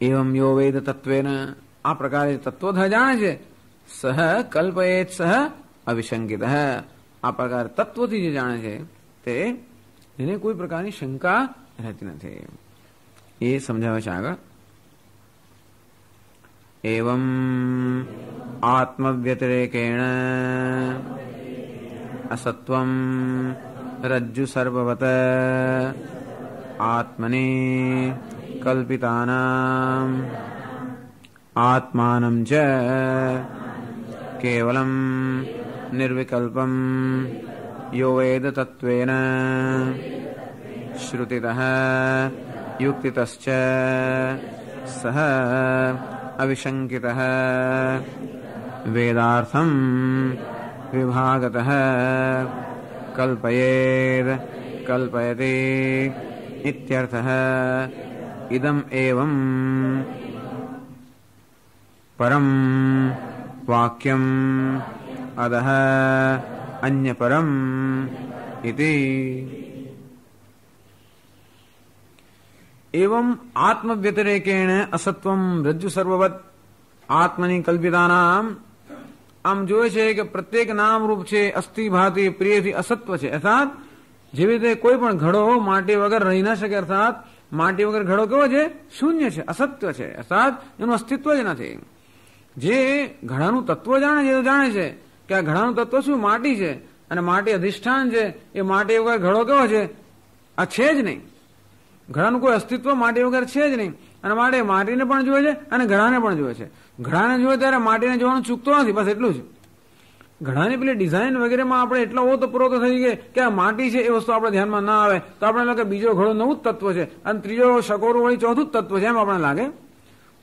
એવમ યો વેદ તત્વેન, આ પ્રકારે તત્વતઃ જાણે છે, સહ કલ્પયેત સહ અવિશંકિત, આ પ્રકાર તત્વથી જે જાણે છે તે એને કોઈ પ્રકારની શંકા રહેતી નથી. એ સમજાવે છે આગળ. એવમ આત્મવ્યતિરેકેણ અસત્વમ રજ્જુ સર્વવત આત્મની કલ્પિતાનામ આત્માનમ ચ કેવલમ નિર્વિકલ્પમ યો વેદ તત્વેન શ્રુતિતઃ યુક્તિતશ્ચ સહ અવિશંકિતઃ વેદાર્થમ વિભાગતઃ કલ્પયેદ કલ્પયતે ઇત્યર્થઃ. ઇદમ એવં પરમ વાક્યમ અદઃ અન્ય પરમ ઇતિ. એવમ આત્મવ્યતિરેકેણ અસત્વમ રજ્જુ સર્વવત આત્મની કલ્પિતાનામ. આમ જોયે છે કે પ્રત્યેક નામ રૂપ છે અસ્થિ ભાતિ પ્રિયથી અસત્વ છે. અર્થાત જેવી રીતે કોઈ પણ ઘડો માટી વગર રહી ના શકે, અર્થાત માટી વગર ઘડો કેવો છે? શૂન્ય છે, અસત્ય છે, અર્થાત એનું અસ્તિત્વ જ નથી. જે ઘડાનું તત્વ જાણે છે જાણે છે કે આ ઘડાનું તત્વ શું? માટી છે, અને માટી અધિષ્ઠાન છે. એ માટી વગર ઘડો કેવો છે? આ છે જ નહીં. ઘડાનું કોઈ અસ્તિત્વ માટી વગર છે જ નહીં. અને માટે માટીને પણ જોવે છે અને ઘડાને પણ જોવે છે. ઘડાને જોવે ત્યારે માટીને જોવાનું ચૂકતો નથી, બસ એટલું જ. ઘડાની પેલી ડિઝાઇન વગેરેમાં આપણે એટલા ઓતપ્રોત થઈ ગયે કે આ માટી છે એ વસ્તુ આપણે ધ્યાનમાં ના આવે તો આપણે લાગે બીજો ઘડો નવું જ તત્વ છે અને ત્રીજો શકોરું વળી ચોથું જ તત્વ છે, એમ આપણે લાગે.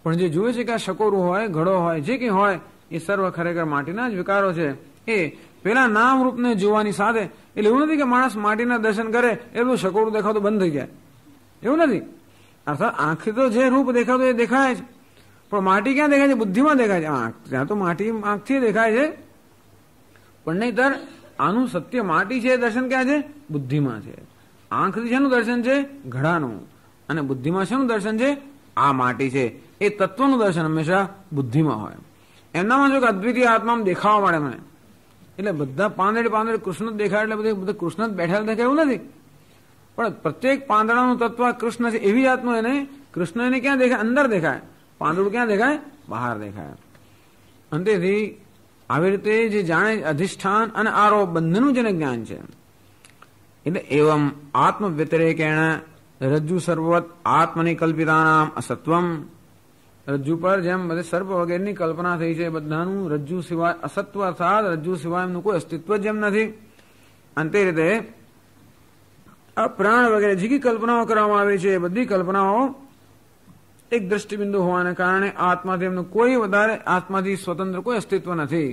પણ જે જુએ છે કે આ શકોરું હોય, ઘડો હોય, જે કંઈ હોય એ સર્વ ખરેખર માટીના જ વિકારો છે. એ પેલા નામ રૂપને જોવાની સાથે, એટલે એવું નથી કે માણસ માટીના દર્શન કરે એટલું શકોરું દેખાતું બંધ થઈ જાય, એવું નથી. અર્થાત આંખથી તો જે રૂપ દેખાતું એ દેખાય છે, પણ માટી ક્યાં દેખાય છે? બુદ્ધિમાં દેખાય છે. ત્યાં તો માટી આંખથી દેખાય છે, પણ નહીંતર આનું સત્ય માટી છે દર્શન ક્યાં છે? બુદ્ધિમાં છે. આંખથી શેનું દર્શન છે? ઘડાનું. અને બુદ્ધિમાં શેનું દર્શન છે? આ માટી છે. એ તત્વનું દર્શન હંમેશા બુદ્ધિમાં હોય. એમનામાં જો કે અદ્વિતીય આત્મામાં દેખાવા મળે મને, એટલે બધા પાંદડે કૃષ્ણ જ દેખાય એટલે બધા કૃષ્ણ જ બેઠેલા દેખાય એવું નથી. પણ પ્રત્યેક પાંદડાનું તત્વ કૃષ્ણ છે એવી જાતનું એને કૃષ્ણ એને ક્યાં દેખાય? અંદર દેખાય. પાંદડું ક્યાં દેખાય? બહાર દેખાય. અંતેથી આવી રીતે જે જાણે અધિષ્ઠાન અને આરોપ બંનેનું જેને જ્ઞાન છે, એટલે એવમ આત્મવ્યતિરેકેણ રજ્જુ સર્વવત આત્મની કલ્પિતાનામ અસત્વમ. રજ્જુ પર જેમ બધે સર્પ વગેરેની કલ્પના થઈ છે, બધાનું રજ્જુ સિવાય અસત્વ, અર્થાત રજ્જુ સિવાય એમનું કોઈ અસ્તિત્વ જેમ નથી. અંતે રીતે આ પ્રાણ વગેરે જે કલ્પનાઓ કરવામાં આવી છે, બધી કલ્પનાઓ એક દ્રષ્ટિબિંદુ હોવાને કારણે આત્માથી એમનું કોઈ વધારે આત્માથી સ્વતંત્ર કોઈ અસ્તિત્વ નથી.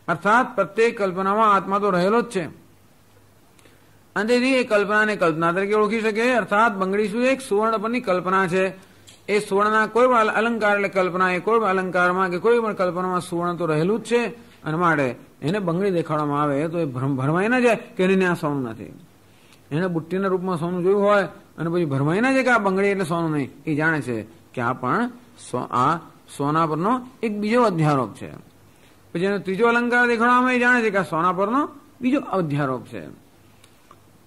અર્થાત પ્રત્યેક કલ્પનામાં આત્મા તો રહેલો જ છે. અંતેથી એ કલ્પનાને કલ્પના તરીકે ઓળખી શકે. અર્થાત બંગડી શું? એક સુવર્ણ પરની કલ્પના છે. એ સુવર્ણના કોઈ પણ અલંકાર એટલે કલ્પના, એ કોઈ પણ અલંકારમાં કે કોઈ પણ કલ્પનામાં સુવર્ણ તો રહેલું જ છે. અને માટે એને બંગડી દેખાડવામાં આવે તો એ ભરમાઈ ના જાય કે એને આ સોનું નથી. એને બુટ્ટીના રૂપમાં સોનું જોયું હોય અને પછી ભરમાઈ ના જાય કે આ બંગડી એટલે સોનું નહીં. એ જાણે છે કે આ પણ આ સોના પરનો એક બીજો અધ્યારોપ છે. પછી એનો ત્રીજો અલંકાર દેખાડવામાં એ જાણે છે કે આ સોના પરનો બીજો અધ્યારોપ છે.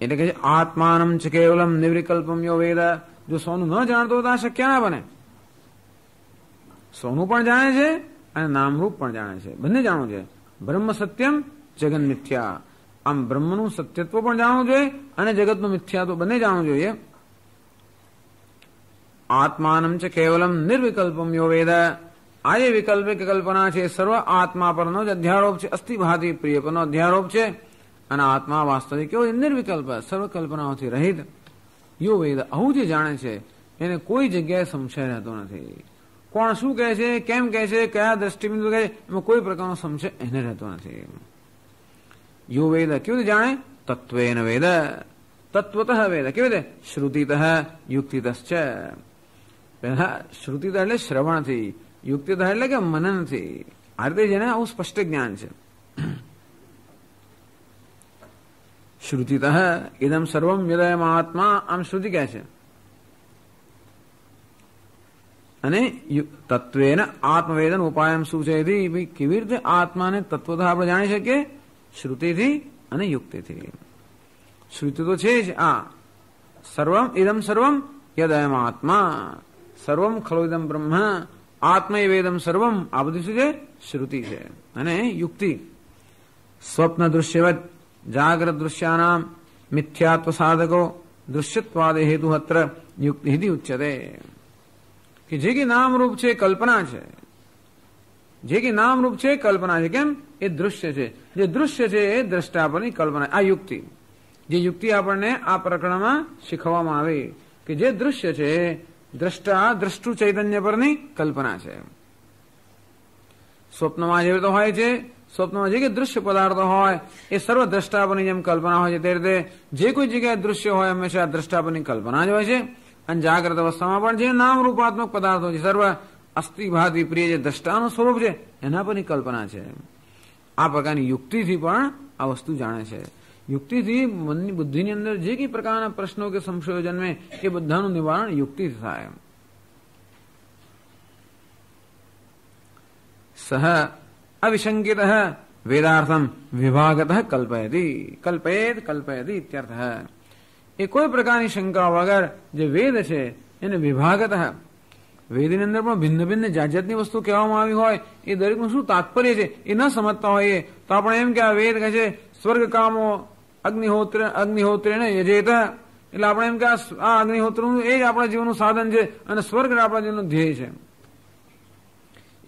એટલે કે આત્માનમ છે કેવલમ નિર્વિકલ્પમ યો વેદ. જો સોનું ન જાણતો તો આ શક્ય ના બને. સોનું પણ જાણે છે અને નામરૂપ પણ જાણે છે, બંને જાણવું છે. બ્રહ્મ સત્યમ જગન મિથ્યા. આમ બ્રહ્મનું સત્યત્વ પણ જાણવું જોઈએ અને જગતનું મિથ્યા તો બંને જાણવું જોઈએ. આત્માનમ છે કેવલમ નિર્વિકલ્પમ યો વેદ. આ જે વિકલ્પિક કલ્પના છે સર્વ આત્મા પરનો જ અધ્યારોપ છે, અસ્થિભાતિ પ્રિય પરનો અધ્યારોપ છે. અને આત્મા વાસ્તવિક કેવો? નિર્વિકલ્પ, સર્વ કલ્પનાઓથી રહિત. યો વેદ, આવું જે જાણે છે એને કોઈ જગ્યાએ સંશય રહેતો નથી. કોણ શું કહે છે, કેમ કહે છે, કયા દ્રષ્ટિબિંદુ કહે છે, એમાં કોઈ પ્રકારનો સંશય એને રહેતો નથી. યો વેદ કેવું જાણે? તત્વેન વેદ, તત્વતઃ વેદ. કેવી રીતે? શ્રુતિતઃ યુક્તિતશ્ચ. પહેલા શ્રુતિતઃ એટલે શ્રવણથી, યુક્તિતઃ એટલે કે મનનથી. આ રીતે જેને આવું સ્પષ્ટ જ્ઞાન છે. શ્રુતિતઃ ઇદમ સર્વમ યદયમ આત્મા. આમ શ્રુતિ કહે છે અને તત્વેન આત્મવેદન ઉપાયમ શું છે? ભાઈ કેવી રીતે આત્માને તત્વતઃ આપણે જાણી શકીએ? શ્રુતિથી અને યુક્તિથી. શ્રુતિ તો છે જ આ સર્વમ ઇદમ સર્વમ યદયમ આત્મા સર્વમ ખલો ઇદમ બ્રહ્મ આત્મૈવેદમ સર્વમ. આ બધું શું છે? શ્રુતિ છે. અને યુક્તિ સ્વપ્ન દૃશ્યવત જાગ્રત દૃશ્યાનામ મિથ્યાત્વ સાધકો દૃશ્યત્વાદે હેતુ અત્ર યુક્તિ ઉચ્યતે. કે જે કે નામ રૂપ છે કલ્પના છે, જે કે નામ રૂપ છે કલ્પના છે. કેમ? એ દૃશ્ય છે. જે દૃશ્ય છે એ દ્રષ્ટા પરની કલ્પના. આ યુક્તિ, જે યુક્તિ આપણને આ પ્રકરણમાં શીખવવામાં આવે કે જે દૃશ્ય છે દ્રષ્ટા દ્રષ્ટુ ચૈતન્ય પરની કલ્પના છે. સ્વપ્નમાં જેવી રીતે હોય છે, સ્વપ્નમાં જે કે દૃશ્ય પદાર્થો હોય એ સર્વ દ્રષ્ટા પરની જેમ કલ્પના હોય છે તે રીતે જે કોઈ જગ્યાએ દૃશ્ય હોય હંમેશા દ્રષ્ટા પરની કલ્પના જ હોય છે. અને જાગ્રત અવસ્થામાં પણ જે નામ રૂપાત્મક પદાર્થો છે સર્વ અસ્થિભાતિ પ્રિય જે દ્રષ્ટાનું સ્વરૂપ છે એના પરની કલ્પના છે. આ પ્રકારની યુક્તિથી પણ આ વસ્તુ જાણે છે. યુક્તિથી મનની બુદ્ધિની અંદર જે કઈ પ્રકારના પ્રશ્નો કે સંશયો જન્મે એ બધાનું નિવારણ યુક્તિથી થાય. સહ અવિશંકિત વેદાર્થમ વિભાગત કલ્પયતિ કલ્પયેત કલ્પયતિ ઇત્યર્થ. એ કોઈ પ્રકારની શંકા વગર જે વેદ છે એને વિભાગત, વેદની અંદર પણ ભિન્ન ભિન્ન જાત જાતની વસ્તુ કહેવામાં આવી હોય એ દરેકનું શું તાત્પર્ય છે એ ન સમજતા હોઈએ તો આપણે એમ કે આ વેદ કહે છે સ્વર્ગ કામો અગ્નિહોત્રેને યજેત, એટલે આપણે એમ કે આ અગ્નિહોત્રનું એ જ આપણા જીવનનું સાધન છે અને સ્વર્ગ આપણા જીવનનું ધ્યેય છે.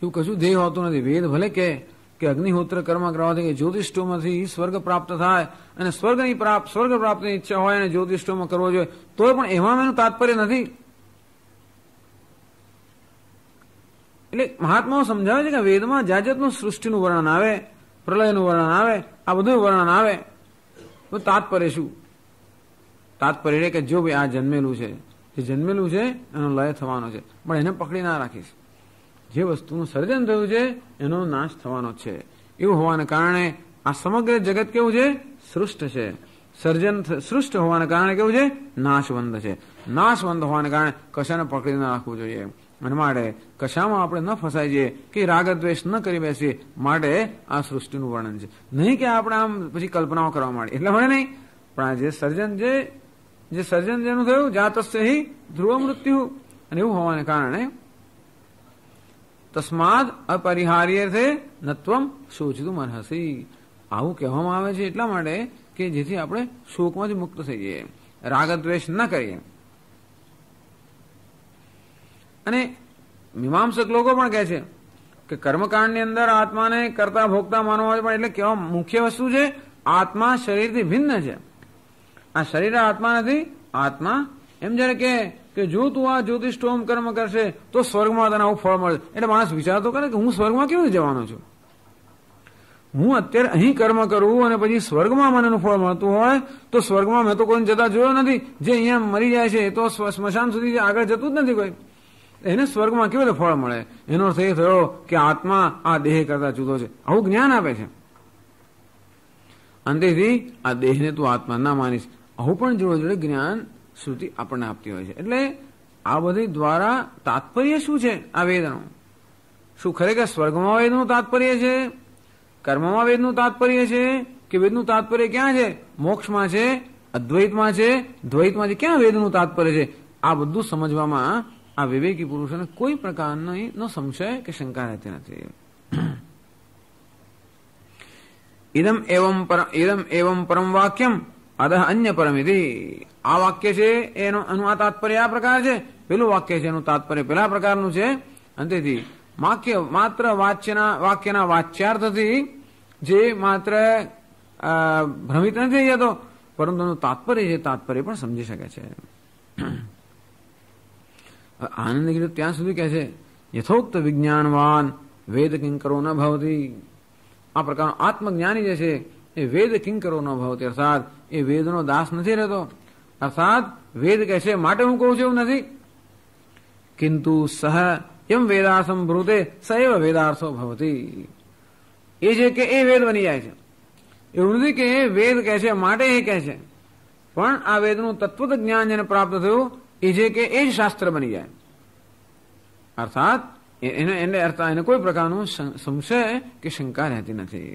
એવું કશું ધ્યેય હોતું નથી. વેદ ભલે કે અગ્નિહોત્ર કર્મ કરવાથી જ્યોતિષ્ઠોમાંથી સ્વર્ગ પ્રાપ્ત થાય અને સ્વર્ગ પ્રાપ્તિની ઈચ્છા હોય અને જ્યોતિષ્ઠોમાં કરવો જોઈએ તોય પણ એમાં એનું તાત્પર્ય નથી. એટલે મહાત્માઓ સમજાવે છે કે વેદમાં જાત જાતનું સૃષ્ટિનું વર્ણન આવે, પ્રલયનું વર્ણન આવે, આ બધું વર્ણન આવે. તો તાત્પર્ય શું? તાત્પર્ય એટલે કે જો ભાઈ આ જન્મેલું છે, જે જન્મેલું છે એનો લય થવાનો છે પણ એને પકડી ના રાખીશ. જે વસ્તુનું સર્જન થયું છે એનો નાશ થવાનો છે. એવું હોવાને કારણે આ સમગ્ર જગત કેવું છે? સૃષ્ટ છે. સૃષ્ટ હોવાને કારણે કેવું છે? નાશવંત છે. નાશવંત હોવાને કારણે કશાને પકડી ના રાખવું જોઈએ. અને માટે કશામાં આપણે ન ફસાઈ જઈએ કે રાગદ્વેષ ન કરી બેસીએ માટે આ સૃષ્ટિનું વર્ણન છે. નહીં કે આપણે આમ પછી કલ્પનાઓ કરવા માંડીએ એટલે મળે નહીં. પણ આ જે સર્જન જેનું થયું જાતસ્ય હિ ધ્રુવ મૃત્યુ, અને એવું હોવાને કારણે તસ્માદ અપરિહાર્ય છે નત્વમ શોચિતું અર્હસી. આવું કહેવામાં આવે છે એટલા માટે કે જેથી આપણે શોકમાંથી મુક્ત થઈ જઈએ, રાગદ્વેષ ન કરીએ. અને મીમાંસક લોકો પણ કહે છે કે કર્મકાંડની અંદર આત્માને કરતા ભોગતા માનવા આવે, પણ એટલે કેવા મુખ્ય વસ્તુ છે આત્મા શરીરથી ભિન્ન છે. આ શરીર આત્મા નથી. આત્મા એમ જયારે કે જો તું આ જ્યોતિષ્ઠોમ કર્મ કરશે તો સ્વર્ગમાં તને આવું ફળ મળશે. એટલે માણસ વિચારતો કરે કે હું સ્વર્ગમાં કેવી રીતે જવાનો છું? હું અત્યારે અહીં કર્મ કરું અને પછી સ્વર્ગમાં મને ફળ મળતું હોય તો સ્વર્ગમાં મેં તો કોઈ જતા જોયો નથી. જે અહીંયા મરી જાય છે એ તો સ્મશાન સુધી આગળ જતું જ નથી કોઈ. એને સ્વર્ગમાં કેવી રીતે ફળ મળે? એનો અર્થ એ થયો કે આત્મા આ દેહ કરતા જુદો છે. આવું જ્ઞાન આપે છે. અંતેથી આ દેહને તું આત્મા ના માનીશ, આવું પણ જોડે જોડે જ્ઞાન શ્રુતિ આપણને આપતી હોય છે. એટલે આ બધી દ્વારા તાત્પર્ય શું છે આ વેદનું? શું ખરેખર સ્વર્ગમાં વેદનું તાત્પર્ય છે? કર્મમાં વેદનું તાત્પર્ય છે? કે વેદનું તાત્પર્ય ક્યાં છે? મોક્ષમાં છે, અદ્વૈતમાં છે, દ્વૈતમાં છે? ક્યાં વેદનું તાત્પર્ય છે? આ બધું સમજવામાં આ વિવેકી પુરુષોને કોઈ પ્રકારનો સંશય કે શંકા રહેતી નથી. ઇદમ એવમ પરમ વાક્યમ અદહ અન્ય પરમિતિ. આ વાક્ય છે એનું આ તાત્પર્ય આ પ્રકાર છે, પેલું વાક્ય છે એનું તાત્પર્ય પેલા પ્રકારનું છે. અંતેથી માત્ર વાક્યના વાચ્યાર્થથી જે માત્ર ભ્રમિત નથી જતો, પરંતુ એનું તાત્પર્ય છે તાત્પર્ય પણ સમજી શકે છે. આનંદ ગીત ત્યાં સુધી કહે છે યથોક્ત વિજ્ઞાનવાન વેદ કિંકરો ન ભવતી. આ પ્રકારનો આત્મજ્ઞાની જે છે એ વેદ કિંકરો ન ભવતી, અર્થાત એ વેદનો દાસ નથી રહેતો. અર્થાત વેદ કહે છે માટે હું કહું છું એવું નથી. કિંતુ સહ એમ વેદાર્થમ બ્રુતે સૈવ વેદાર્થો ભવતી. એ છે કે એ વેદ બની જાય છે. એવું નથી કે એ વેદ કહે છે માટે એ કહે છે, પણ આ વેદનું તત્વત જ્ઞાન જેને પ્રાપ્ત થયું એ છે કે એ જ શાસ્ત્ર બની જાય. અર્થાત એને અર્થાત એને કોઈ પ્રકારનું સંશય કે શંકા રહેતી નથી.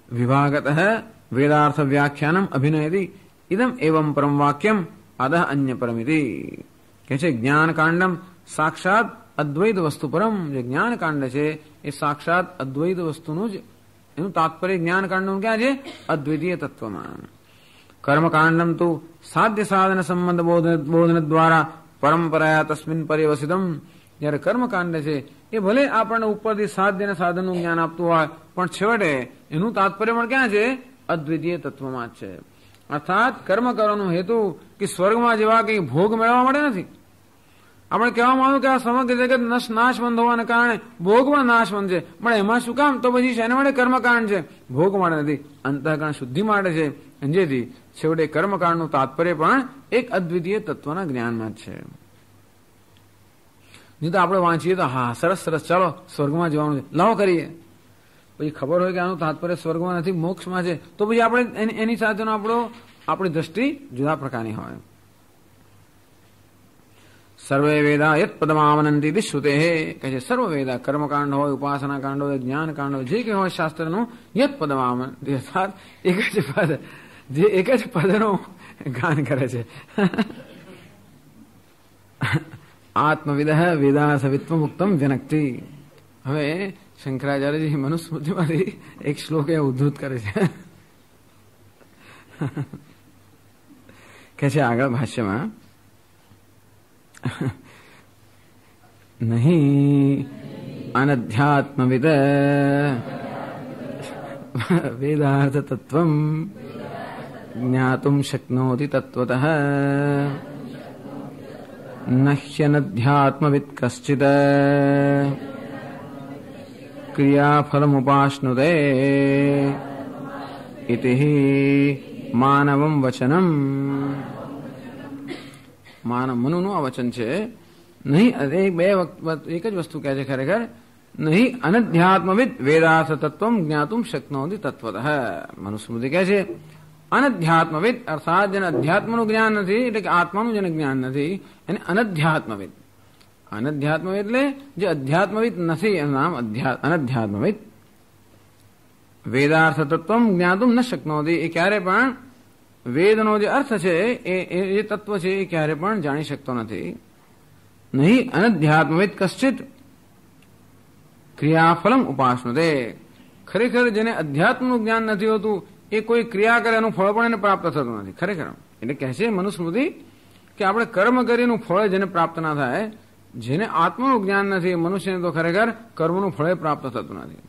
વિભાગત વેદાર્થ વ્યાખ્યાનમ અભિનયતિ ઇદમ એવમ પરમ વાક્યમ અદહ અન્ય પરમિતિ. કે છે જ્ઞાન કાંડમ સાક્ષાત અદ્વૈત વસ્તુ પરમ. જે જ્ઞાન કાંડ છે એ સાક્ષાત અદ્વૈત વસ્તુનું જ એનું તાત્પર્ય જ્ઞાન કાંડનું ક્યાં છે? અદ્વિતીય તત્વમાં. કર્મકાંડમ તો સાધ્ય સાધન સંબંધ બોધન દ્વારા પરંપરાયા તસ્મિન પર્યવસિતમ. જયારે કર્મકાંડ છે એ ભલે આપણને ઉપરથી સાધ્ય અને સાધનનું જ્ઞાન આપતું હોય, પણ છેવટે એનું તાત્પર્ય પણ ક્યાં છે? અદ્વિતીય તત્વમાં જ છે. અર્થાત કર્મ કરવાનો હેતુ કે સ્વર્ગમાં જેવા કઈ ભોગ મેળવવા માટે નથી. આપણે કહેવામાં આવ્યું કે આ સમગ્ર જગત નાશવંત હોવાને કારણે ભોગ પણ નાશવંત છે, પણ એમાં શું કામ? તો પછી શેના માટે કર્મકાંડ છે? ભોગ માટે નથી, અંતઃકરણ શુદ્ધિ માટે છે. જેથી છેવટે કર્મકાંડનું તાત્પર્ય પણ એક અદ્વિતીય તત્વના જ્ઞાનમાં જ છે. નહીં તો આપણે વાંચીએ તો હા સરસ સરસ ચાલો સ્વર્ગમાં જવાનું છે, લાવો કરીએ. પછી ખબર હોય કે આનું તાત્પર્ય સ્વર્ગમાં નથી, મોક્ષમાં છે, તો પછી આપણે એની સાથેનો આપણી દ્રષ્ટિ જુદા પ્રકારની હોય. સર્વે વેદા યત પદમાવનંતી શ્રુતે કહે છે સર્વ વેદા કર્મકાંડ હોય, ઉપાસના કાંડ હોય, જ્ઞાન કાંડ હોય, જે કે હોય શાસ્ત્રનું યત પદમાવનંતી અર્થાત એક જ પદ, જે એક જ પદનું ગાન કરે છે. આત્મવિદ વેદા સવિત્વ મુક્તમ વ્યનક્તિ. હવે શંકરાચાર્યજી મનુસ્મૃતિમાંથી એક શ્લોક એ ઉદ્ધૃત કરે છે. કે છે આગળ ભાષ્યમાં નહીં અનધ્યાત્મવિદ વેદાર્થ તત્વમ જ્ઞાતુમ શક્નોતિ તત્વતઃ નહ્યનધ્યાત્મવિદ કશ્ચિદ ક્રિયાફલમુપાશ્નુતે ઇતિ માનવમ વચનમ. મનુનું આ વચન છે. નહીં એક જ વસ્તુ કહે છે ખરેખર, નહીં અનધ્યાત્મવિદ વેદાર્થ તત્વમ જ્ઞાતુમ શક્નોતિ તત્વતઃ. મનુસ્મૃતિ કહે છે અનધ્યાત્મવિદ અર્થાત જેને અધ્યાત્મનું જ્ઞાન નથી, એટલે કે આત્માનું જેને જ્ઞાન નથી એને અનધ્યાત્મવિદ. અનધ્યાત્મવિદ એટલે જે અધ્યાત્મવિદ નથી એનું નામ અનધ્યાત્મવિદ. વેદાર્થ તત્વમ જ્ઞાતુમ ન શક્નોતિ. એ ક્યારે પણ વેદનો જે અર્થ છે એ તત્વ છે એ ક્યારે પણ જાણી શકતો નથી. નહીં અનધ્યાત્મવિદ કશ્ચિત ક્રિયાફલમ ઉપાસનુતે. ખરેખર જેને અધ્યાત્મનું જ્ઞાન નથી હોતું એ કોઈ ક્રિયા કરે એનું ફળ પણ એને પ્રાપ્ત થતું નથી. ખરેખર એટલે કહે છે મનુસ્મૃતિ કે આપણે કર્મ કરીનું ફળ જેને પ્રાપ્ત ના થાય, જેને આત્માનું જ્ઞાન નથી મનુષ્યને તો ખરેખર કર્મનું ફળ પ્રાપ્ત થતું નથી.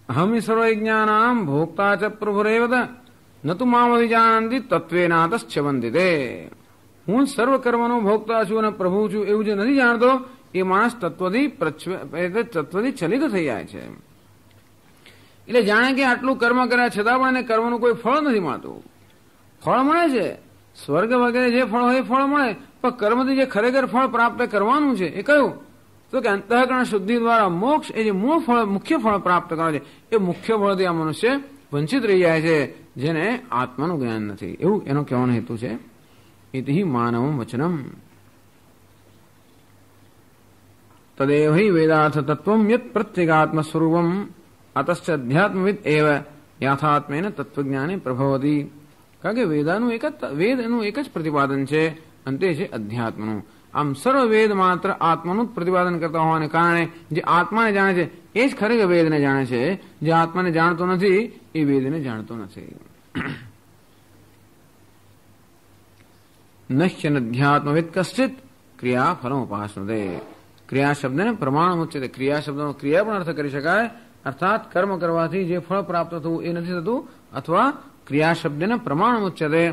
અહમ સર્વ જ્ઞાનામ ભોક્તા ચ પ્રભુરેવત ન તુ મામ અવિજાનંતિ તત્વેનાતશ્ચ વંદિતે. હું સર્વ કર્મનો ભોગતા છું અને પ્રભુ છું એવું જે નથી જાણતો એ માણસ તત્વથી ચલિત થઈ જાય છે. એટલે જાણે કે આટલું કર્મ કર્યા છતાં પણ એને કર્મનું કોઈ ફળ નથી મળતું. ફળ મળે છે, સ્વર્ગ વગેરે જે ફળ હોય એ ફળ મળે, પણ કર્મથી જે ખરેખર ફળ પ્રાપ્ત કરવાનું છે એ કયું? તો કે અંતઃકરણ શુદ્ધિ દ્વારા મોક્ષ એ જે મૂળ ફળ મુખ્ય ફળ પ્રાપ્ત કરે છે એ મુખ્ય ફળથી આ મનુષ્ય વંચિત રહી જાય છે, જેને આત્માનું જ્ઞાન નથી. એવું એનો કહેવાનો હેતુ છે. ઇતિ માનવમ વચનમ તદેવ હિ વેદાર્થ તત્વમ યત પ્રત્યેગાત્મ સ્વરૂપમ અતશ્ચ અધ્યાત્મવિદ એવ યથાત્મેન તત્વજ્ઞાને પ્રભવતી. કારણ કે વેદનું એક જ પ્રતિપાદન છે અને તે છે અધ્યાત્મનું. આમ સર્વ વેદ માત્ર આત્માનું જ પ્રતિપાદન કરતા હોવાને કારણે જે આત્માને જાણે છે એ જ ખરેખર વેદને જાણે છે. જે આત્માને જાણતો નથી એ વેદને જાણતો નથી. નહ્યનધ્યાત્મવિદ કશ્ચિત ક્રિયા ફલમ ઉપાસનુતે. ક્રિયા શબ્દને પ્રમાણ ઉચ્ચતે. ક્રિયા શબ્દનો ક્રિયા પણ અર્થ કરી શકાય, અર્થાત કર્મ કરવાથી જે ફળ પ્રાપ્ત થવું એ નથી થતું, અથવા ક્રિયા શબ્દને પ્રમાણ ઉચ્ચતે.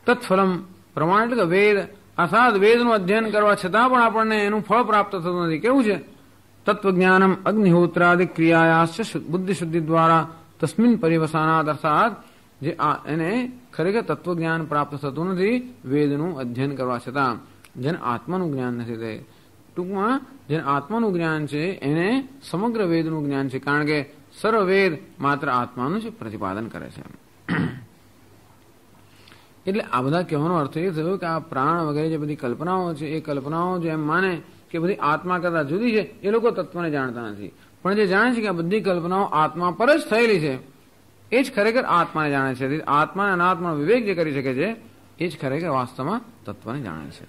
તત્ફલમ પ્રમાણ એટલે કે વેદ, અર્થાત વેદનું અધ્યયન કરવા છતાં પણ આપણને એનું ફળ પ્રાપ્ત થતું નથી. કેવું છે? તત્વજ્ઞાનમ અગ્નિહોત્રાદિ ક્રિયાયાશ્ચ બુદ્ધિ શુદ્ધિ દ્વારા તસ્મિન પરિવસાનાદ. અર્થાત જે એને ખરેખર તત્વજ્ઞાન પ્રાપ્ત થતું નથી વેદનું અધ્યયન કરવા છતાં, જેને આત્માનું જ્ઞાન નથી. તે ટૂંકમાં જેને આત્માનું જ્ઞાન છે એને સમગ્ર વેદનું જ્ઞાન છે, કારણ કે સર્વ વેદ માત્ર આત્માનું જ પ્રતિપાદન કરે છે. એટલે આ બધા કહેવાનો અર્થ એ થયો કે આ પ્રાણ વગેરે જે બધી કલ્પનાઓ છે એ કલ્પનાઓ જે એમ માને કે બધી આત્મા કરતા જુદી છે એ લોકો તત્વને જાણતા નથી. પણ જે જાણે છે કે આ બધી કલ્પનાઓ આત્મા પર જ થયેલી છે એ જ ખરેખર આત્માને જાણે છે. આત્મા અને અનાત્માનો વિવેક જે કરી શકે છે એ જ ખરેખર વાસ્તવમાં તત્વને જાણે છે.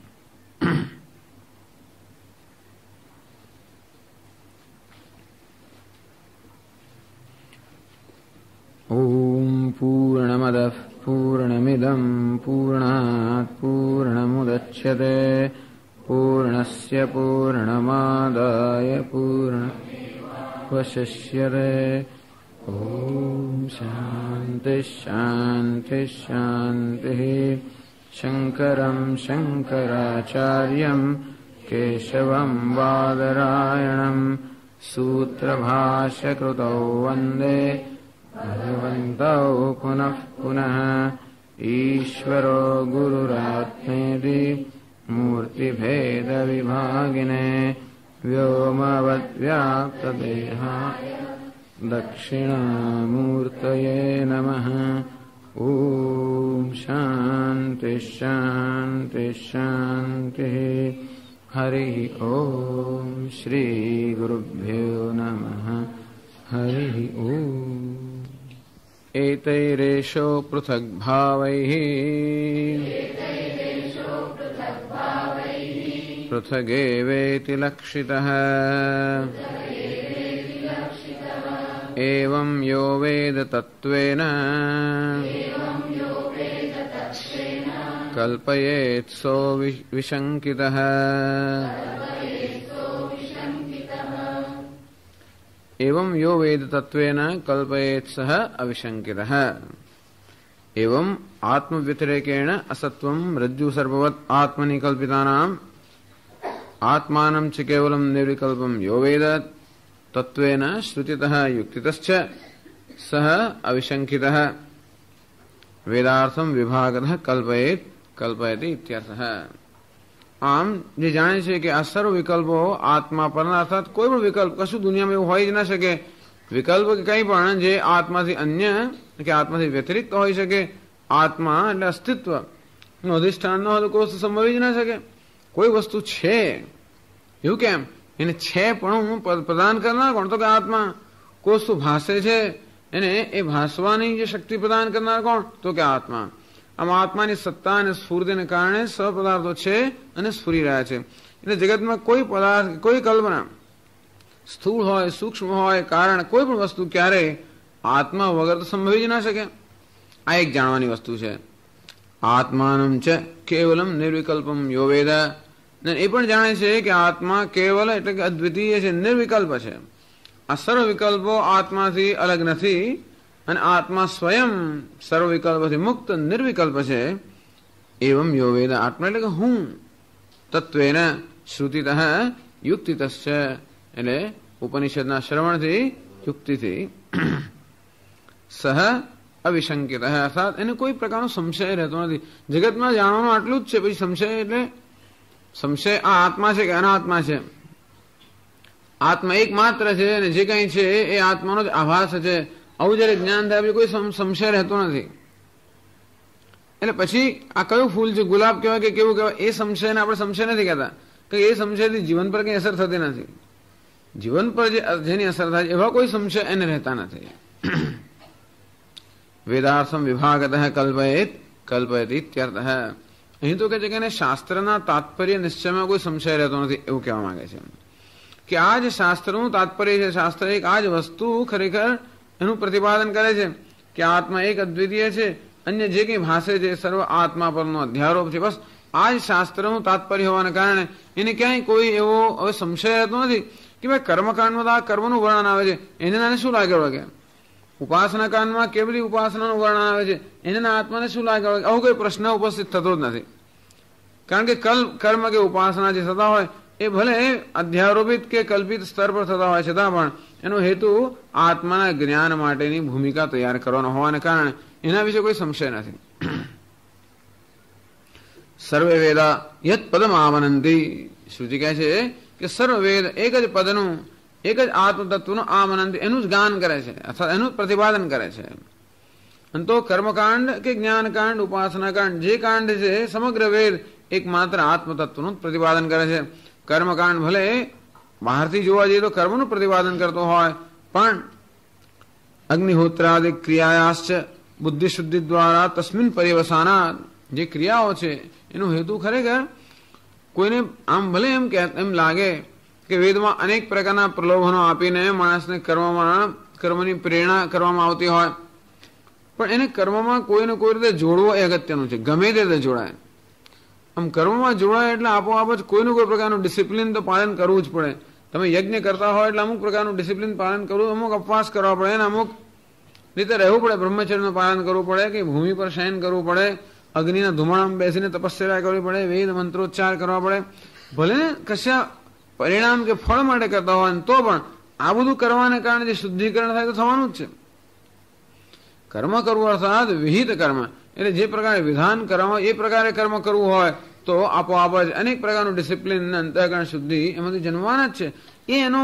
ઓમ પૂર્ણમદઃ પૂર્ણમિદં પૂર્ણાત પૂર્ણમુદચ્યતે પૂર્ણસ્ય પૂર્ણમાદાય પૂર્ણમેવાવશિષ્યતે. ઓમ શાંતિ શાંતિ શાંતિ. શંકરં શંકરાચાર્યં કેશવં બાદરાયણં સૂત્રભાષ્યકૃતૌ વંદે ભગવन्तौ પુનઃ પુનઃ. ઈશ્વરો ગુરુરાત્મેતિ મૂર્તિભેદવિભાગિને વ્યોમવદ્વ્યાપ્તદેહાય દક્ષિણામૂર્તયે નમઃ. ઓમ શાંતિ શાંતિ શાંતિ. હરિ ઓમ શ્રી ગુરુભ્યો નમઃ. હરિ ઓમ. એતૈરેષો પૃથગ્ ભાવૈઃ પૃથગેવેતિ લક્ષિતઃ. એવં યો વેદ તત્ત્વેન કલ્પયેત્સો વિશંકિતઃ. एवं यो वेद तत्वेन कल्पयेत् सः अविशंकितः. एवं आत्म व्यतिरेकेण असत्वं रज्जु सर्ववत् आत्मनि कल्पितानाम् आत्मानं च केवलं निर्विकल्पं यो वेद तत्वेन श्रुतितः युक्तितश्च सः अविशंकितः. वेदार्थं विभागतः कल्पयेत् कल्पयति इत्यर्थः. આમ જે જાણે છે કે આ સર્વ વિકલ્પો આત્મા પરના અર્થાત કોઈ પણ વિકલ્પ કશું દુનિયામાં એવું હોઈ જ ના શકે. વિકલ્પ કે કંઈ પણ જે આત્માથી અન્ય કે આત્માથી વ્યતિરિક્ત હોઈ શકે. આત્મા એટલે અસ્તિત્વ નું અધિષ્ઠાન ન હોય તો કોઈ વસ્તુ સંભવી જ ના શકે. કોઈ વસ્તુ છે એવું કેમ એને છે પણ હું પ્રદાન કરનાર કોણ તો કે આત્મા. કોઈ વસ્તુ ભાસે છે એને એ ભાસવાની જે શક્તિ પ્રદાન કરનાર કોણ તો કે આત્મા. આમ આત્માની સત્તા અને સ્ફૂર્તિને કારણે સપદાર્થો છે અને સ્ફુરી રહ્યા છે. એટલે જગતમાં કોઈ પદાર્થ કોઈ કલ્પના સ્થૂળ હોય સૂક્ષ્મ હોય કારણ કોઈ પણ વસ્તુ ક્યારેય આત્મા વગર તો સંભવી જ ના શકે. આ એક જાણવાની વસ્તુ છે. આત્માનમ ચ કેવલમ નિર્વિકલ્પમ યો વેદ. એ પણ જાણે છે કે આત્મા કેવલ એટલે કે અદ્વિતીય છે, નિર્વિકલ્પ છે. આ સર્વ વિકલ્પો આત્માથી અલગ નથી અને આત્મા સ્વયં સર્વ વિકલ્પથી મુક્ત નિર્વિકલ્પ છે. એવં યો વેદ આત્મા એટલે કે હું તત્વેન શ્રુતિતઃ યુક્તિતશ્ચ એટલે ઉપનિષદના શ્રવણથી યુક્તિથી સહ અવિશંકિત અર્થાત એને કોઈ પ્રકારનો સંશય રહેતો નથી. જગતમાં જાણવાનું આટલું જ છે. પછી સંશય એટલે સંશય આ આત્મા છે કે અનાત્મા છે. આત્મા એક માત્ર છે અને જે કંઈ છે એ આત્માનો જ આભાસ છે. આવું જયારે જ્ઞાન થાય કોઈ સંશય રહેતો નથી. એટલે પછી આ કયું ફૂલ છે ગુલાબ કહેવાય કે કેવું કહેવાય એ સંશયને આપણે સંશય નથી કહેતા કે એ સંશયથી જીવન પર કઈ અસર થતી નથી. જીવન પર જેની અસર થાય એવા કોઈ સંશય એને રહેતા નથી. વેદાર્થમ વિભાગતઃ કલ્પયેત કલ્પયતિ ઇત્યર્થઃ. અહીં તો કહે છે કે એને શાસ્ત્રના તાત્પર્ય નિશ્ચયમાં કોઈ સંશય રહેતો નથી એવું કહેવા માંગે છે કે આ જે શાસ્ત્રનું તાત્પર્ય છે શાસ્ત્ર એક આ જ વસ્તુ ખરેખર એનું પ્રતિપાદન કરે છે કે આત્મા એક અદ્વિતીય છે. અન્ય જે કંઈ ભાષે છે સર્વ આત્મા પરનો અધ્યારોપ છે. બસ આ જ શાસ્ત્રનું તાત્પર્ય હોવાને કારણે એને ક્યાંય કોઈ એવો હવે સંશય રહેતો નથી કે ભાઈ કર્મકાંડમાં તો આ કર્મનું વર્ણન આવે છે એને નાને શું લાગે વળગે. ઉપાસના કાંડમાં કે બધી ઉપાસનાનું વર્ણન આવે છે એને આત્માને શું લાગે વળગે. આવો કોઈ પ્રશ્ન ઉપસ્થિત થતો જ નથી. કારણ કે કર્મ કે ઉપાસના જે થતા હોય એ ભલે અધ્યારોપિત કે કલ્પિત સ્તર પર થતા હોય છતાં પણ એનો હેતુ આત્માના જ્ઞાન માટેની ભૂમિકા તૈયાર કરવાનો હોવાને કારણે એના વિશે કોઈ સંશય નથી. સર્વે વેદા યત પદમ આમનંતી. શ્રુતિ કહે છે કે સર્વ વેદ એક જ પદનું એક જ આત્મતત્વનું આમનંતી એનું જ ગાન કરે છે અથવા એનું જ પ્રતિપાદન કરે છે. તો કર્મકાંડ કે જ્ઞાનકાંડ, ઉપાસનાકાંડ, જે કાંડ છે સમગ્ર વેદ એકમાત્ર આત્મતત્વનું પ્રતિપાદન કરે છે. કર્મકાંડ ભલે બહારથી જોવા જઈએ તો કર્મનું પ્રતિપાદન કરતો હોય, પણ અગ્નિહોત્રાદિ ક્રિયાયાશ્ચ બુદ્ધિ શુદ્ધિ દ્વારા તસ્મિન પર્યવસાના, જે ક્રિયાઓ છે એનો હેતુ ખરેખર કોઈને આમ ભલે એમ લાગે કે વેદમાં અનેક પ્રકારના પ્રલોભનો આપીને માણસને કર્મની પ્રેરણા કરવામાં આવતી હોય, પણ એને કર્મમાં કોઈને કોઈ રીતે જોડવો એ અગત્યનું છે. ગમે તે રીતે જોડાય. આમ કર્મમાં જોડાય એટલે આપોઆપ જ કોઈને કોઈ પ્રકારનું ડિસિપ્લિન તો પાલન કરવું જ પડે. તમે યજ્ઞ કરતા હોય એટલે અમુક પ્રકારનું ડિસિપ્લિન પાલન કરવું, અમુક ઉપવાસ કરવા પડે અને અમુક રીતે રહેવું પડે. બ્રહ્મચર્યનું પાલન કરવું પડે, કે ભૂમિ પર શયન કરવું પડે, અગ્નિના ધુમાડામાં બેસીને તપસ્યા કરવી પડે, વેદ મંત્રોચ્ચાર કરવા પડે. ભલે ને કશા પરિણામ કે ફળ માટે કરતા હોય તો પણ આ બધું કરવાને કારણે જે શુદ્ધિકરણ થાય તો થવાનું જ છે. કર્મ કરવું અર્થાત વિહિત કર્મ, એટલે જે પ્રકારે વિધાન કર્મ એ પ્રકારે કર્મ કરવું હોય તો આપોઆપ જ અનેક પ્રકારનું ડિસિપ્લિન અને અંતઃકરણ શુદ્ધિ એમાંથી જન્મવાના જ છે. એ એનો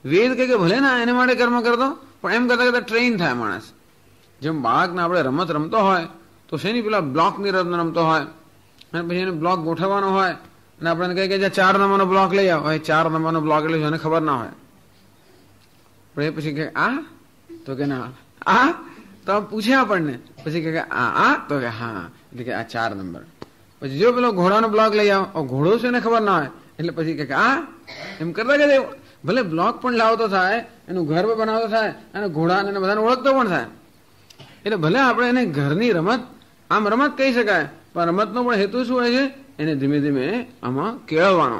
વેદ કે ભલે ના એને માટે કર્મ કરતો, પણ એમ કરતા કરતા ટ્રેન થાય માણસ. જેમ બાળકને આપણે રમત રમતો હોય તો શેની પેલા બ્લોકની રમત રમતો હોય અને પછી એને બ્લોક ગોઠવવાનો હોય અને આપણે કહે કે 4 નંબરનો બ્લોક લઈ આવો. 4 નંબરનો બ્લોક એટલે એને ખબર ના હોય, પણ એ પછી કે આ તો કે ના આ તો પૂછે આપણને, પછી કે આ તો કે હા, એટલે કે આ 4 નંબર. પછી જો પેલો ઘોડાનો બ્લોક લઈ આવો, ઘોડો છે એને ખબર ના હોય એટલે પછી કે આ એમ કરતા કે ભલે બ્લોક પણ લાવતો થાય, એનું ઘર પણ બનાવતો થાય અને ઘોડાને બધાને ઓળખતો પણ થાય. એટલે ભલે આપણે એને ઘરની રમત આમ રમત કહી શકાય, પણ રમતનો પણ હેતુ શું હોય છે? એને ધીમે ધીમે આમાં કેળવવાનો.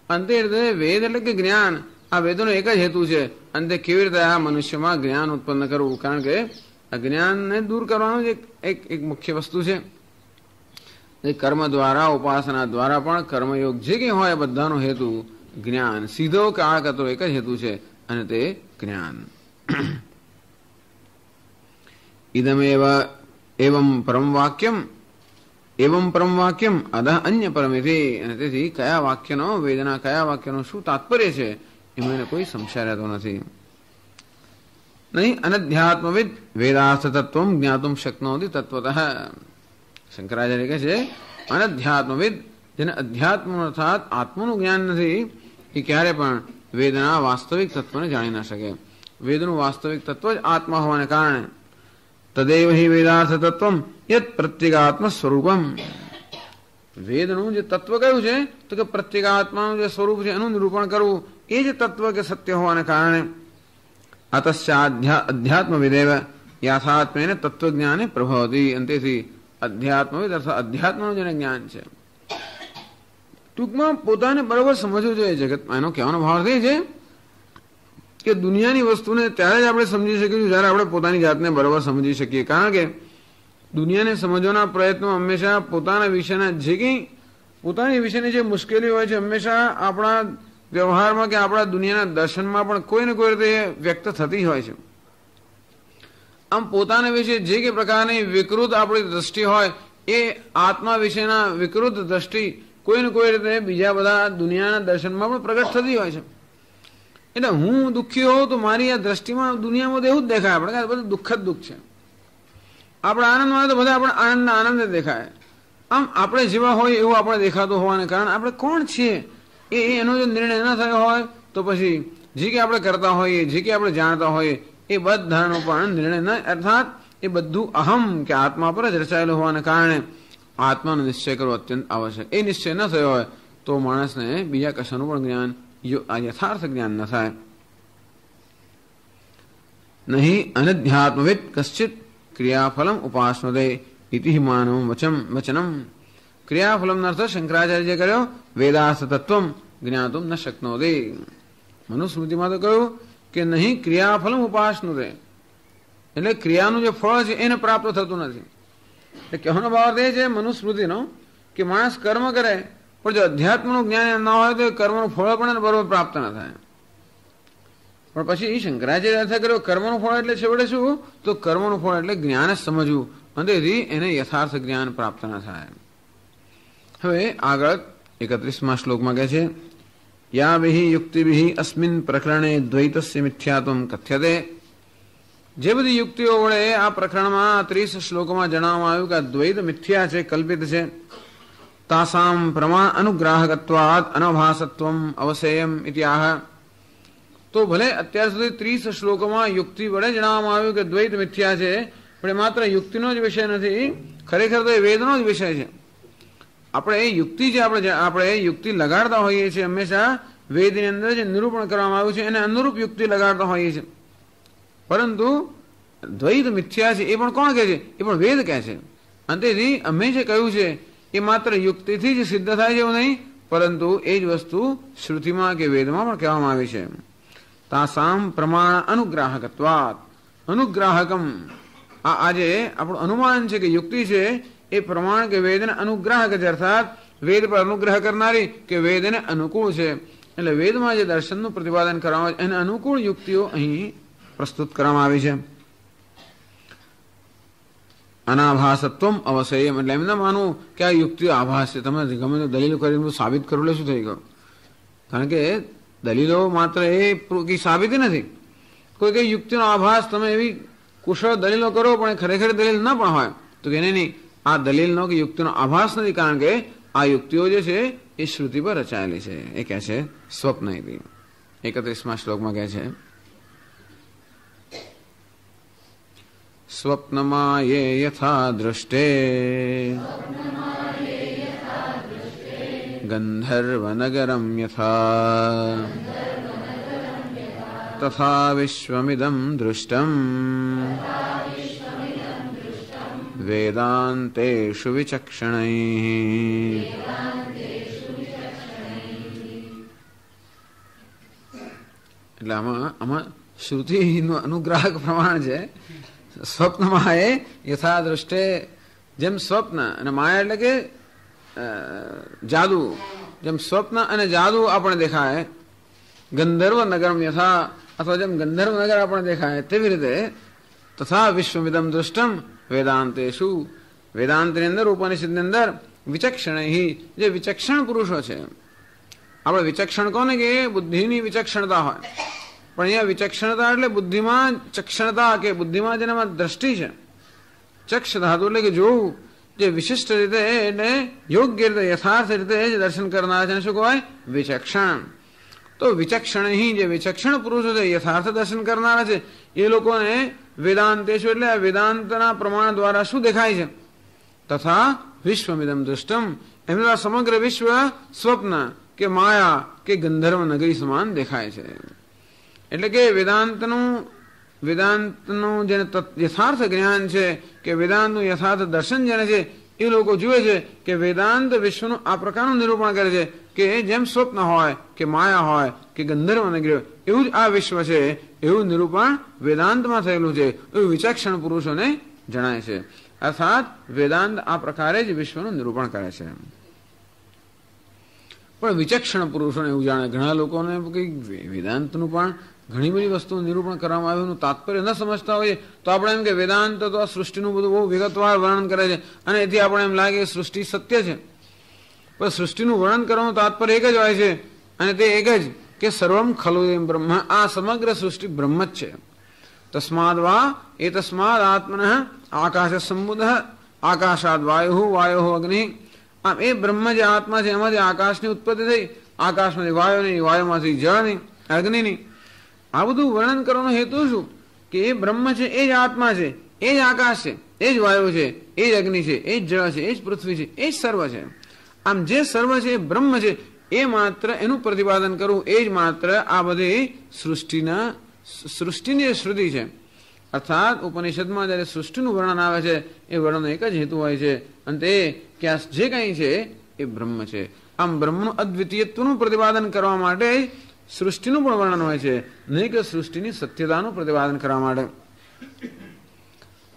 અંતે રીતે વેદ એટલે કે જ્ઞાન, આ વેદોનો એક જ હેતુ છે, અંતે કેવી રીતે આ મનુષ્યમાં જ્ઞાન ઉત્પન્ન કરવું. કારણ કે અજ્ઞાનને દૂર કરવાનું જ એક મુખ્ય વસ્તુ છે. કર્મ દ્વારા, ઉપાસના દ્વારા પણ કર્મયોગ જે કંઈ હોય બધાનો હેતુ જ્ઞાન, સીધો કે આડકતરો એક જ હેતુ છે, અને તે જ્ઞાન. ઇદમેવ એવમ પરમ વાક્યમ અધઃ અન્ય પરમેથી. અને તેથી કયા વાક્યનો, વેદના કયા વાક્યનો શું તાત્પર્ય છે એમાં એને કોઈ સંશય રહેતો નથી. નહીં અનધ્યાત્મવિદ વેદાર્થ તત્વમ જ્ઞાતુમ શક્નોતિ તત્વતઃ. શંકરાચાર્ય કહે છે અનધ્યાત્મવિદ, જેને અધ્યાત્મ અર્થાત આત્માનું જ્ઞાન નથી, એ ક્યારે પણ વેદના વાસ્તવિક તત્વને જાણી ના શકે. વેદનું વાસ્તવિક તત્વ જ આત્મા હોવાને કારણે તદેવ હિ વેદાર્થ તત્વમ યત પ્રત્યેગાત્મ સ્વરૂપમ. વેદનું જે તત્વ કયું છે તો કે પ્રત્યેગાત્માનું જે સ્વરૂપ છે એનું નિરૂપણ કરવું, એ જ તત્વ કે સત્ય હોવાને કારણે અતસ્ય અધ્યાત્મ વિદેવ યાથાત્મેન તત્વજ્ઞાને પ્રભવતી. અંતેથી અધ્યાત્મવિદ અર્થાત અધ્યાત્મનું જેને જ્ઞાન છે, ટૂંકમાં પોતાને બરોબર સમજવું જોઈએ જગતમાં. એનો કહેવાનો ભાવ એ છે કે દુનિયાની વસ્તુને ત્યારે જ આપણે સમજી શકીશું જ્યારે આપણે પોતાની જાતને બરોબર સમજી શકીએ. કારણ કે દુનિયાને સમજવાના પ્રયત્નો હંમેશા પોતાના વિશેના જે કંઈ પોતાની વિશેની જે મુશ્કેલી હોય છે હંમેશા આપણા વ્યવહારમાં કે આપણા દુનિયાના દર્શનમાં પણ કોઈને કોઈ રીતે વ્યક્ત થતી હોય છે. આમ પોતાના વિશે જે કે પ્રકારની વિકૃત આપણી દ્રષ્ટિ હોય એ આત્મા વિશેના વિકૃત દ્રષ્ટિ કોઈને કોઈ રીતે બીજા બધા દુનિયાના દર્શનમાં પણ પ્રગટ થતી હોય છે. એટલે હું દુઃખી હોઉં તો મારી આ દ્રષ્ટિમાં દુનિયામાં એવું જ દેખાય આપણે કે બધું દુઃખ જ દુઃખ છે. આપણે આનંદ હોય તો બધા આપણે આનંદના આનંદ જ દેખાય. આમ આપણે જેવા હોય એવું આપણે દેખાતું હોવાને કારણે આપણે કોણ છીએ એનો જો નિર્ણય ન થયો હોય તો પછી જે કે આપણે કરતા હોઈએ, જે કે આપણે જાણતા હોઈએ એ બધાનો પણ નિર્ણય ન, અર્થાત એ બધું અહમ કે આત્મા પર જ રચાયેલું હોવાને કારણે આત્માનો નિશ્ચય કરવો અત્યંત આવશ્યક. એ નિશ્ચય ન થયો હોય તો માણસને બીજા કશાનું પણ જ્ઞાન, યથાર્થ જ્ઞાન ન થાય. નહીં અનધ્યાત્મવિદ કશ્ચિત ક્રિયાફલમ ઉપાસનતે ઇતિ માનવ વચનમ. ક્રિયાફલમ અર્થ શંકરાચાર્ય કર્યો વેદાર્થ તત્વમ જ્ઞાતુમ ન શક્નોતે. મનુસ્મૃતિમાં તો કહ્યું કે નહીં ક્રિયાફલમ ઉપાસનતે, એટલે ક્રિયાનું જે ફળ છે એને પ્રાપ્ત થતું નથી. એટલે કહેવાનો ભાવ એ છે મનુસ્મૃતિનો કે માણસ કર્મ કરે પણ જો અધ્યાત્મનું જ્ઞાન ન હોય તો કર્મનું ફળ પણ બરોબર પ્રાપ્ત ન થાય. પણ પછી શંકરાચાર્ય અર્થ કર્યો કર્મનું ફળ એટલે છેવટે શું? તો કર્મનું ફળ એટલે જ્ઞાન જ સમજવું, અને તેથી એને યથાર્થ જ્ઞાન પ્રાપ્ત ન થાય. હવે આગળ 31મા શ્લોકમાં કહે છે યાભિઃ યુક્તિભિઃ અસ્મિન પ્રકરણે દ્વૈતસ્ય મિથ્યાત્વમ કથ્યતે. જે બધી યુક્તિઓ વડે આ પ્રકરણમાં 30 શ્લોકોમાં જણાવવામાં આવ્યું કે દ્વૈત મિથ્યા છે, કલ્પિત છે, તાસામ પ્રમાણ અનુગ્રાહકત્વાદ અનભાસત્વમ અવશેયમ ઇત્યાહ. તો ભલે અત્યાર સુધી 30 શ્લોકોમાં યુક્તિ વડે જણાવવામાં આવ્યું કે દ્વૈત મિથ્યા છે, પણ એ માત્ર યુક્તિનો જ વિષય નથી, ખરેખર તો એ વેદનો જ વિષય છે. આપણે યુક્તિ જે આપણે યુક્તિ લગાડતા હોઈએ છીએ હંમેશા વેદની અંદર જે નિરૂપણ કરવામાં આવ્યું છે એને અનુરૂપ યુક્તિ લગાડતા હોઈએ છીએ. પરંતુ દ્વૈત મિથ્યા છે એ પણ કોણ કહે છે? એ પણ વેદ કહે છે. અંતેથી અમે જે કહ્યું છે એ માત્ર યુક્તિથી જ સિદ્ધ થાય છે એવું નહીં, પરંતુ એ જ વસ્તુ શ્રુતિમાં કે વેદમાં પણ કહેવામાં આવી છે. તાસામ પ્રમાણ અનુગ્રાહકત્વાત અનુગ્રાહકમ. આજે આપણું અનુમાન છે કે યુક્તિ છે એ પ્રમાણ કે વેદને અનુગ્રાહક છે, અર્થાત વેદ પર અનુગ્રહ કરનારી કે વેદને અનુકૂળ છે. એટલે વેદમાં જે દર્શનનું પ્રતિપાદન કરવામાં આવે એને અનુકૂળ યુક્તિઓ અહીં પ્રસ્તુત કરવામાં આવી છે. અનાભાસત્વમ અવશેયમ એટલે એમ ના માનવું કે આ યુક્તિઓ આભાસ છે, તમે ગમે તે દલીલો કરીને સાબિત કરવું એટલે શું થઈ ગયું? કારણ કે દલીલો માત્ર એ સાબિતી નથી. કોઈ કઈ યુક્તિનો આભાસ તમે એવી કુશળ દલીલો કરો પણ ખરેખર દલીલ ન પણ હોય તો કે નહીં, આ દલીલનો કે યુક્તિનો આભાસ નથી, કારણ કે આ યુક્તિઓ જે છે એ શ્રુતિ પર રચાયેલી છે. એ કહે છે સ્વપ્ન. 31મા શ્લોકમાં કહે છે સ્વપ્નમાં યે યથા દૃષ્ટે ગંધર્વનગરમ યથા તથા વિશ્વમિદં દૃષ્ટમ વેદાંતેષુ વિચક્ષણૈઃ. એટલે આમાં શ્રુતિનું અનુગ્રાહક પ્રમાણ છે. સ્વપ્નમાં એ યથા દૃષ્ટે જેમ સ્વપ્ન અને માયા એટલે કે જાદુ, જેમ સ્વપ્ન અને જાદુ આપણે દેખાય, ગંધર્વ નગરમ યથા અથવા જેમ ગંધર્વ નગર આપણે દેખાય તેવી રીતે તથા વિશ્વમિદમ દૃષ્ટમ વેદાંતેષુ વેદાંતની અંદર ઉપનિષદની અંદર વિચક્ષણૈઃ જે વિચક્ષણ પુરુષો છે. આપણે વિચક્ષણ કોને કે બુદ્ધિની વિચક્ષણતા હોય, પણ અહીંયા વિચક્ષણતા એટલે બુદ્ધિમાં ચક્ષણતા કે બુદ્ધિમાં જેનામાં દ્રષ્ટિ છે. ચક્ષ ધાતુ એટલે કે જોવું, જે વિશિષ્ટ રીતે એટલે યોગ્ય રીતે યથાર્થ રીતે જ દર્શન કરનાર છે શું કહેવાય? વિચક્ષણ. તો વિચક્ષણૈઃ જે વિચક્ષણ પુરુષો છે, યથાર્થ દર્શન કરનારા છે, એ લોકોને વેદાંતેષુ એટલે વેદાંતના પ્રમાણ દ્વારા શું દેખાય છે? તથા વિશ્વમિદમ દૃષ્ટમ એમનું સમગ્ર વિશ્વ સ્વપ્ન કે માયા કે ગંધર્વ નગરી સમાન દેખાય છે. એટલે કે વેદાંતનું જેને યથાર્થ જ્ઞાન છે કે વેદાંતનું યથાર્થ દર્શન જેને છે એ લોકો જુએ છે કે વેદાંત વિશ્વનું આ પ્રકારનું નિરૂપણ કરે છે કે જેમ સ્વપ્ન હોય કે માયા હોય કે ગંધર્વ નગરી હોય એવું જ આ વિશ્વ છે, એવું નિરૂપણ વેદાંતમાં થયેલું છે, એવું વિચક્ષણ પુરુષોને જણાય છે. અર્થાત વેદાંત આ પ્રકારે જ વિશ્વનું નિરૂપણ કરે છે. પણ વિચક્ષણ પુરુષોને એવું જાણે, ઘણા લોકોને વેદાંતનું પણ ઘણી બધી વસ્તુઓ નિરૂપણ કરવામાં આવ્યું તાત્પર્ય ન સમજતા હોઈએ તો આપણે એમ કે વેદાંત તો આ સૃષ્ટિનું બધું બહુ વિગતવાર વર્ણન કરે છે અને એથી આપણે એમ લાગે સૃષ્ટિ સત્ય છે. પણ સૃષ્ટિનું વર્ણન કરવાનું તાત્પર્ય એક જ હોય છે અને તે એક જ કે સર્વમ ખલુ એમ બ્રહ્મ, આ સમગ્ર સૃષ્ટિ બ્રહ્મ જ છે. તસ્માદ વા એ તસ્માદ આત્મન આકાશ સંબુધ આકાશાદ વાયુ વાયો અગ્નિ. આમ એ બ્રહ્મ જે આત્મા છે એમાંથી આકાશની ઉત્પત્તિ થઈ, આકાશમાંથી વાયુની, વાયુમાંથી જળની, અગ્નિની. આ બધું વર્ણન કરવાનો હેતુ શું? કે એ બ્રહ્મ છે એ જ આત્મા છે, એ જ આકાશ છે, એ જ વાયુ છે, એ જ અગ્નિ છે, એ જ જળ છે, એ જ પૃથ્વી છે, એ જ સર્વ છે. આમ જે સર્વ છે એ બ્રહ્મ છે, એ માત્ર એનું પ્રતિપાદન કરવું એ જ માત્ર આ બધી સૃષ્ટિની શ્રુતિ છે. અર્થાત ઉપનિષદમાં જયારે સૃષ્ટિનું વર્ણન આવે છે એ વર્ણનનો એક જ હેતુ હોય છે અને તે કે આ જે કંઈ છે એ બ્રહ્મ છે. આમ બ્રહ્મનું અદ્વિતીયત્વનું પ્રતિપાદન કરવા માટે સૃષ્ટિનું પણ વર્ણન હોય છે, નહીં કે સૃષ્ટિની સત્યતાનું પ્રતિપાદન કરવા માટે.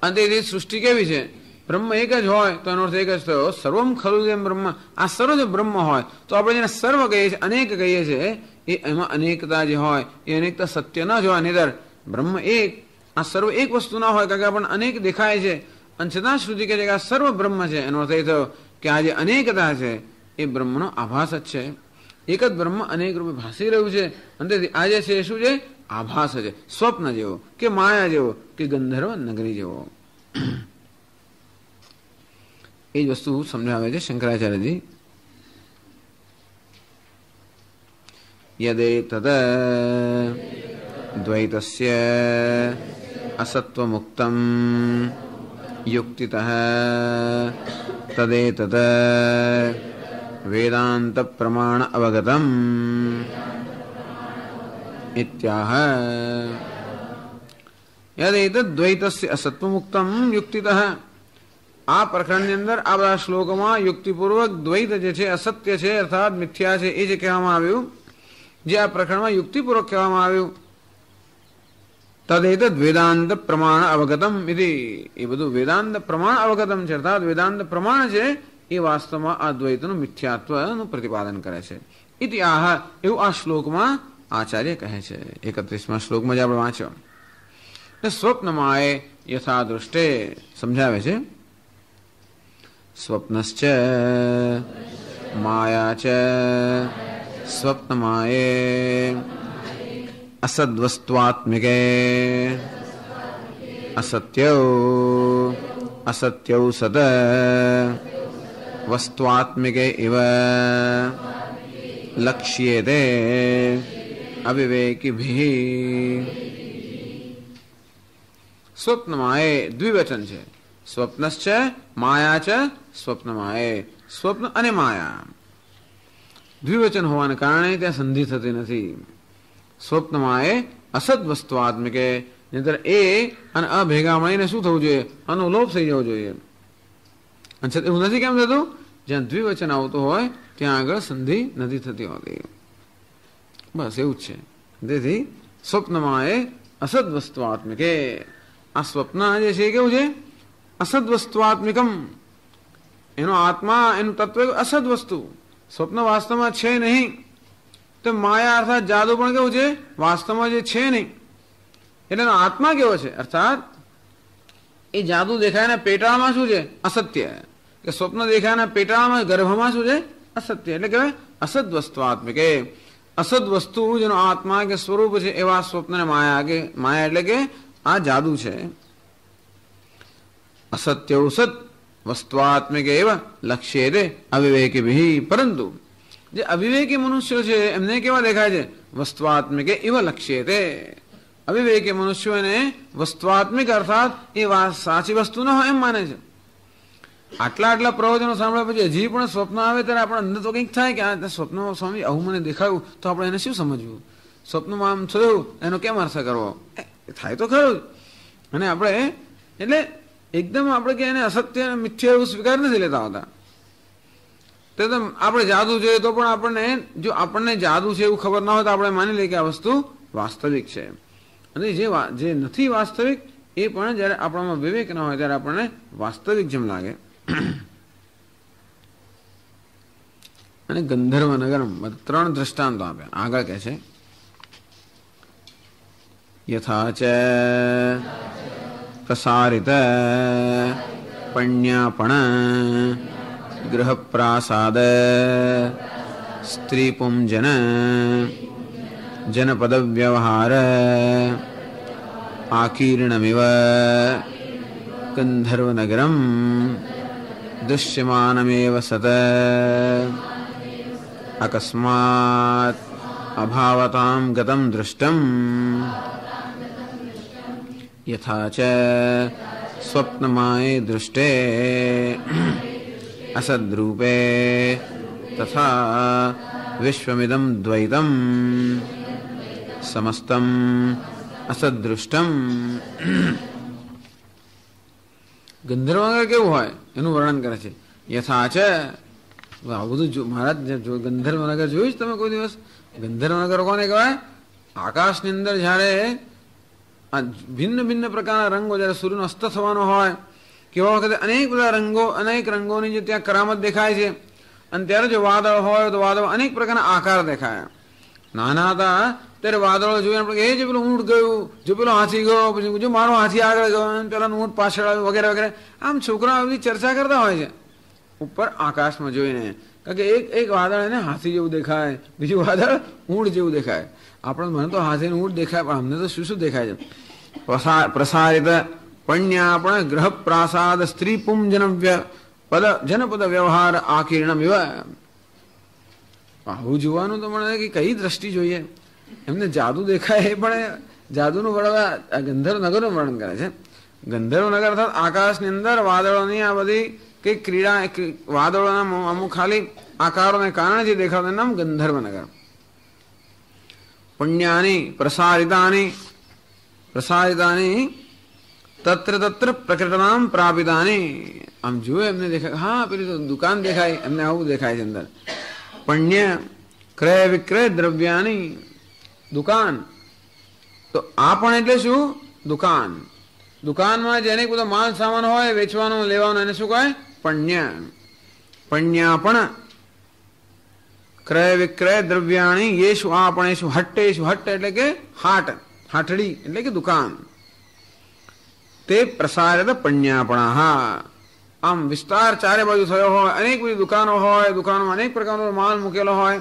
અને તે સૃષ્ટિ કેવી છે? બ્રહ્મ એક જ હોય તો એનો અર્થ એક જ થયો સર્વમ ખલુ એમ બ્રહ્મ. આ સર્વ જો બ્રહ્મ હોય તો આપણે જેને સર્વ કહીએ છીએ, અનેક કહીએ છીએ, એ એમાં અનેકતા જે હોય એ અનેકતા સત્ય ન જ હોય. નિધર બ્રહ્મ એક, આ સર્વ એક વસ્તુ ના હોય, કારણ કે આપણને અનેક દેખાય છે અને છતાં શ્રુતિ કહે છે કે આ સર્વ બ્રહ્મ છે. એનો અર્થ એ થયો કે આ જે અનેકતા છે એ બ્રહ્મનો આભાસ જ છે. એક જ બ્રહ્મ અનેક રૂપે ભાસી રહ્યું છે અને આ જે છે શું છે? આભાસ છે, સ્વપ્ન જેવો કે માયા જેવો કે ગંધર્વ નગરી જેવો. એ જ વસ્તુ સમજાવે છે શંકરાચાર્યજી. યદેતદ દ્વૈતસ્ય અસત્વમુક્તમ યુક્તિતઃ તદેતદ વેદાંત પ્રમાણ અવગતમ ઇત્યાહ. યદેતદ દ્વૈતસ્ય અસત્વમુક્તમ યુક્તિતઃ. આ પ્રકરણની અંદર આ બધા શ્લોકોમાં યુક્તિપૂર્વક દ્વૈત જે છે, અસત્ય છે અર્થાત મિથ્યા છે, એ જે કહેવામાં આવ્યું, જે આ પ્રકરણમાં યુક્તિપૂર્વક કહેવામાં આવ્યું, તદેતદ વેદાંત પ્રમાણ અવગતમ ઇતિ. એ બધું વેદાંત પ્રમાણ અવગતમ છે અર્થાત વેદાંત પ્રમાણ છે એ વાસ્તવમાં આ દ્વૈતનું મિથ્યાત્વનું પ્રતિપાદન કરે છે. ઇતિ આહ, એવું આ શ્લોકમાં આચાર્ય કહે છે. 31મા શ્લોકમાં જ આપણે વાંચ્યો. સ્વપ્નમાં યથા દૃષ્ટે સમજાવે છે. સ્વપ્નશ્ચ માયા ચ સ્વપ્નમાયે અસદ્વસ્ત્વાત્મિકે અસત્યૌ અસત્યૌ સદ વસ્ત્વાત્મિકે ઇવ લક્ષ્યેતે અવિવેકિભિઃ. સ્વપ્નમાયે દ્વિવચન છે. સ્વપ્નશ્ચ માયા ચ સ્વપ્નમાયે. સ્વપ્ન અને માયા દ્વિવચન હોવાને કારણે ત્યાં સંધિ થતી નથી. સ્વપ્નમાયે અસદ વસ્તુઆત્મિકે, નહીતર એ અને અ ભેગા મળીને શું થવું જોઈએ? અનુલોપ થઈ જવું જોઈએ. એવું નથી કેમ થતું? જ્યાં દ્વિવચન આવતું હોય ત્યાં આગળ સંધિ નથી થતી હોતી. બસ એવું જ છે. તેથી સ્વપ્નમાયે અસદ વસ્તુઆત્મિકે. આ સ્વપ્ન જે છે કેવું છે? અસદ વસ્તુઆત્મિકમ. એનો આત્મા, એનું તત્વ અસદ વસ્તુ, સ્વપ્ન વાસ્તવમાં છે નહીં. તો માયા અર્થાત જાદુ પણ કેવું છે? વાસ્તવમાં જે છે નહીં. એટલે એનો આત્મા કેવો છે? અર્થાત એ જાદુ દેખાયના પેટાળમાં શું છે? અસત્ય. કે સ્વપ્ન દેખાયના પેટાળમાં ગર્ભમાં શું છે? અસત્ય. એટલે કહેવાય અસદ વસ્તુઆત્મિકે. અસદ વસ્તુ જેનો આત્મા કે સ્વરૂપ છે એવા સ્વપ્ન ને માયા, કે માયા એટલે કે આ જાદુ છે. અસત્ય સત વસ્તુઆત્મિક એવા લક્ષ્યે અવિવેકી. પરંતુ જે અવિવેકી મનુષ્યો છે એમને કેવા દેખાય છે? વસ્તુઆત્મિકે એવા લક્ષ્યે તે. અવિવેકી મનુષ્યોને વસ્તુઆત્મિક અર્થાત એ સાચી વસ્તુ ન હોય એમ માને છે. આટલા પ્રવચનો સાંભળ્યા પછી હજી પણ સ્વપ્ન આવે ત્યારે આપણે અંદર તો કંઈક થાય કે આ સ્વપ્નમાં સ્વામી આવું મને દેખાયું, તો આપણે એને શું સમજવું? સ્વપ્નમાં આમ થયું એનો કેમ અર્થ કરવો? થાય તો ખરું. અને આપણે એટલે એકદમ આપણે કે એને અસત્ય મિથ્યા એવું સ્વીકાર નથી લેતા હોતા. તો આપણે જાદુ જોઈએ તો પણ આપણને, જો આપણને જાદુ છે એવું ખબર ના હોય તો આપણે માની લઈએ કે આ વસ્તુ વાસ્તવિક છે. અને જે નથી વાસ્તવિક એ પણ જયારે આપણામાં વિવેક ના હોય ત્યારે આપણને વાસ્તવિક જેમ લાગે. અને ગંધર્વ નગરમ 3 દ્રષ્ટાંતો આપ્યા. આગળ કહે છે યથા ચ પ્રસારિત પણ્યાપણ ગૃહપ્રાસાદ સ્ત્રીપુંજન જનપદ વ્યવહાર આકીર્ણમિવ ગંધર્વનગરમ દૃશ્યમાનમેવ સત અકસ્માત અભાવતામ ગતમ દૃષ્ટમ યથા ચ સ્વપ્નમાયે દૃષ્ટે અસદ્રૂપે તથા વિશ્વમિદં દ્વૈતમ સમસ્તમ અસદૃષ્ટમ. ગંધર્વનગર કેવું હોય એનું વર્ણન કરે છે. યથા ચ, આ બધું મહારાજ ગંધર્વનગર જોયું છે તમે કોઈ દિવસ? ગંધર્વનગર કોને કહેવાય? આકાશની અંદર જયારે આ ભિન્ન ભિન્ન પ્રકારના રંગો, જયારે સૂર્યનો અસ્ત થવાનો હોય કેવા વખતે અનેક બધા રંગો, અનેક રંગોની જે ત્યાં કરામત દેખાય છે. અને ત્યારે જો વાદળ હોય તો વાદળ અનેક પ્રકારના આકાર દેખાય. નાના હતા ત્યારે વાદળો જોઈને એ જે પેલું ઊંટ ગયું, જો પેલો હાથી ગયો, પછી જો મારો હાથી આગળ ગયો, પેલાનું ઊંટ પાછળ આવ્યું, વગેરે વગેરે. આમ છોકરાઓ બધી ચર્ચા કરતા હોય છે ઉપર આકાશમાં જોઈને. કારણ કે એક વાદળ એને હાથી જેવું દેખાય, બીજું વાદળ ઊંટ જેવું દેખાય. આપણે મને તો હાથી ઊંટ દેખાય, પણ અમને તો શું દેખાય છે. પ્રસારિત પણ્યાપણ ગ્રહ પ્રાસાદ સ્ત્રી પુમ જનપદ વ્યવહાર આકીર્ણમ એવા. આવું જોવાનું તો મને કે કઈ દ્રષ્ટિ જોઈએ. એમને જાદુ દેખાય, એ પણ જાદુનું વર્ણન ગંધર્વ નગરનું વર્ણન કરે છે. ગંધર્વ નગર અર્થાત આકાશની અંદર વાદળોની આ બધી કઈ ક્રીડા, વાદળોના અમુક ખાલી આકારોને કારણે જે દેખાતું નામ ગંધર્વ નગર. પુણ્યાની પ્રસારિતાની તત્ર તત્ર પ્રકટનામ પ્રાપિતાની. આમ જોયું એમને દેખાય, હા પેલી તો દુકાન દેખાય, એમને આવું દેખાય છે અંદર. પુણ્ય ક્રય વિક્રય દ્રવ્યાની દુકાન. તો આ પણ એટલે શું? દુકાન. દુકાનમાં જેને બધો માલ સામાન હોય, વેચવાનું લેવાનું, એને શું કહે? પુણ્ય. પુણ્યાપણ ક્રય વિક્રય દ્રવ્યાણી યેશુ આપણેશુ હટ્ટેશુ. હટ્ટ એટલે કે હાટ, હાટડી એટલે કે દુકાન. તે પ્રસારિત પુણ્યાપણા. હા, આમ વિસ્તાર ચારે બાજુ થયો હોય, અનેક બધી દુકાનો હોય, દુકાનોમાં અનેક પ્રકારનો માલ મૂકેલો હોય.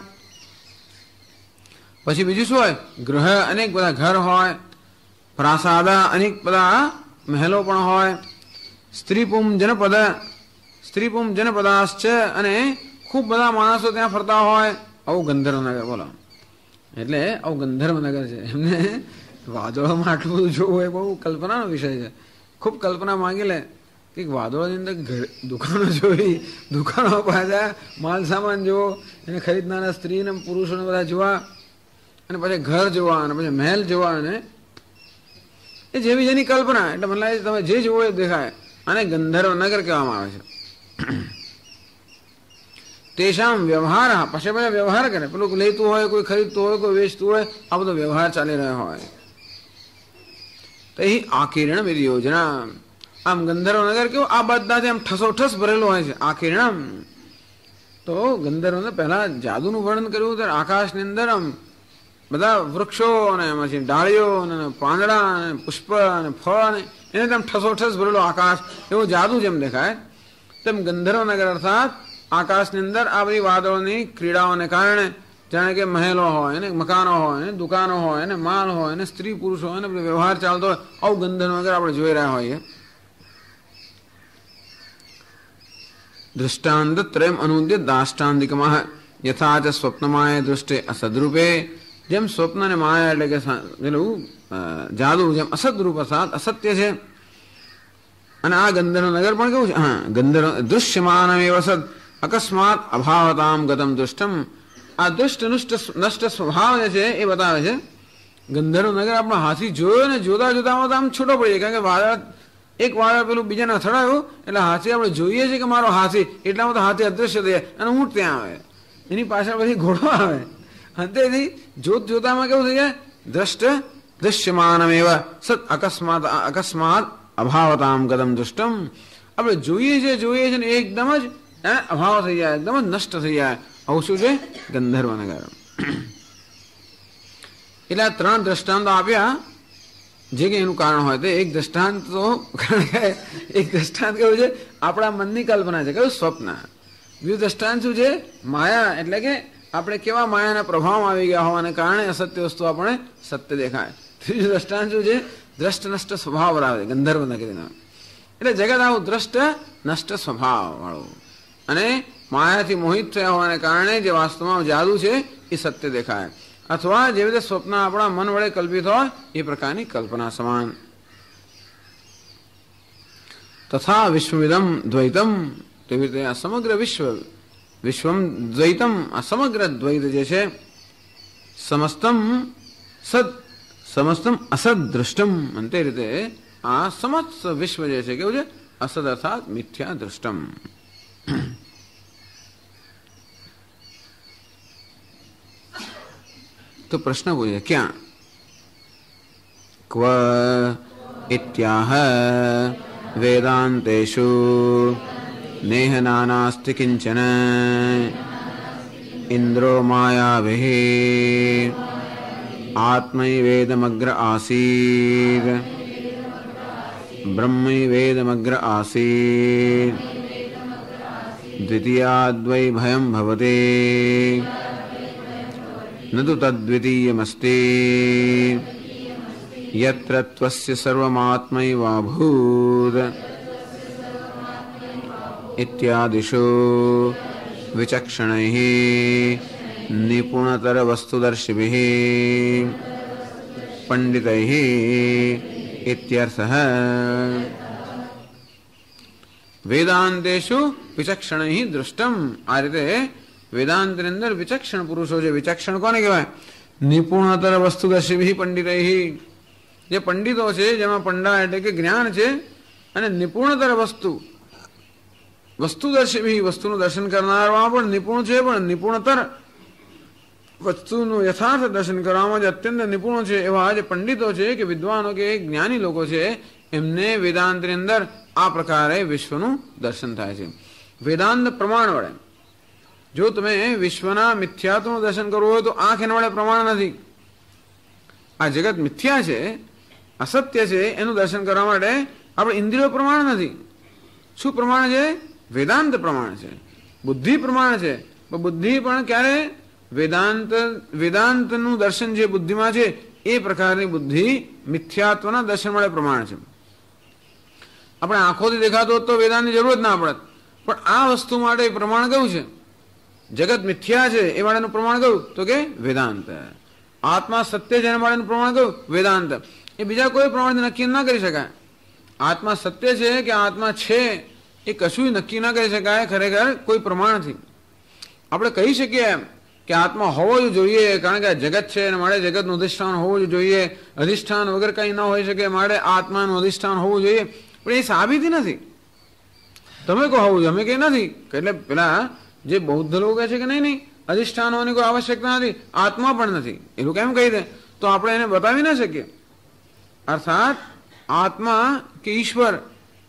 પછી બીજું શું હોય? ગૃહ, અનેક બધા ઘર હોય. પ્રાસાદા, અનેક બધા મહેલો પણ હોય. સ્ત્રીપુમ જનપદાશ્ચ, અને ખૂબ બધા માણસો ત્યાં ફરતા હોય. આવું ગંધર્વનગર. બોલો, એટલે આવું ગંધર્વનગર છે. એમને વાદળોમાં આટલું બધું જોવું હોય, બહુ કલ્પનાનો વિષય છે. ખૂબ કલ્પના માંગી લે કે વાદળોની અંદર દુકાનો જોઈ, દુકાનો પાછા માલ સામાન જોવો, એને ખરીદનારા સ્ત્રી ને પુરુષોને બધા જોવા, અને પછી ઘર જોવા, અને પછી મહેલ જોવા, અને એ જેવી જેની કલ્પના. એટલે મને લાગે તમે જે જોવો એ દેખાય. અને ગંધર્વ નગર કહેવામાં આવે છે. તેશામ વ્યવહાર, પછી વ્યવહાર કરે. પેલું લેતું હોય, કોઈ ખરીદતું હોય, કોઈ વેચતું હોય, આ બધો વ્યવહાર ચાલી રહ્યો હોય. તો એ આકીર્ણ વિધિ યોજના. આમ ગંધર્વ નગર કેવું આ બધાથી આમ ઠસોઠસ ભરેલું હોય છે. આકીર્ણમ. તો ગંધર્વ પહેલા જાદુનું વર્ણન કર્યું ત્યારે આકાશની અંદર આમ બધા વૃક્ષો અને પછી ડાળીઓ અને પાંદડા અને પુષ્પ અને ફળ, અને એને તેમ ઠસોઠસ ભરેલો આકાશ, એવું જાદુ જેમ દેખાય તેમ ગંધર્વ નગર અર્થાત આકાશની અંદર આ બધી વાદળોની ક્રીડાઓને કારણે જાણે કે મહેલો હોય, ને મકાનો હોય, ને દુકાનો હોય, ને માલ હોય, ને સ્ત્રી પુરુષ હોય, ને વ્યવહાર ચાલતો હોય, આવું ગંધર્વ નગર આપણે જોઈ રહ્યા હોઈએ. દૃષ્ટાંત ત્રયમ અનુદ્ય દાષ્ટાંતિકમાં યથા ચ સ્વપ્નમાય દૃષ્ટે અસદરૂપે. જેમ સ્વપ્ન અને માયા એટલે કે પેલું જાદુ જેમ અસદરૂપ અસત્ય છે, અને આ ગંધર્વ નગર પણ કેવું છે? હા, ગંધર્વ દૃશ્યમાન સદ અકસ્માત અભાવતામ ગતમ દુષ્ટમ. આ દુષ્ટ નષ્ટ સ્વભાવ જે છે એ બતાવે છે. ગંધર્વ નગર આપણો હાથી જોયો ને જોતા જોતામાં તો આમ છૂટો પડી જાય. કારણ કે વાદળ, એક વાદળ પેલું બીજાને અથડાયું એટલે હાથી આપણે જોઈએ છે કે મારો હાથી, એટલામાં તો હાથી અદૃશ્ય થઈ જાય અને ઊંટ ત્યાં આવે, એની પાછળ પછી ઘોડો આવે. અંતેથી જોતામાં કેવું થઈ જાય? દૃશ્યમાન સત અકસ્માત અભાવતામ ગતમ દુષ્ટમ. આપણે જોઈએ છે ને એકદમ જ અભાવ થઈ જાય, એકદમ જ નષ્ટ થઈ જાય. આવું શું છે? ગંધર્વ નગર. એટલે આ ત્રણ દ્રષ્ટાંતો આપ્યા, જે કે એનું કારણ હોય. તો એક દ્રષ્ટાંત તો એક દ્રષ્ટાંત કેવું છે? આપણા મનની કલ્પના છે, કયું? સ્વપ્ન. બીજું દ્રષ્ટાંત શું છે? માયા. એટલે કે આપણે કેવા માયાના પ્રભાવમાં આવી ગયા હોવાને કારણે અસત્ય વસ્તુ આપણે સત્ય દેખાય. ત્રીજું દ્રષ્ટાંત શું છે? દ્રષ્ટ નષ્ટ સ્વભાવ ધરાવે ગંધર્વ નગરીનો. એટલે જગત આવું દ્રષ્ટ નષ્ટ સ્વભાવ વાળું, અને માયાથી મોહિત થયા હોવાને કારણે જે વાસ્તવમાં જાદુ છે એ સત્ય દેખાય. અથવા જેવી રીતે સ્વપ્ન આપણા મન વડે કલ્પિત હોય એ પ્રકારની કલ્પના સમાન. તથા વિશ્વવિદમ દ્વૈતમ. તેવી રીતે આ સમગ્ર વિશ્વમ દ્વૈતમ, આ સમગ્ર દ્વૈત જે છે, સમસ્તમ અસદ દૃષ્ટમ. અને તે રીતે આ સમસ્ત વિશ્વ જે છે કેવું છે? અસદ અર્થાત મિથ્યા દૃષ્ટમ. તો પ્રશ્ન પૂછે ક્યાં? ક્વ ઇત્યાહ વેદાંતેષુ નેહ નાનાસ્તિ કિંચન ઇન્દ્રો માયાવિઃ આત્મૈવેદમગ્ર આસીદ બ્રહ્મૈવેદમગ્ર આસીદ દ્વિતીયાદ્વૈ ભયં ભવતે ન તુ તદ્વિતીયમસ્તિ યત્ર ત્વસ્ય સર્વમાત્મૈવાભૂત ઇત્યાદિષુ વિચક્ષણૈઃ નિપુણતર વસ્તુદર્શિભિઃ પંડિતૈઃ ઇત્યર્થઃ. વેદાંતેષુ વિચક્ષણૈઃ દૃષ્ટમ. આ રીતે વેદાંતની અંદર વિચક્ષણ પુરુષો છે. વિચક્ષણ કોને કહેવાય? નિપુણતર વસ્તુદર્શિભિઃ પંડિતૈઃ. જે પંડિતો છે, જેમાં પંડા એટલે કે જ્ઞાન છે, અને નિપુણતર વસ્તુદર્શિભિઃ વસ્તુનું દર્શન કરનારમાં પણ નિપુણ છે, પણ નિપુણતર વસ્તુનું યથાર્થ દર્શન કરવામાં જે અત્યંત નિપુણ છે એવા જે પંડિતો છે કે વિદ્વાનો કે જ્ઞાની લોકો છે, એમને વેદાંતની અંદર આ પ્રકારે વિશ્વનું દર્શન થાય છે. વેદાંત પ્રમાણ વડે જો તમે વિશ્વના મિથ્યાત્વનું દર્શન કરવું હોય તો આંખ એના વડે પ્રમાણ નથી. આ જગત મિથ્યા છે, અસત્ય છે, એનું દર્શન કરવા માટે આપણે ઇન્દ્રિયો પ્રમાણ નથી. શું પ્રમાણ છે? વેદાંત પ્રમાણ છે, બુદ્ધિ પ્રમાણ છે. બુદ્ધિ પણ ક્યારે વેદાંતનું દર્શન જે બુદ્ધિમાં છે એ પ્રકારની બુદ્ધિ મિથ્યાત્વના દર્શન માટે પ્રમાણ છે. આપણે આંખોથી દેખાતો તો વેદાંતની જરૂર જ ના પડત, પણ આ વસ્તુ માટે પ્રમાણ કયું છે? જગત મિથ્યા છે એ માટેનું પ્રમાણ કયું? તો કે વેદાંત. આત્મા સત્ય છે એના માટેનું પ્રમાણ કયું? વેદાંત. એ બીજા કોઈ પ્રમાણથી નક્કી ના કરી શકાય. આત્મા સત્ય છે કે આત્મા છે એ કશું નક્કી ના કરી શકાય ખરેખર કોઈ પ્રમાણથી. આપણે કહી શકીએ એમ કે આત્મા હોવો જ જોઈએ, કારણ કે આ જગત છે અને મારે જગતનું અધિષ્ઠાન હોવું જ જોઈએ. અધિષ્ઠાન વગર કંઈ ન હોઈ શકે, મારે આત્માનું અધિષ્ઠાન હોવું જોઈએ, પણ એ સાબિતી નથી. તમે કહો હોવું જોઈએ, અમે કંઈ નથી. એટલે પેલા જે બૌદ્ધ લોકો કહે છે કે નહીં અધિષ્ઠાન હોવાની કોઈ આવશ્યકતા નથી, આત્મા પણ નથી, એ લોકો એમ કહી દે તો આપણે એને બતાવી ના શકીએ. અર્થાત આત્મા કે ઈશ્વર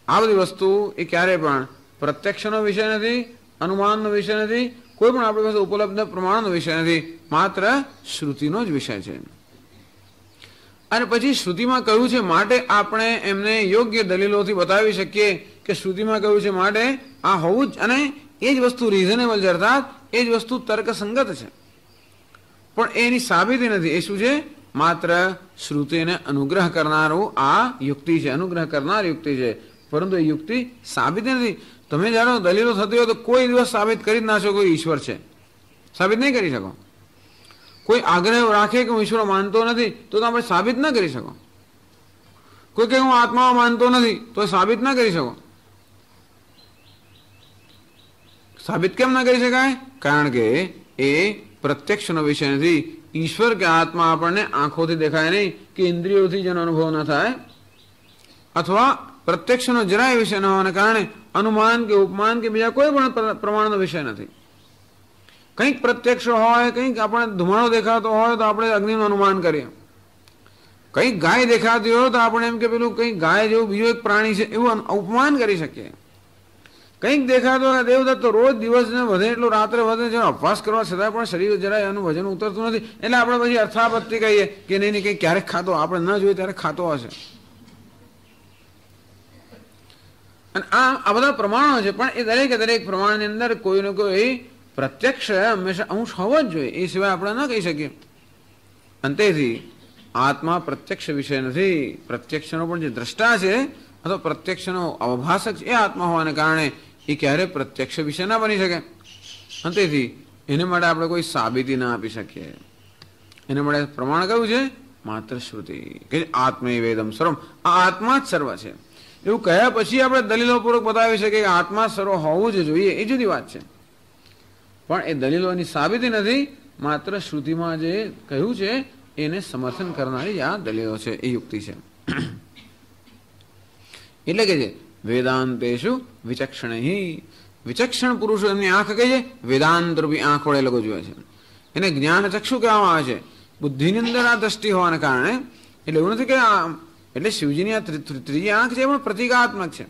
આ બધી વસ્તુ એ ક્યારે પણ પ્રત્યક્ષનો વિષય નથી, અનુમાનનો વિષય નથી, કોઈ પણ આપણી પાસે ઉપલબ્ધ પ્રમાણનો વિષય નથી, માત્ર શ્રુતિનો જ વિષય છે. અને પછી શ્રુતિમાં કહ્યું છે માટે આપણે એમને યોગ્ય દલીલોથી બતાવી શકીએ કે શ્રુતિમાં કહ્યું છે માટે આ હોવું જ, અને એ જ વસ્તુ રિઝનેબલ છે, અર્થાત એ જ વસ્તુ તર્કસંગત છે, પણ એની સાબિતી નથી. એ શું છે? માત્ર શ્રુતિને અનુગ્રહ કરનારું આ યુક્તિ છે, અનુગ્રહ કરનાર યુક્તિ છે, પરંતુ એ યુક્તિ સાબિત નથી. તમે જાણો દલીલો થતી હોય તો કોઈ દિવસ સાબિત કરી જ ના શકો ઈશ્વર છે, સાબિત નહીં કરી શકો. કોઈ આગ્રહ રાખે કે હું ઈશ્વર માનતો નથી તો આપણે સાબિત ના કરી શકો. કોઈ કે હું આત્મા માનતો નથી તો સાબિત ના કરી શકો. સાબિત કેમ ના કરી શકાય? કારણ કે એ પ્રત્યક્ષનો વિષય નથી. ઈશ્વર કે આત્મા આપણને આંખોથી દેખાય નહીં કે ઇન્દ્રિયોથી જેનો અનુભવ ન થાય, અથવા પ્રત્યક્ષનો જરાય વિષય ન હોવાને કારણે અનુમાન કે ઉપમાન કે બીજા કોઈ પણ પ્રમાણનો વિષય નથી. કંઈક પ્રત્યક્ષ હોય, કંઈક આપણે ધુમાડો દેખાતો હોય તો આપણે અગ્નિનું અનુમાન કરીએ, કંઈક ગાય દેખાતી હોય તો આપણે એમ કે પેલું કંઈક ગાય જેવું બીજું એક પ્રાણી છે એવું ઉપમાન કરી શકીએ. કંઈક દેખાતો હોય દેવદત્ત તો રોજ દિવસને વધે એટલું રાત્રે વધે છે, અપવાસ કરવા છતાં પણ શરીર જરાય એનું વજન ઉતરતું નથી, એટલે આપણે પછી અર્થાપત્તિ કહીએ કે નહીં કંઈક ક્યારેક ખાતો, આપણે ન જોઈએ ત્યારે ખાતો હશે. અને આ બધા પ્રમાણો છે, પણ એ દરેક પ્રમાણની અંદર કોઈ ને કોઈ પ્રત્યક્ષ હંમેશા અંશ હોવો જ જોઈએ, એ સિવાય આપણે ન કહી શકીએ. અંતેથી આત્મા પ્રત્યક્ષ વિષય નથી. પ્રત્યક્ષનો પણ જે દ્રષ્ટા છે અથવા પ્રત્યક્ષનો અવભાષક છે એ આત્મા હોવાને કારણે એ ક્યારે પ્રત્યક્ષ વિષય ના બની શકે. અંતેથી એને માટે આપણે કોઈ સાબિતી ના આપી શકીએ. એના માટે પ્રમાણ કયું છે? માત્ર શ્રુતિ કે આત્મે વેદમ સર્વમ, આ આત્મા જ સર્વ છે એવું કહ્યા પછી આપણે દલીલોપૂર્વક બતાવી શકીએ કે આત્મા સર્વ હોવું જ જોઈએ, એ જુદી વાત છે. પણ એ દલીલોની સાબિતી નથી, માત્ર શ્રુતિમાં જે કહ્યું છે એને સમર્થન કરનારી આ દલીલો છે, એ યુક્તિ છે. એટલે કે છે વેદાંતેષુ વિચક્ષણૈઃ. વિચક્ષણ પુરુષો એમની આંખ કઈ છે? વેદાંત રૂપી આંખ વડે લોકો જોવે છે. એને જ્ઞાન ચક્ષુ કહેવામાં આવે છે. બુદ્ધિની અંદર આ દ્રષ્ટિ હોવાને કારણે, એટલે એવું નથી કે એટલે શિવજીની આ ત્રીજી આંખ છે પણ પ્રતિકાત્મક છે.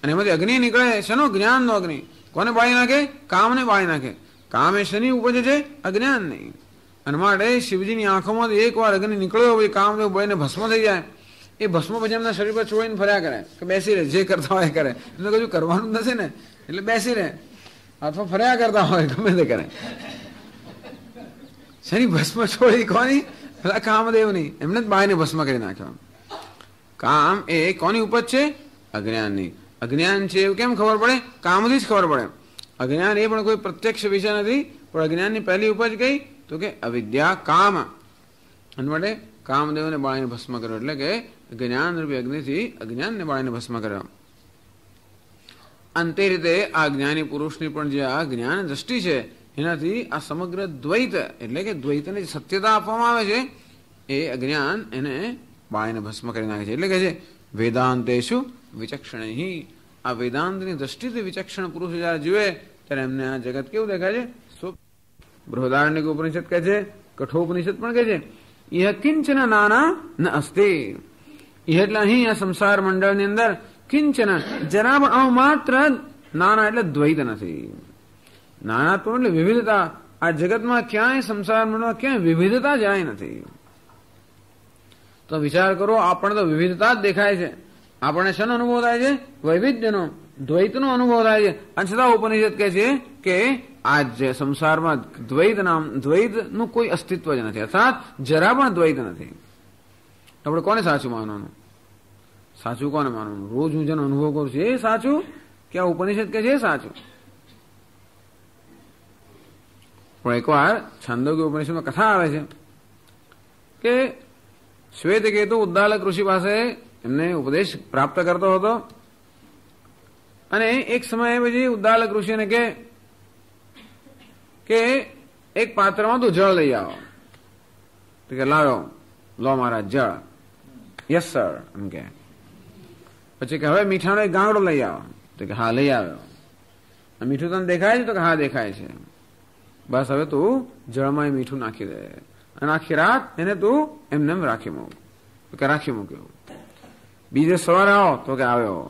અને એમાંથી અગ્નિ નીકળે છે, જ્ઞાનનો અગ્નિ. કોને બાળી નાખે? કામને બાળી નાખે. કામ એ શનિ ઉપજે છે, અજ્ઞાન નહીં. અને માટે શિવજીની આંખોમાંથી એકવાર અગ્નિ નીકળ્યો પછી કામદેવ બળીને ભસ્મ થઈ જાય. એ ભસ્મ પછી એમના શરીર પર છોડીને ફર્યા કરે કે બેસી રહે, જે કરતા હોય કરે, એમને કશું કરવાનું નથી ને, એટલે બેસી રહે. અથવા ફર્યા કરતા હોય ગમે તે કરે. શેની ભસ્મ છોડી કોની? કામદેવની. એમને જ બાયને ભસ્મ કરી નાખ્યો. કામ એ કોની ઉપજ છે? અજ્ઞાનની. અજ્ઞાન છે એવું કેમ ખબર પડે? કામથી જ ખબર પડે. અજ્ઞાન એ પણ કોઈ પ્રત્યક્ષ વિષય નથી, પણ અજ્ઞાનની પહેલી ઉપજ કઈ? તો કે અવિદ્યા કામ. અને માટે કામદેવને બાળીને ભસ્મ કર્યો, એટલે કે જ્ઞાન રૂપી અગ્નિથી અજ્ઞાનને બાળીને ભસ્મ કર્યો. અંતે રીતે આ જ્ઞાની પુરુષની પણ જે આ જ્ઞાન દ્રષ્ટિ છે એનાથી આ સમગ્ર દ્વૈત એટલે કે દ્વૈતને જે સત્યતા આપવામાં આવે છે એ અજ્ઞાન એને બાળીને ભસ્મ કરી નાખે છે. એટલે કે છે વેદાંતેશુ વિચક્ષણૈ. આ વેદાંતની દ્રષ્ટિથી વિચક્ષણ પુરુષ જયારે જુએ ત્યારે એમને આ જગત કેવું દેખાય છે? બૃહદારણ્યક ઉપનિષદ કહે છે, કઠોપનિષદ પણ કહે છે ઇહ કિંચન નાના ન અસ્તિ. ઇહ એટલે અહીં આ સંસાર મંડળની અંદર કિંચન જરા પણ માત્ર નાના એટલે દ્વૈત નથી. નાના તો એટલે વિવિધતા. આ જગતમાં ક્યાંય સંસાર મંડળમાં ક્યાંય વિવિધતા જાય નથી. તો વિચાર કરો, આપણને તો વિવિધતા જ દેખાય છે. આપણને શેનો અનુભવ થાય છે? વૈવિધ્યનો, દ્વૈતનો અનુભવ થાય છે. અને છતાં ઉપનિષદ કહે છે કે આ જે સંસારમાં દ્વૈતનું કોઈ અસ્તિત્વ જ નથી, અર્થાત જરા પણ દ્વૈત નથી. આપણે કોને સાચું માનવાનું? સાચું કોને માનવાનું? રોજ હું જેનો અનુભવ કરું છું એ સાચું કે આ ઉપનિષદ કે છે એ સાચું? પણ એકવાર છાંદોગ્ય ઉપનિષદમાં કથા આવે છે કે શ્વેતકેતુ ઉદ્દાલક ઋષિ પાસે એમને ઉપદેશ પ્રાપ્ત કરતો હતો અને એક સમયે પછી ઉદ્દાલક ઋષિને કે એક પાત્રમાં તું જળ લઈ આવો. તો કે લાવ્યો, લો મહારાજ જળ. યસ સર એમ કે. પછી કે હવે મીઠાનો એક ગાંગડો લઈ આવો. તો કે હા લઈ આવ્યો. મીઠું તને દેખાય છે? તો કે હા દેખાય છે. બસ હવે તું જળમાં મીઠું નાખી દે અને આખી રાત એને તું એમને એમ રાખી મૂક. તો કે રાખી મૂક્યું. બીજે સવારે આવો. તો કે આવ્યો.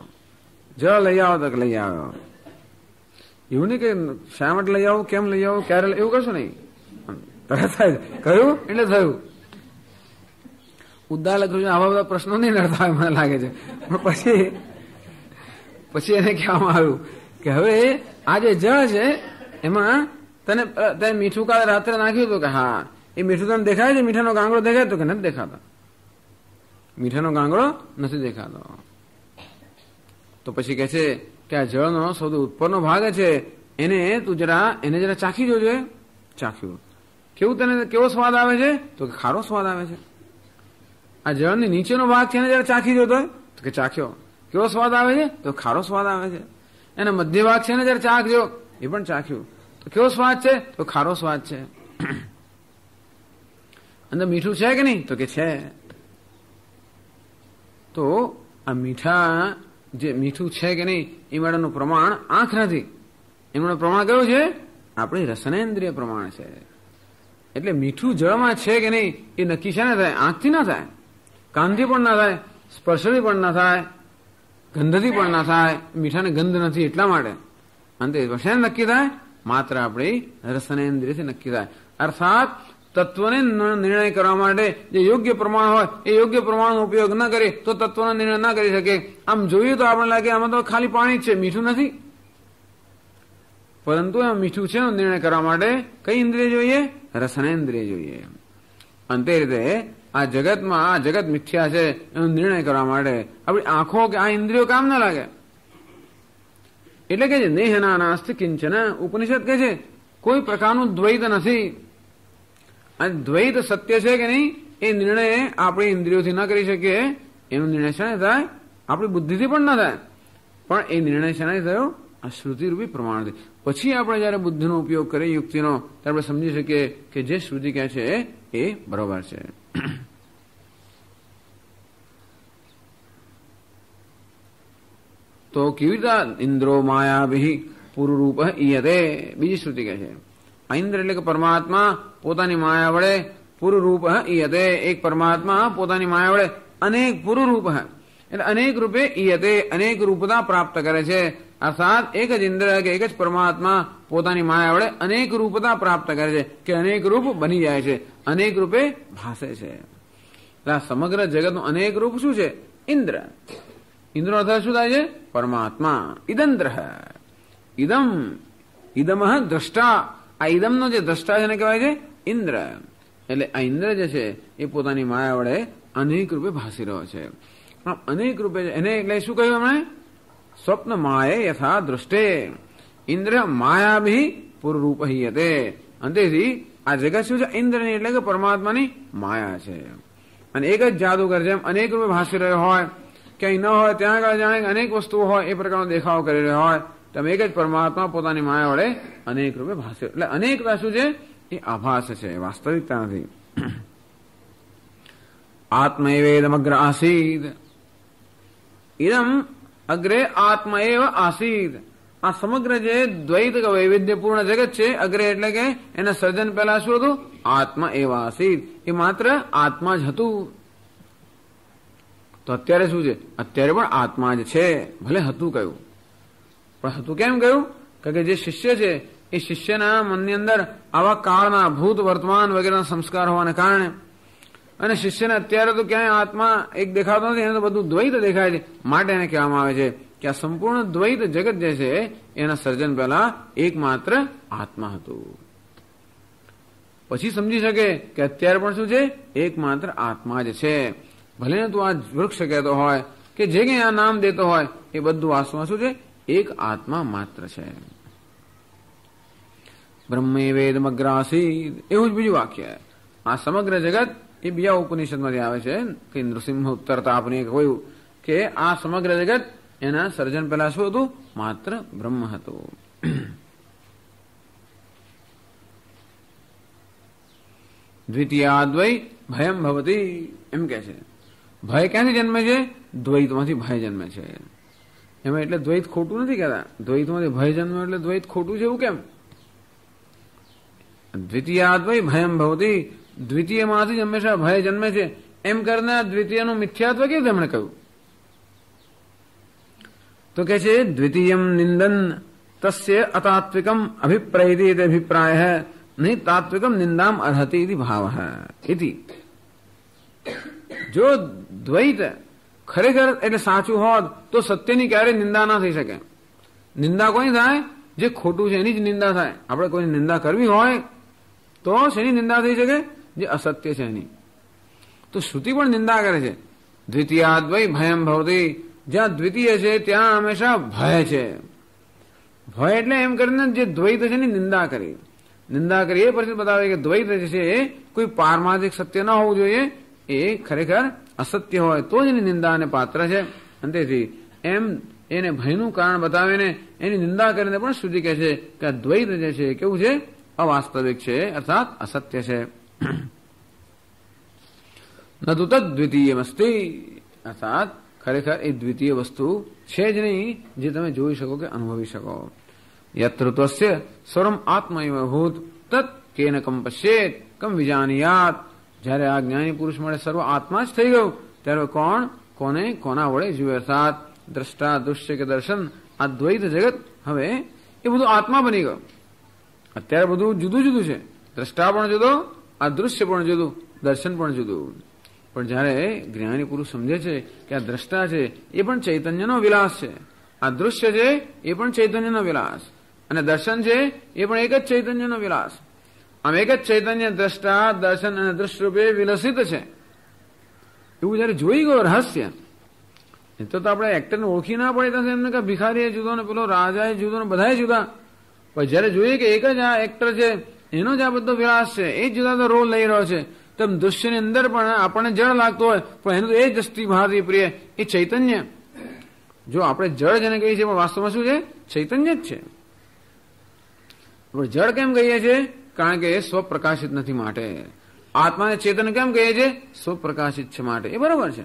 જળ લઈ આવો. તો કે લઈ આવ્યો. એવું નહીં કે શા માટે લઈ આવું, કેમ લઈ આવું, ક્યારે એવું કરશું નહીં. તરત થાય કહ્યું એટલે થયું. ઉદ્દાલક આવા બધા પ્રશ્નો નહીં નડતા હોય મને લાગે છે. પણ પછી એને કહેવામાં આવ્યું કે હવે આ જે જળ છે એમાં તને મીઠું કાલે રાત્રે નાખ્યું હતું? કે હા. એ મીઠું તને દેખાય છે? મીઠાનો ગાંગડો દેખાય? તો કે નથી દેખાતો. મીઠાનો ગાંગડો નથી દેખાતો. તો પછી કે છે કે આ જળનો સૌથી ઉપરનો ભાગ છે એને જરા ચાખી જોજો. ચાખ્યું. કેવો સ્વાદ આવે છે? તો કે ખારો સ્વાદ આવે છે. આ જળની નીચેનો ભાગ છે એને જરા ચાખી જોતો? તો કે ચાખ્યો. કેવો સ્વાદ આવે છે? તો ખારો સ્વાદ આવે છે. એના મધ્ય ભાગ છે ને જરા ચાખજો. એ પણ ચાખ્યું. તો કેવો સ્વાદ છે? તો ખારો સ્વાદ છે. અંદર મીઠું છે કે નહીં? તો કે છે. તો આ મીઠું છે કે નહીં એ માટેનું પ્રમાણ આંખ નથી. એનું પ્રમાણ કયું છે? આપણી રસનેન્દ્રિય પ્રમાણ છે. એટલે મીઠું જળમાં છે કે નહીં એ નક્કી છે ને થાય? આંખથી ના થાય, કાનથી પણ ના થાય, સ્પર્શથી પણ ના થાય, ગંધથી પણ ના થાય. મીઠાને ગંધ નથી એટલા માટે. અંતે શેને નક્કી થાય? માત્ર આપણી રસનેન્દ્રિયથી નક્કી થાય. અર્થાત તત્વને નિર્ણય કરવા માટે જે યોગ્ય પ્રમાણ હોય એ યોગ્ય પ્રમાણનો ઉપયોગ ન કરે તો તત્વનો નિર્ણય ના કરી શકે. આમ જોઈએ તો આપણને લાગે આમાં તો ખાલી પાણી જ છે, મીઠું નથી. પરંતુ આ મીઠું છે નિર્ણય કરવા માટે કઈ ઇન્દ્રિય જોઈએ? રસનેન્દ્રિય જોઈએ. અંતે રીતે આ જગતમાં આ જગત મિથ્યા છે એનો નિર્ણય કરવા માટે આપણી આંખો કે આ ઇન્દ્રિયો કામ ના લાગે. એટલે કે નેહના નાસ્તિ કિંચન. ઉપનિષદ કે છે કોઈ પ્રકારનું દ્વૈત નથી. અને દ્વૈત સત્ય છે કે નહીં એ નિર્ણય આપણી ઇન્દ્રિયોથી ના કરી શકીએ. એનો નિર્ણય શાને થાય? આપણી બુદ્ધિથી પણ ના થાય. પણ એ નિર્ણય શાને થયો? આ શ્રુતિરૂપી પ્રમાણથી. પછી આપણે જયારે બુદ્ધિનો ઉપયોગ કરીએ યુક્તિનો ત્યારે આપણે સમજી શકીએ કે જે શ્રુતિ કહે છે એ બરોબર છે. તો કેવી રીતે ઇન્દ્રો માયાભિ પુરુરૂપ ઈયતે? બીજી શ્રુતિ કહે છે આ ઇન્દ્ર એટલે કે પરમાત્મા પોતાની માયા વડે પુરુરૂપ ઈયતે. એક પરમાત્મા પોતાની માયા વડે અનેક પુરુરૂપ એટલે અનેક રૂપે ઈયતે અનેક રૂપતા પ્રાપ્ત કરે છે. અર્થાત એક જ ઇન્દ્ર કે એક જ પરમાત્મા પોતાની માયા વડે અનેક રૂપતા પ્રાપ્ત કરે છે કે અનેક રૂપ બની જાય છે, અનેક રૂપે ભાસે છે. સમગ્ર જગતનું અનેક રૂપ શું છે? ઇન્દ્ર. ઇન્દ્રનો અર્થ શું થાય છે? પરમાત્મા. ઇદંદ્ર. ઇદમ ઇદમ દ્રષ્ટા, આ ઇદમનો જે દ્રષ્ટા છે એને કહેવાય છે ઇન્દ્ર. એટલે આ ઇન્દ્ર જે છે એ પોતાની માયા વડે અનેક રૂપે ભાસી રહ્યો છે. અનેક રૂપે એને એટલે શું કહ્યું હમણે? સ્વપ્ન માયે યથા દૃષ્ટે ઇન્દ્ર માયાભી પૂર્વરૂપ હીયતે. અંતેથી આ જગત શું છે? ઇન્દ્રની એટલે કે પરમાત્માની માયા છે. અને એક જ જાદુગર જેમ અનેક રૂપે ભાસી રહ્યો હોય, ક્યાંય ન હોય ત્યાં આગળ જાણે અનેક વસ્તુઓ હોય એ પ્રકારનો દેખાવ કરી રહ્યો હોય, તેમ એક જ પરમાત્મા પોતાની માયા વડે અનેક રૂપે ભાસી. એટલે અનેકતા શું છે? એ આભાસ છે, વાસ્તવિકતા નથી. આત્મૈવેદમગ્ર આસીદ, ઇદમ અગ્રે આત્મ એવ આસીદ. આ સમગ્ર જે દ્વૈત વૈવિધ્યપૂર્ણ જગત છે, અગ્રે એટલે કે એના સર્જન પહેલા શું હતું? આત્મા એવ આસીદ, એ માત્ર આત્મા જ હતું. તો અત્યારે શું છે? અત્યારે પણ આત્મા જ છે. ભલે હતું કહ્યું, પણ હતું કેમ કહ્યું? કારણ કે જે શિષ્ય છે એ શિષ્યના મનની અંદર આવા કાળના ભૂત વર્તમાન વગેરેના સંસ્કાર હોવાને કારણે, અને શિષ્યને અત્યારે તો ક્યાંય આત્મા એક દેખાતો નથી, એને તો બધું દ્વૈત દેખાય છે. માટે એને કહેવામાં આવે છે કે આ સંપૂર્ણ દ્વૈત જગત જે છે એના સર્જન પહેલા એકમાત્ર આત્મા હતું. પછી સમજી શકે કે અત્યારે પણ શું છે? એકમાત્ર આત્મા જ છે. ભલે તું આ વૃક્ષ કહેતો હોય કે જે કંઈ આ નામ દેતો હોય, એ બધું વાસ્તવમાં શું છે? એક આત્મા માત્ર છે. બ્રહ્મે વેદમગ્રાસીદ, એવું જ બીજું વાક્ય. આ સમગ્ર જગત એ બીજા ઉપનિષદમાંથી આવે છે કે નૃસિંહ ઉત્તરતા આપને કહ્યું કે આ સમગ્ર જગત એના સર્જન પહેલા શું હતું? માત્ર બ્રહ્મ હતું. દ્વિતીયાદ્વય ભયમ ભવતી, એમ કે છે. ભય ક્યાંથી જન્મે છે? દ્વૈતમાંથી ભય જન્મે છે. એમાં એટલે દ્વૈત ખોટું નથી કહેતા. દ્વૈતમાંથી ભય જન્મે એટલે દ્વૈત ખોટું છે એવું કેમ? દ્વિતીયાદ્વય ભયમ ભવતી, દ્વિતીયમાંથી જ હંમેશા ભય જન્મે છે. એમ કરીને દ્વિતીયનું મિથ્યાત્વ કેવું તેમણે કહ્યું? તો કે છે દ્વિતીયમ નિંદન તસ્ય અતાત્વિકમ અભિપ્રાયતિ અભિપ્રાય નહીં તાત્વિકમ નિંદામ અર્હતિ ઇતિ ભાવ ઇતિ. જો દ્વૈત ખરેખર એટલે સાચું હોત તો સત્યની ક્યારેય નિંદા ના થઈ શકે. નિંદા કોઈ થાય? જે ખોટું છે એની જ નિંદા થાય. આપણે કોઈની નિંદા કરવી હોય તો શેની નિંદા થઈ શકે? જે અસત્ય છે એની. તો શ્રુતિ પણ નિંદા કરે છે. દ્વિતીયાદ્વય ભયમ ભવતી, જ્યાં દ્વિતીય છે ત્યાં હંમેશા ભય છે. ભય એટલે એમ કરીને જે દ્વૈત છે એની નિંદા કરી. નિંદા કરી એ પછી બતાવે કે દ્વૈત જે છે એ કોઈ પારમાર્થિક સત્ય ન હોવું જોઈએ, એ ખરેખર અસત્ય હોય તો જ એની નિંદા અને પાત્ર છે. અને તેથી એમ એને ભયનું કારણ બતાવીને એની નિંદા કરીને પણ શ્રુતિ કહે છે કે આ દ્વૈત જે છે કેવું છે? અવાસ્તવિક છે, અર્થાત અસત્ય છે. ન તો તદ દ્વિતીયમસ્તી, અર્થાત ખરેખર એ દ્વિતીય વસ્તુ છે જ નહીં જે તમે જોઈ શકો કે અનુભવી શકો. યત્ર ત્વસ્ય સર્વમ આત્મૈવ ભૂત તત કેન કમ પશ્યેત કમ વિજાનીયાત. જ્યારે આ જ્ઞાની પુરુષ મળે સર્વ આત્મા જ થઈ ગયું, ત્યારે કોણ કોને કોના વડે જુએ? અર્થાત દ્રષ્ટા દૃશ્ય કે દર્શન, આ દ્વૈત જગત હવે એ બધું આત્મા બની ગયું. અત્યારે બધું જુદું જુદું છે. દ્રષ્ટા પણ જુદો, આ દૃશ્ય પણ જુદું, દર્શન પણ જુદું. પણ જયારે જ્ઞાની પુરુષ સમજે છે કે આ દ્રષ્ટા છે એ પણ ચૈતન્યનો વિલાસ છે, આ દૃશ્ય છે એ પણ ચૈતન્યનો વિલાસ, અને દર્શન છે એ પણ એક જ ચૈતન્યનો વિલાસ. આમ એક જ ચૈતન્ય દ્રષ્ટા દર્શન અને દૃશ્ય રૂપે વિલસિત છે. એવું જયારે જોઈ ગયો રહસ્ય, એ તો આપણે એક્ટરને ઓળખી ના પડે તો એમને કે ભિખારી જુદો ને પેલો રાજા જુદો ને બધા જુદા. પણ જયારે જોઈએ કે એક જ આ એક્ટર છે, એનો જ આ બધો વિલાસ છે, એ જ જુદા રોલ લઈ રહ્યો છે, તેમ દૃશ્યની અંદર પણ આપણને જળ લાગતો હોય પણ એનું તો એ જ અસ્થિ ભારતી પ્રિય એ ચૈતન્ય. જો આપણે જળ જેને કહીએ છીએ પણ વાસ્તવમાં શું છે? ચૈતન્ય જ છે. જળ કેમ કહીએ છીએ? કારણ કે એ સ્વપ્રકાશિત નથી માટે. આત્માને ચેતન કેમ કહીએ છીએ? સ્વપ્રકાશિત છે માટે. એ બરોબર છે.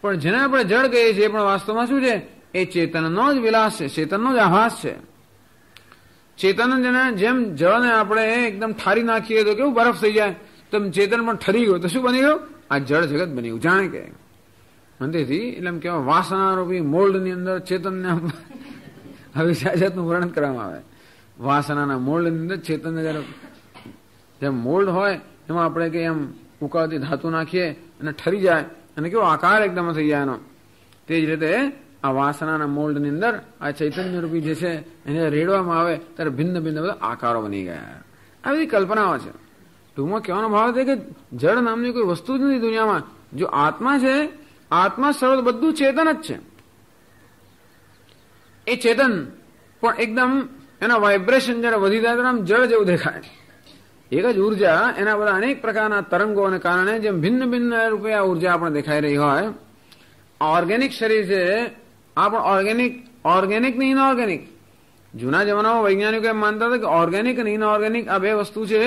પણ જેને આપણે જળ કહીએ છીએ પણ વાસ્તવમાં શું છે? એ ચેતનનો જ વિલાસ છે, ચેતનનો જ આભાસ છે. ચેતન જેમ જળને આપણે એકદમ ઠારી નાખીએ તો કેવું બરફ થઈ જાય, તો ચેતન પણ ઠરી ગયું તો શું બની ગયું? આ જળ જગત બની ગયું. જાણે કે તેથી એટલે એમ કહેવાય વાસનારૂપી મોલ્ડની અંદર ચેતનને હવે જાતનું વર્ણન કરવામાં આવે. વાસનાના મોલ્ડની અંદર ચેતનને જયારે જેમ મોલ્ડ હોય એમાં આપણે કે એમ ઉકાળતી ધાતુ નાખીએ અને ઠરી જાય અને કેવો આકાર એકદમ થઈ જાય એનો, તે જ રીતે આ વાસનાના મોલ્ડની અંદર આ ચૈતન્ય રૂપી જે છે એને રેડવામાં આવે ત્યારે ભિન્ન ભિન્ન બધા આકારો બની ગયા. આ બધી કલ્પનાઓ છે. ટૂંકમાં કહેવાનો ભાવ છે કે જળ નામની કોઈ વસ્તુ જ નથી દુનિયામાં. જો આત્મા છે, આત્મા સર્વ બધું ચેતન જ છે. એ ચેતન પણ એકદમ એના વાઇબ્રેશન જયારે વધી જાય તો આમ જળ જેવું દેખાય. એક જ ઉર્જા એના બધા અનેક પ્રકારના તરંગોને કારણે જેમ ભિન્ન ભિન્ન રૂપે આ ઉર્જા આપણે દેખાઈ રહી હોય. ઓર્ગેનિક શરીર છે આ પણ ઓર્ગેનિક ને ઇનઓર્ગેનિક. જૂના જમાનામાં વૈજ્ઞાનિકો એમ માનતા હતા કે ઓર્ગેનિક અને ઇનઓર્ગેનિક આ બે વસ્તુ છે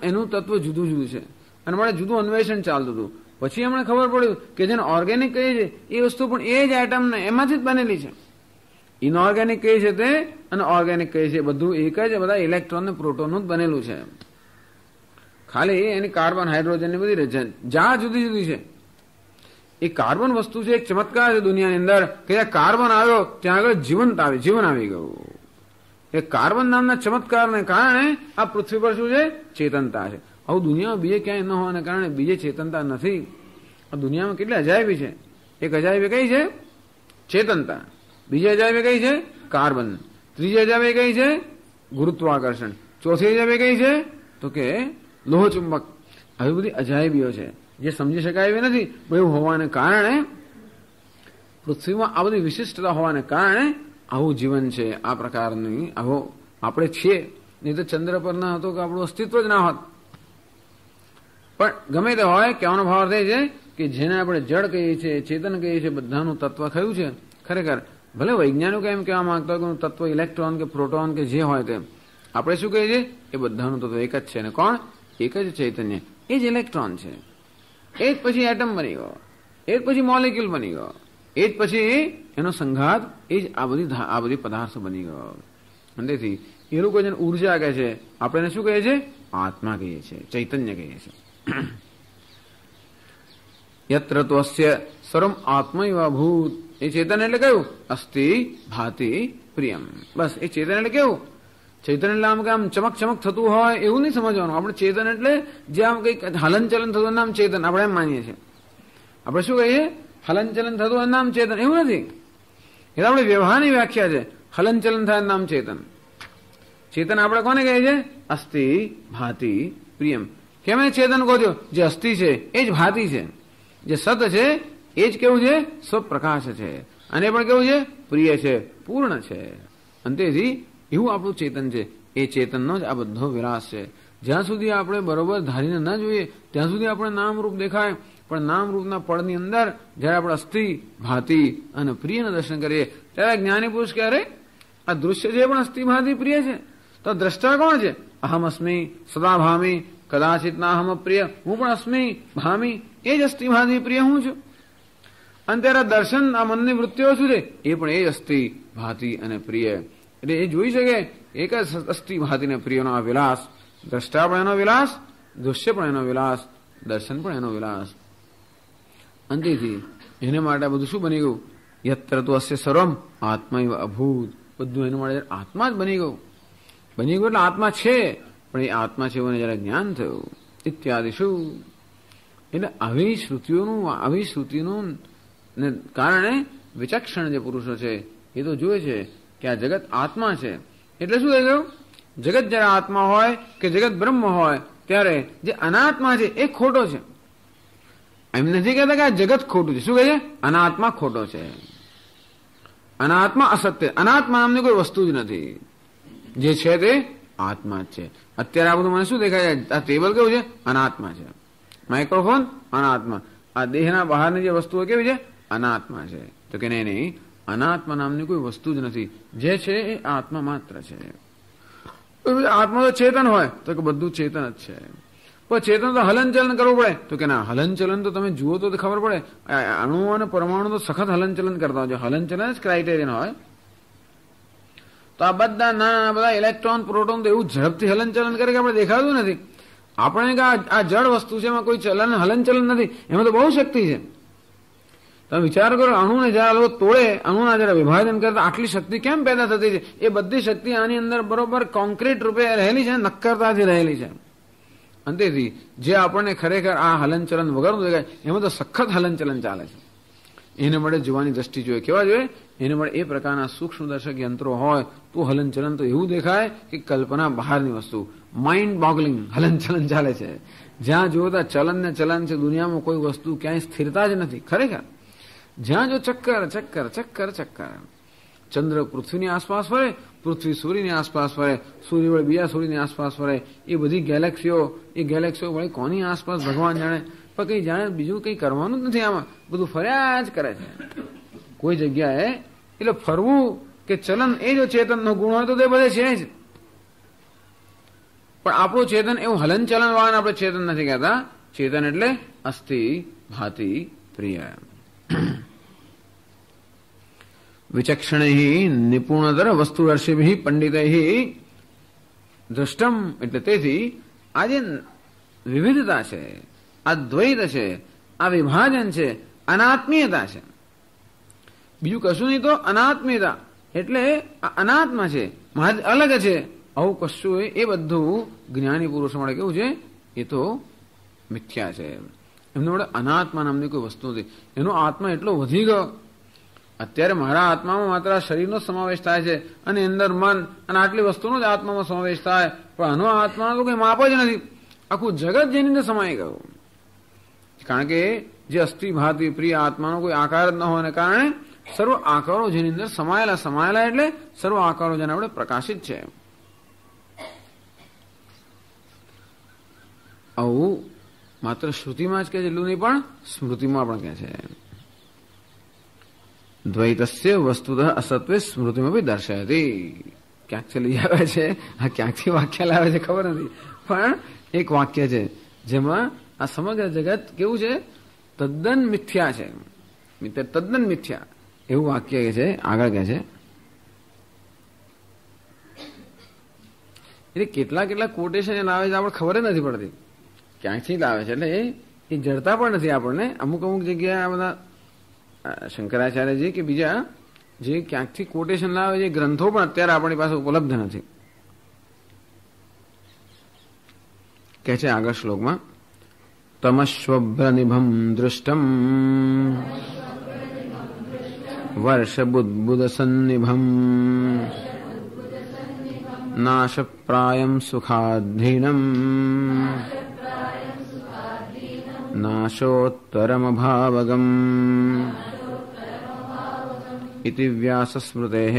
એનું તત્વ જુદું જુદું છે અને માટે જુદું અન્વેષણ ચાલતું હતું. પછી એમને ખબર પડ્યું કે જેને ઓર્ગેનિક કહીએ છે એ વસ્તુ પણ એ જ એટમ ને એમાંથી જ બનેલી છે. ઇનઓર્ગેનિક કહીએ છે તે અને ઓર્ગેનિક કહીએ છે બધું એક જ, બધા ઇલેક્ટ્રોન ને પ્રોટોનનું જ બનેલું છે. ખાલી એની કાર્બન હાઇડ્રોજન ની બધી જા જુદી જુદી છે. એ કાર્બન વસ્તુ છે એક ચમત્કાર છે દુનિયાની અંદર કે જ્યાં કાર્બન આવ્યો ત્યાં આગળ જીવન આવી ગયું. એ કાર્બન નામના ચમત્કારને કારણે આ પૃથ્વી પર શું છે? ચેતનતા છે. આવું દુનિયામાં બીજે ક્યાંય ન હોવાને કારણે બીજે ચેતનતા નથી. આ દુનિયામાં કેટલી અજાયબી છે. એક અજાયબી કઈ છે? ચેતનતા. બીજી અજાયબી કઈ છે? કાર્બન. ત્રીજી અજાયબી કઈ છે? ગુરુત્વાકર્ષણ. ચોથી અજાયબી કઈ છે? તો કે લોહચુંબક. આવી બધી અજાયબીઓ છે જે સમજી શકાય એવી નથી. એવું હોવાને કારણે પૃથ્વીમાં આ બધી વિશિષ્ટતા હોવાને કારણે આવું જીવન છે. આ પ્રકારની આવો આપણે છીએ. નહીં તો ચંદ્ર પર ના હતો કે આપણું અસ્તિત્વ જ ના હોત. પણ ગમે તે હોય કહેવાનો ભાવ થાય છે કે જેને આપણે જળ કહીએ છીએ, ચેતન કહીએ છીએ, બધાનું તત્વ કયું છે ખરેખર. ભલે વૈજ્ઞાનિકો એમ કહેવા માંગતા હોય કે તત્વ ઇલેક્ટ્રોન કે પ્રોટોન કે જે હોય તે આપણે શું કહીએ છીએ? એ બધાનું તત્વ એક જ છે. ને કોણ? એક જ ચૈતન્ય. એ જ ઇલેક્ટ્રોન છે. એ જ પછી એટમ બની ગયો, એ જ પછી મોલિક્યુલ બની ગયો, એ જ પછી એનો સંઘાત, એ જ આ બધી પદાર્થો બની ગયો. અને તેથી એ લોકો જેને ઉર્જા કહે છે આપણે એને શું કહીએ છીએ? આત્મા કહીએ છીએ, ચૈતન્ય કહીએ છીએ. યત્ર ત્વસ્ય સર્વમ આત્મૈવ ભૂત. એ ચેતન એટલે કયું? અસ્તિ ભાતિ પ્રિયમ. બસ એ ચેતન એટલે કેવું? ચેતન એટલે આમ કે આમ ચમક ચમક થતું હોય એવું નહીં સમજવાનું. આપણે ચેતન એટલે જે આમ કઈક હલન ચલન થતું નામ ચેતન આપણે એમ માનીએ છીએ. આપણે શું કહીએ? હલન ચલન થતું હોય નામ ચેતન. એવું નથી. એ તો આપણે વ્યવહારની વ્યાખ્યા છે. હલન ચલન થાય નામ ચેતન. ચેતન આપણે કોને કહીએ છીએ? અસ્તિ ભાતિ પ્રિયમ. કેમ એ ચેતન કહો છો? જે અસ્થિ છે એ જ ભાતિ છે, જે સત છે એ જ કેવું છે? સ્વપ્રકાશ છે. અને પણ કેવું છે? પ્રિય છે, પૂર્ણ છે. અને તેથી એવું આપણું ચેતન છે. એ ચેતનનો જ આ બધો વિલાસ છે. જ્યાં સુધી આપણે બરોબર ધારીને ન જોઈએ ત્યાં સુધી આપણે નામરૂપ દેખાય. પણ નામરૂપના પળની અંદર જયારે આપણે અસ્થિ ભાતિ અને પ્રિયના દર્શન કરીએ ત્યારે જ્ઞાની પુરુષ ક્યારે આ દૃશ્ય છે પણ અસ્થિ ભાતિ પ્રિય છે. તો દ્રષ્ટા કોણ છે? અહમ અસ્મી સદા ભામી કદાચિત ના અહમ પ્રિય. હું પણ અસ્મી ભામી, એ જ અસ્થિ ભાતિ પ્રિય હું છું. અને ત્યારે દર્શન આ મનની વૃત્તિઓ શું છે? એ પણ એ જ અસ્થિ ભાતિ અને પ્રિય. એટલે એ જોઈ શકે એક જ અસ્થિ ભાતિને પ્રિયનો આ વિલાસ. દ્રષ્ટા પણ એનો વિલાસ, દૃશ્ય પણ એનો વિલાસ, દર્શન પણ એનો વિલાસ. અંતેથી એને માટે બધું શું બની ગયું? યત્ર તો અસ્ય સર્વમ આત્મૈવ અભૂત. બધું એના માટે આત્મા જ બની ગયું. બની ગયું એટલે આત્મા છે, પણ એ આત્મા છે એવું જયારે જ્ઞાન થયું ઇત્યાદિ શું. એટલે આવી શ્રુતિનું કારણે વિચક્ષણ જે પુરુષો છે એ તો જોવે છે કે આ જગત આત્મા છે. એટલે શું થઈ ગયું? જગત જયારે આત્મા હોય કે જગત બ્રહ્મ હોય ત્યારે જે અનાત્મા છે એ ખોટો છે. એમ નથી કહેતા કે આ જગત ખોટું છે. શું કહે છે? અનાત્મા ખોટો છે. અનાત્મા અસત્ય. અનાત્મા નામની કોઈ વસ્તુ જ નથી. જે છે તે આત્મા જ છે. અત્યારે આ બધું મને શું દેખાય છે? આ ટેબલ કેવું છે? અનાત્મા છે. માઇક્રોફોન અનાત્મા. આ દેહના બહારની જે વસ્તુઓ કેવી છે? અનાત્મા છે. તો કે નહીં, અનાત્મા નામની કોઈ વસ્તુ જ નથી. જે છે એ આત્મા માત્ર છે. આત્મા તો ચેતન હોય તો કે બધું ચેતન જ છે. પણ ચેતન તો હલનચલન કરવું પડે તો કે ના, હલનચલન તો તમે જુઓ તો ખબર પડે. અણુ અને પરમાણુ તો સખત હલનચલન કરતા હોય. હલનચલન જ ક્રાઇટેરિયન હોય. તો આ બધા ઇલેક્ટ્રોન પ્રોટોન તો એવું ઝડપથી હલનચલન કરે કે આપણે દેખાતું નથી. આપણે કે આ જળ વસ્તુ છે એમાં કોઈ હલનચલન નથી. એમાં તો બહુ શક્તિ છે. તમે વિચાર કરો, અણુને જરા લોકો તોડે, અણુના જરા વિભાજન કરતા આટલી શક્તિ કેમ પેદા થતી છે? એ બધી શક્તિ આની અંદર બરોબર કોન્ક્રીટ રૂપે રહેલી છે, નક્કરતાથી રહેલી છે. અને તેથી જે આપણને ખરેખર આ હલનચલન વગરનું દેખાય એમાં તો સખત હલનચલન ચાલે છે. એને મળે જોવાની દ્રષ્ટિ જોઈએ. કેવા જોઈએ? એને મળે એ પ્રકારના સૂક્ષ્મ દર્શક યંત્રો હોય તો હલનચલન તો એવું દેખાય કે કલ્પના બહારની વસ્તુ, માઇન્ડ બોગલિંગ હલનચલન ચાલે છે. જ્યાં જોતા ચલન ને ચલન છે. દુનિયામાં કોઈ વસ્તુ ક્યાંય સ્થિરતા જ નથી ખરેખર. જ્યાં જો ચક્કર ચક્કર ચક્કર ચક્કર. ચંદ્ર પૃથ્વીની આસપાસ ફરે, પૃથ્વી સૂર્યની આસપાસ ફરે, સૂર્ય વડે બીજા સૂર્યની આસપાસ ફરે. એ બધી ગેલેક્સીઓ, એ ગેલેક્સીઓ વડે કોની આસપાસ ભગવાન જાણે. પણ કંઈ જાણે બીજું કંઈ કરવાનું જ નથી. આમાં બધું ફર્યા જ કરે છે કોઈ જગ્યાએ. એટલે ફરવું કે ચલન એ જો ચેતનનો ગુણ હોય તો તે બધે છે જ. પણ આપણું ચેતન એવું હલનચલન વાળાને આપણે ચેતન નથી કહેતા. ચેતન એટલે અસ્થિ ભાતિ પ્રિય. વિચક્ષણૈ નિપુણતર વસ્તુદર્શિભિ પંડિતૈ દૃષ્ટમ. એટલે તેથી આ જે વિવિધતા છે, આ દ્વૈત છે, આ વિભાજન છે, અનાત્મીયતા છે, બીજું કશું નહીં તો અનાત્મીયતા. એટલે આ અનાત્મા છે, અલગ છે, આવું કશું હોય એ બધું જ્ઞાની પુરુષો માટે કેવું છે? એ તો મિથ્યા છે. એમને વડે અનાત્મા નામની કોઈ વસ્તુ નથી. એનો આત્મા એટલો વધી ગયો. અત્યારે મારા આત્મામાં માત્ર શરીરનો સમાવેશ થાય છે અને અંદર મન અને આટલી વસ્તુનો જ આત્મામાં સમાવેશ થાય. પણ આનો આત્માનો તો કંઈ માપ જ નથી. આખું જગત જેની અંદર સમાઈ ગયું. કારણ કે જે અસ્થિ ભાતિ પ્રિય આત્માનો કોઈ આકાર જ ન હોવાને કારણે સર્વ આકારો જેની અંદર સમાયેલા એટલે સર્વ આકારો જેના આપણે પ્રકાશિત છે. આવું માત્ર શ્રુતિમાં જ કે એટલું નહીં પણ સ્મૃતિમાં પણ કહે છે. દ્વૈતસ્ય વસ્તુતઃ અસત્વે સ્મૃતિમાં બી દર્શાયતી. ક્યાંકથી લઈ આવે છે, આ ક્યાંકથી વાક્ય લાવે છે ખબર નથી, પણ એક વાક્ય છે જેમાં આ સમગ્ર જગત કેવું છે? તદ્દન મિથ્યા છે. તદ્દન મિથ્યા એવું વાક્ય છે. આગળ કહે છે એટલે કેટલા કોટેશન એ લાવે છે આપણે ખબર જ નથી પડતી ક્યાંકથી લાવે છે. એટલે એ જડતા પણ નથી આપણને. અમુક જગ્યાએ આ બધા શંકરાચાર્યજી કે બીજા જે ક્યાંકથી કોટેશન લાવે છે ગ્રંથો પણ અત્યારે આપણી પાસે ઉપલબ્ધ નથી. કહે છે આગળ શ્લોકમાં, તમશ્વભ્રનિભમ દૃષ્ટમ વર્ષબુદ્બુદસન્નિભમ નાશપ્રાયમ સુખાધીનમ નાશોત્તરમભાવગમ ઇતિ વ્યાસસ્મૃતેઃ.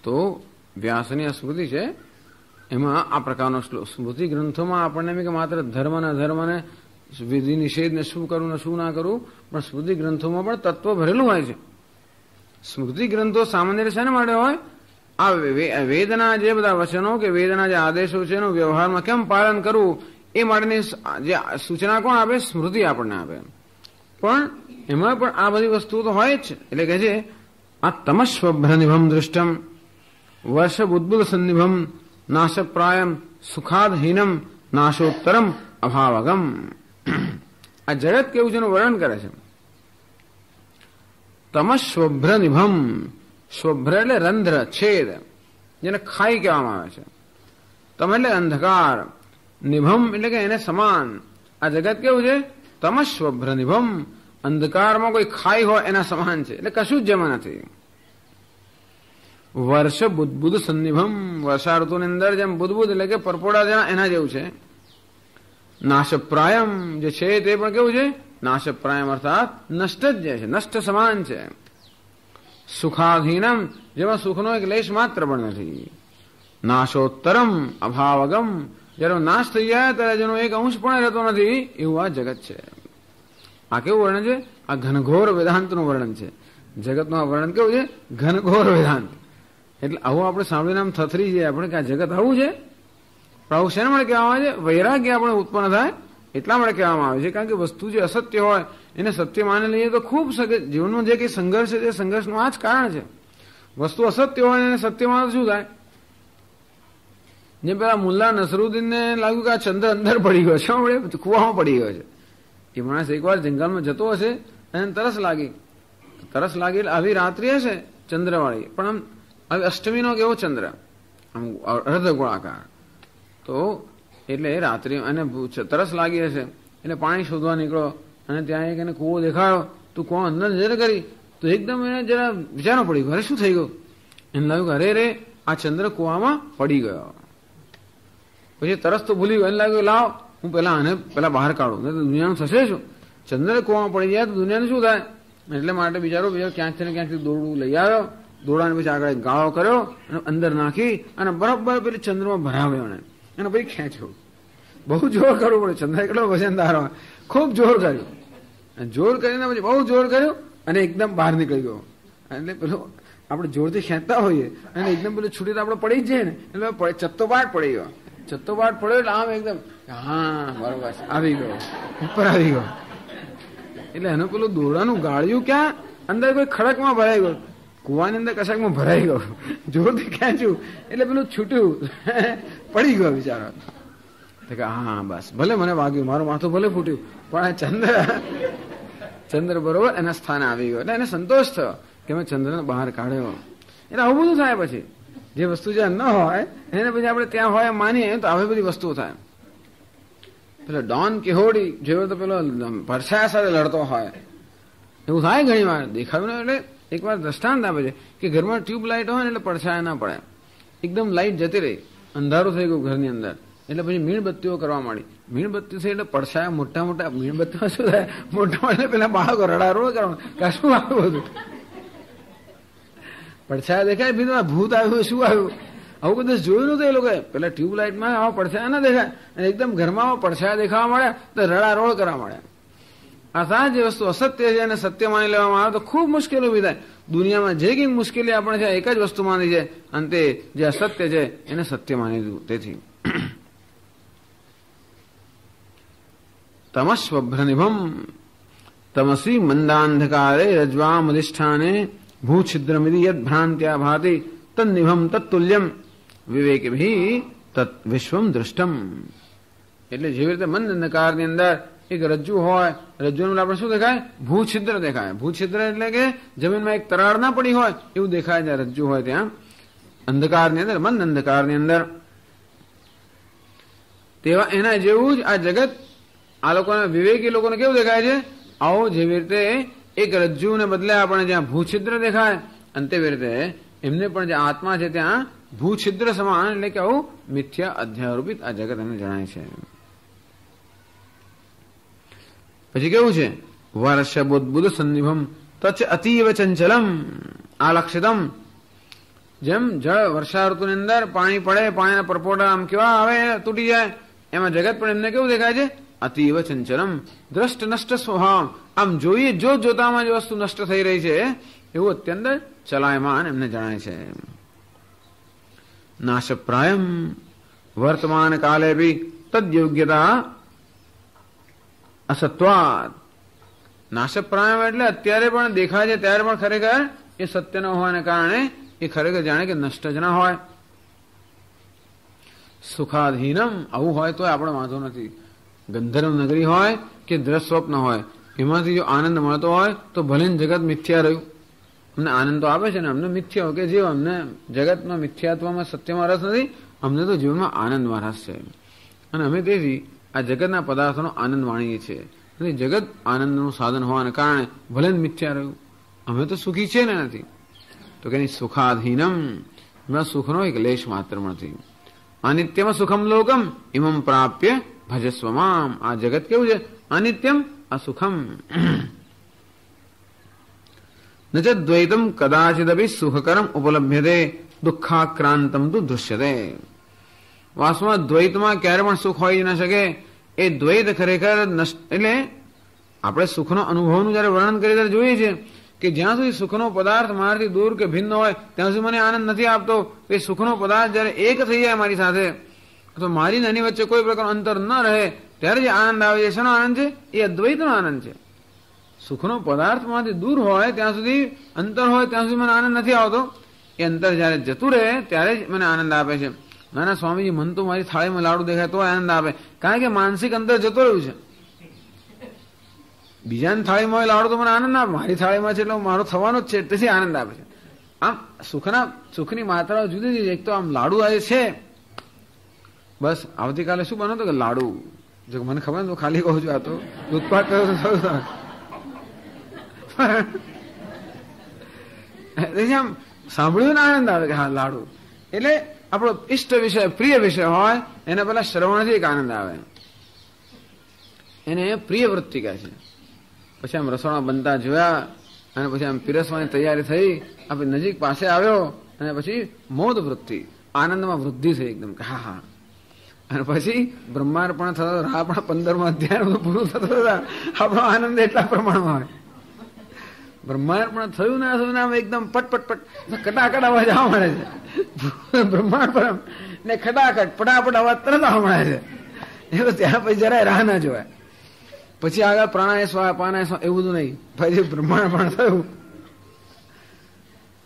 તો વ્યાસની આ સ્મૃતિ છે એમાં આ પ્રકારનો સ્મૃતિ ગ્રંથોમાં આપણને એમ કે માત્ર ધર્મને વિધિ નિષેધને શું કરવું ને શું ના કરવું, પણ સ્મૃતિ ગ્રંથોમાં પણ તત્વ ભરેલું હોય છે. સ્મૃતિ ગ્રંથો સામાન્ય રીતે શેના માટે હોય? આ વેદના જે બધા વચનો કે વેદના જે આદેશો છે એનું વ્યવહારમાં કેમ પાલન કરવું એ માટેની જે સૂચના કોણ આપે? સ્મૃતિ આપણને આપે. પણ એમાં પણ આ બધી વસ્તુઓ તો હોય જ. એટલે કે છે આ તમસ્વભ્રનિભમ દૃષ્ટમ વર્ષબુદ્બુદ સન્નિભમ નાશપ્રાયમ સુખાદહીનમ નાશોત્તરમ અભાવગમ. આ જગત કેવું છે એનું વર્ણન કરે છે. તમસ્વભ્રનિભમ. સ્વભ્ર એટલે રંધ્ર, છેદ, જેને ખાઈ કહેવામાં આવે છે. તમ એટલે અંધકાર, નિભમ એટલે કે એને સમાન. આ જગત કેવું છે? તમસ્વભ્રનિભમ. અંધકારમાં કોઈ ખાઈ હોય એના સમાન છે. એટલે કશું જ જમા નથી. વર્ષ બુદ્બુદ સન્નિભમ. વર્ષા ઋતુની અંદર જેમ બુદ્બુદ એટલે કે પરપોડા જેના એના જેવું છે. નાશપ્રાયમ જે છે તે પણ કેવું છે? નાશપ્રાયમ અર્થાત નષ્ટ જ જે છે, નષ્ટ સમાન છે. સુખાધીનમ જેમાં સુખનો એક લેશ માત્ર પણ નથી. નાશોત્તરમ અભાવગમ. જેનો નાશ થઈ જાય ત્યારે જેનો એક અંશ પણ રહેતો નથી એવું આ જગત છે. આ કેવું વર્ણન છે? આ ઘનઘોર વેદાંતનું વર્ણન છે. જગતનું આ વર્ણન કેવું છે? ઘનઘોર વેદાંત. એટલે આવું આપણે સાંભળીને આમ થથરી જઈએ આપણે કે આ જગત આવું છે. પણ આવું શેના માટે કહેવામાં આવે છે? વૈરાગ્ય આપણે ઉત્પન્ન થાય એટલા માટે કહેવામાં આવે છે. કારણ કે વસ્તુ જે અસત્ય હોય એને સત્ય માની લઈએ તો ખૂબ જીવનમાં જે કંઈ સંઘર્ષ છે તે સંઘર્ષનું આ જ કારણ છે. વસ્તુ અસત્ય હોય એને સત્ય માનો શું થાય? જેમ પેલા મુલ્લા નસરુદ્દીનને લાગ્યું કે આ ચંદ્ર અંદર પડી ગયો છે, આપણે કુવામાં પડી ગયો છે. એ માણસ એકવાર જંગલમાં જતો હશે અને તરસ લાગી એટલે આવી રાત્રિ હશે ચંદ્રવાળી, પણ આમ આવી અષ્ટમીનો કેવો ચંદ્ર આમ અર્ધ ગોળાકાર. તો એટલે રાત્રિ અને તરસ લાગી હશે એટલે પાણી શોધવા નીકળો અને ત્યાં એક એને કૂવો દેખાડો, તું કોણ અંદર નજર કરી તો એકદમ એને જરા વિચારો પડી ગયો, અરે શું થઈ ગયું? એને લાગ્યું અરે રે આ ચંદ્ર કૂવામાં પડી ગયો. પછી તરસ તો ભૂલી ગયો, એને લાગ્યું લાવ હું આને પેલા બહાર કાઢું, દુનિયાનું થશે શું? ચંદ્ર કૂવામાં પડી જાય તો દુનિયાનું શું થાય? એટલે માટે બિચારો ક્યાંકથી ને ક્યાંકથી દોરડું લઈ આવ્યો, દોડાને પછી આગળ ગાળો કર્યો અને અંદર નાખી અને બરાબર પેલી ચંદ્રમાં ભરાવ્યો એને પછી ખેંચ્યો. બહુ જોર કરવું પડે, ચંદ્ર કેટલો વજનદાર હોય, ખૂબ જોર કર્યું. જોર કરીને પછી બહુ જોર કર્યું અને એકદમ બહાર નીકળી ગયો. એટલે પેલો આપણે જોરથી ખેંચતા હોઈએ અને એકદમ પેલું છૂટી તો આપણે પડી જ જાય ને, એટલે ચત્તોપાટ પડી ગયો. ચત્તોપાટ પડ્યો એટલે આમ એકદમ હા બરોબર આવી ગયો, ઉપર આવી ગયો. એટલે એનું પેલું દોરડાનું ગાળ્યું ક્યાં અંદર કોઈ ખડકમાં ભરાઈ ગયો, કુવાની અંદર કશાકમાં ભરાઈ ગયો, જોરથી ખેંચ્યું એટલે પેલું છૂટ્યું, પડી ગયો બિચારો. હા બસ ભલે મને વાગ્યું, મારું માથું ભલે ફૂટ્યું, પણ ચંદ્ર બરોબર એના સ્થાને આવી ગયો. એટલે એને સંતોષ થયો કે મેં ચંદ્રને બહાર કાઢ્યો. એટલે આવું બધું થાય. પછી જે વસ્તુ જ્યાં ન હોય એને પછી આપણે ત્યાં હોય માનીએ તો આવી બધી વસ્તુઓ થાય. પેલો ડોન કિહોડી જેવો તો પેલો પરછાયા સાથે લડતો હોય એવું થાય ઘણી વાર. દેખાયું ને એટલે એક વાર દ્રષ્ટાંત આપે છે કે ઘરમાં ટ્યુબ લાઇટ હોય ને એટલે પડછાયા ના પડે, એકદમ લાઇટ જતી રહી, અંધારું થઈ ગયું ઘરની અંદર, એટલે પછી મીણબત્તીઓ કરવા માંડી. મીણબત્તી થઈ એટલે પડછાયા મોટા મોટા, મીણબત્તીમાં શું થાય મોટા એટલે પેલા બાળકો રડારોડ કરવા શું આવ્યું બધું પડછાયા દેખાય, બીજું ભૂત આવ્યું શું આવ્યું આવું બધું જોયું નતું એ લોકોએ. પેલા ટ્યુબલાઇટમાં આવા પડછાયા ના દેખાય અને એકદમ ઘરમાં પડછાયા દેખાવા મળ્યા તો રડારોડ કરવા મળ્યા. આ સારી જે વસ્તુ અસત્ય છે અને સત્ય માની લેવામાં આવે તો ખૂબ મુશ્કેલી ઉભી થાય. દુનિયામાં જે કંઈક મુશ્કેલી આપણે છે એક જ વસ્તુ માની છે, અંતે જે અસત્ય છે એને સત્ય માની દીધું. તેથી તમસ્વભ્રનિભમ તમસી મંદાંધકારે રજ્વામધિષ્ઠાને ભૂછિદ્રમિતિ યદ ભ્રાંત્યા ભાતિ તન્નિભમ તત્તુલ્યમ વિવેકભી તત્ વિશ્વમ દૃષ્ટમ. એટલે જેવી રીતે મંદ અંધકારની અંદર એક રજ્જુ હોય, રજ્જુનું આપણે શું દેખાય? ભૂછિદ્ર દેખાય. ભૂછિદ્ર એટલે કે જમીનમાં એક તરાડ ના પડી હોય એવું દેખાય જ્યાં રજ્જુ હોય ત્યાં અંધકારની અંદર, મંદ અંધકારની અંદર. તેવા એના જેવું જ આ જગત આ લોકોને વિવેકી લોકોને કેવું દેખાય છે? આવો જેવી રીતે એક રજ્જુને બદલે આપણે જ્યાં ભૂછિદ્ર દેખાય અને તેવી રીતે એમને પણ જે આત્મા છે ત્યાં ભૂછિદ્ર સમાન એટલે કે આવું મિથ્યા અધ્યારોપિત આ જગત એમને જણાય છે. પછી કેવું છે? વર્ષ બુદ્ધ સન્નિભમ તચ અતીવ ચંચલમ આલક્ષિતમ. જેમ જળ વર્ષા ઋતુની અંદર પાણી પડે, પાણીના પરપોટા આમ કેવા આવે તૂટી જાય, એમાં જગત પણ એમને કેવું દેખાય છે? અતીવ ચંચલમ દ્રષ્ટ નષ્ટ સ્વભાવ. આમ જોઈએ જોતામાં જે વસ્તુ નષ્ટ થઈ રહી છે એવું અત્યંત ચલાયમાન એમને જણાય છે. નાશપ્રાયમ વર્તમાન કાલે બી તદ્યોગ્યતા અસત્વાત. નાશપ્રાયમ એટલે અત્યારે પણ દેખાય છે ત્યારે પણ ખરેખર એ સત્ય ન હોવાને કારણે એ ખરેખર જાણે કે નષ્ટ જ ના હોય. સુખાધીનમ આવું હોય તો આપણે વાંધો નથી. ગંધર્વ નગરી હોય કે દ્રસ્વપ્ન હોય એમાંથી જો આનંદ મળતો હોય તો ભલે જગત મિથ્યા રહ્યું, અમને આનંદ તો આપે છે ને, અમને મિથ્યા કે જે અમને જગતમાં મિથ્યાત્વમાં સત્યમાં રસ નથી, અમને તો જીવનમાં આનંદમાં રસ છે અને અમે તેથી આ જગતના પદાર્થોનો આનંદ માણીએ છીએ. જગત આનંદનું સાધન હોવાને કારણે ભલે મિથ્યા રહ્યું, અમે તો સુખી છે ને નથી. તો કે સુખાધીનમ સુખનો એક લેશ માત્ર નથી. અનિત્યમ સુખમ લોકમ ઇમમ પ્રાપ્ય ભજસ્વમામ. આ જગત કેવું છે? અનિત્યમ અસુખમ. ન ચ દ્વૈતમ કદાચિદપી સુખકરમ ઉપલભ્યતે દુઃખાક્રાંતમ તુ દૃશ્યતે. વાસ્તવમાં દ્વૈતમાં ક્યારે પણ સુખ હોઈ ન શકે. એ દ્વૈત ખરેખર એટલે આપણે સુખનો અનુભવનું જયારે વર્ણન કરીએ ત્યારે જોઈએ છીએ કે જ્યાં સુધી સુખનો પદાર્થ મારાથી દૂર કે ભિન્ન હોય ત્યાં સુધી મને આનંદ નથી આપતો. એ સુખનો પદાર્થ જયારે એક થઈ જાય મારી સાથે તો મારી નાની વચ્ચે કોઈ પ્રકારનું અંતર ન રહે ત્યારે જે આનંદ આવે છે શેનો આનંદ છે? એ અદ્વૈતનો આનંદ છે. સુખનો પદાર્થમાંથી દૂર હોય ત્યાં સુધી, અંતર હોય ત્યાં સુધી મને આનંદ નથી આવતો. એ અંતર જયારે જતું રહે ત્યારે જ મને આનંદ આપે છે. નાના સ્વામીજી મન તો મારી થાળીમાં લાડુ દેખાય તો આનંદ આપે, કારણ કે માનસિક અંતર જતો રહ્યું છે. બીજાની થાળીમાં હોય લાડુ તો મને આનંદ આપે, મારી થાળીમાં છે એટલે મારો થવાનો જ છે તેથી આનંદ આપે છે. આમ સુખની માત્રાઓ જુદી જુદી. એક તો આમ લાડુ આવે છે, બસ આવતીકાલે શું બનો તો કે લાડુ, જો મને ખબર ને તો ખાલી કહું છું, આ તો ઉત્પાદ થયું. આમ સાંભળ્યું ને આનંદ આવે કે હા લાડુ એટલે આપણો ઇષ્ટ વિષય, પ્રિય વિષય હોય એને પેલા શ્રવણથી એક આનંદ આવે, એને પ્રિય વૃત્તિ કહે છે. પછી આમ રસોડા બનતા જોયા અને પછી આમ પીરસવાની તૈયારી થઈ, આપણે નજીક પાસે આવ્યો અને પછી મોદ વૃત્તિ, આનંદમાં વૃદ્ધિ થઈ એકદમ કે હા હા. અને પછી બ્રહ્માર્પણ થતો, આપણા 15મા અધ્યાય પૂરું થતું હતા, આપણો આનંદ એટલા પ્રમાણમાં હોય. બ્રહ્માંડપણ થયું ના થયું ના એકદમ પટપટ કટાકટ અવાજ આવવા મળે છે. બ્રહ્માંડપણ ને ખટાખટ ફટાફટ અવાજ તરત આવવા મળે છે. એવું ત્યાં પછી જરાય રાહ ના જોવાય. પછી આગળ પ્રાણાય સ્વા પાનાય સ્વા એવું બધું નહીં, પછી બ્રહ્માંડપણ થયું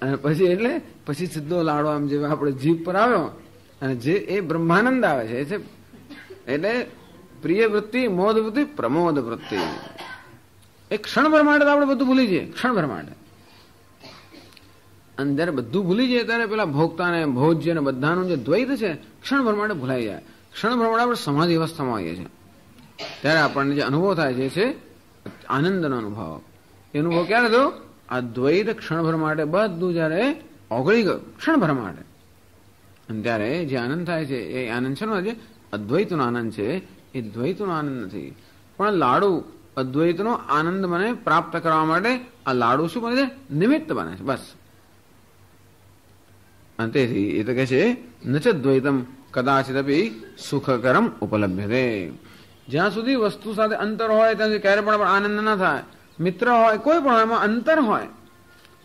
અને પછી એટલે પછી સીધો લાડો આમ જે આપણે જીભ પર આવ્યો અને જે એ બ્રહ્માનંદ આવે છે એટલે પ્રિય વૃત્તિ, મોદ વૃત્તિ, પ્રમોદ વૃત્તિ. એક ક્ષણભર માટે તો આપણે બધું ભૂલી જઈએ, ક્ષણભર માટે. અને જયારે બધું ભૂલી જાય ત્યારે પેલા ભોગતા ને ભોજ્ય ને બધાનું જે દ્વૈત છે ક્ષણભર માટે ભૂલાઈ જાય. ક્ષણભર માટે આપણે સમાધિ અવસ્થામાં આવીએ છીએ ત્યારે આપણને જે અનુભવ થાય છે આનંદનો અનુભવ. એ અનુભવ ક્યારે થયો? આ દ્વૈત ક્ષણભર માટે બધું જયારે ઓગળી ગયું ક્ષણભર માટે, અને ત્યારે જે આનંદ થાય છે એ આનંદ છે ને, જે અદ્વૈતનો આનંદ છે એ દ્વૈતનો આનંદ નથી. પણ લાડુ અદ્વૈતનો આનંદ મને પ્રાપ્ત કરવા માટે આ લાડુ શું બને છે? નિમિત્ત બને છે બસ. અને તેથી એ તો કહે છે ન ચ દ્વૈતમ કદાચિત અપી સુખકરમ ઉપલભ્યતે. જ્યાં સુધી વસ્તુ સાથે અંતર હોય ત્યાં સુધી ક્યારે પણ આનંદ ન થાય. મિત્ર હોય કોઈ પણ એમાં અંતર હોય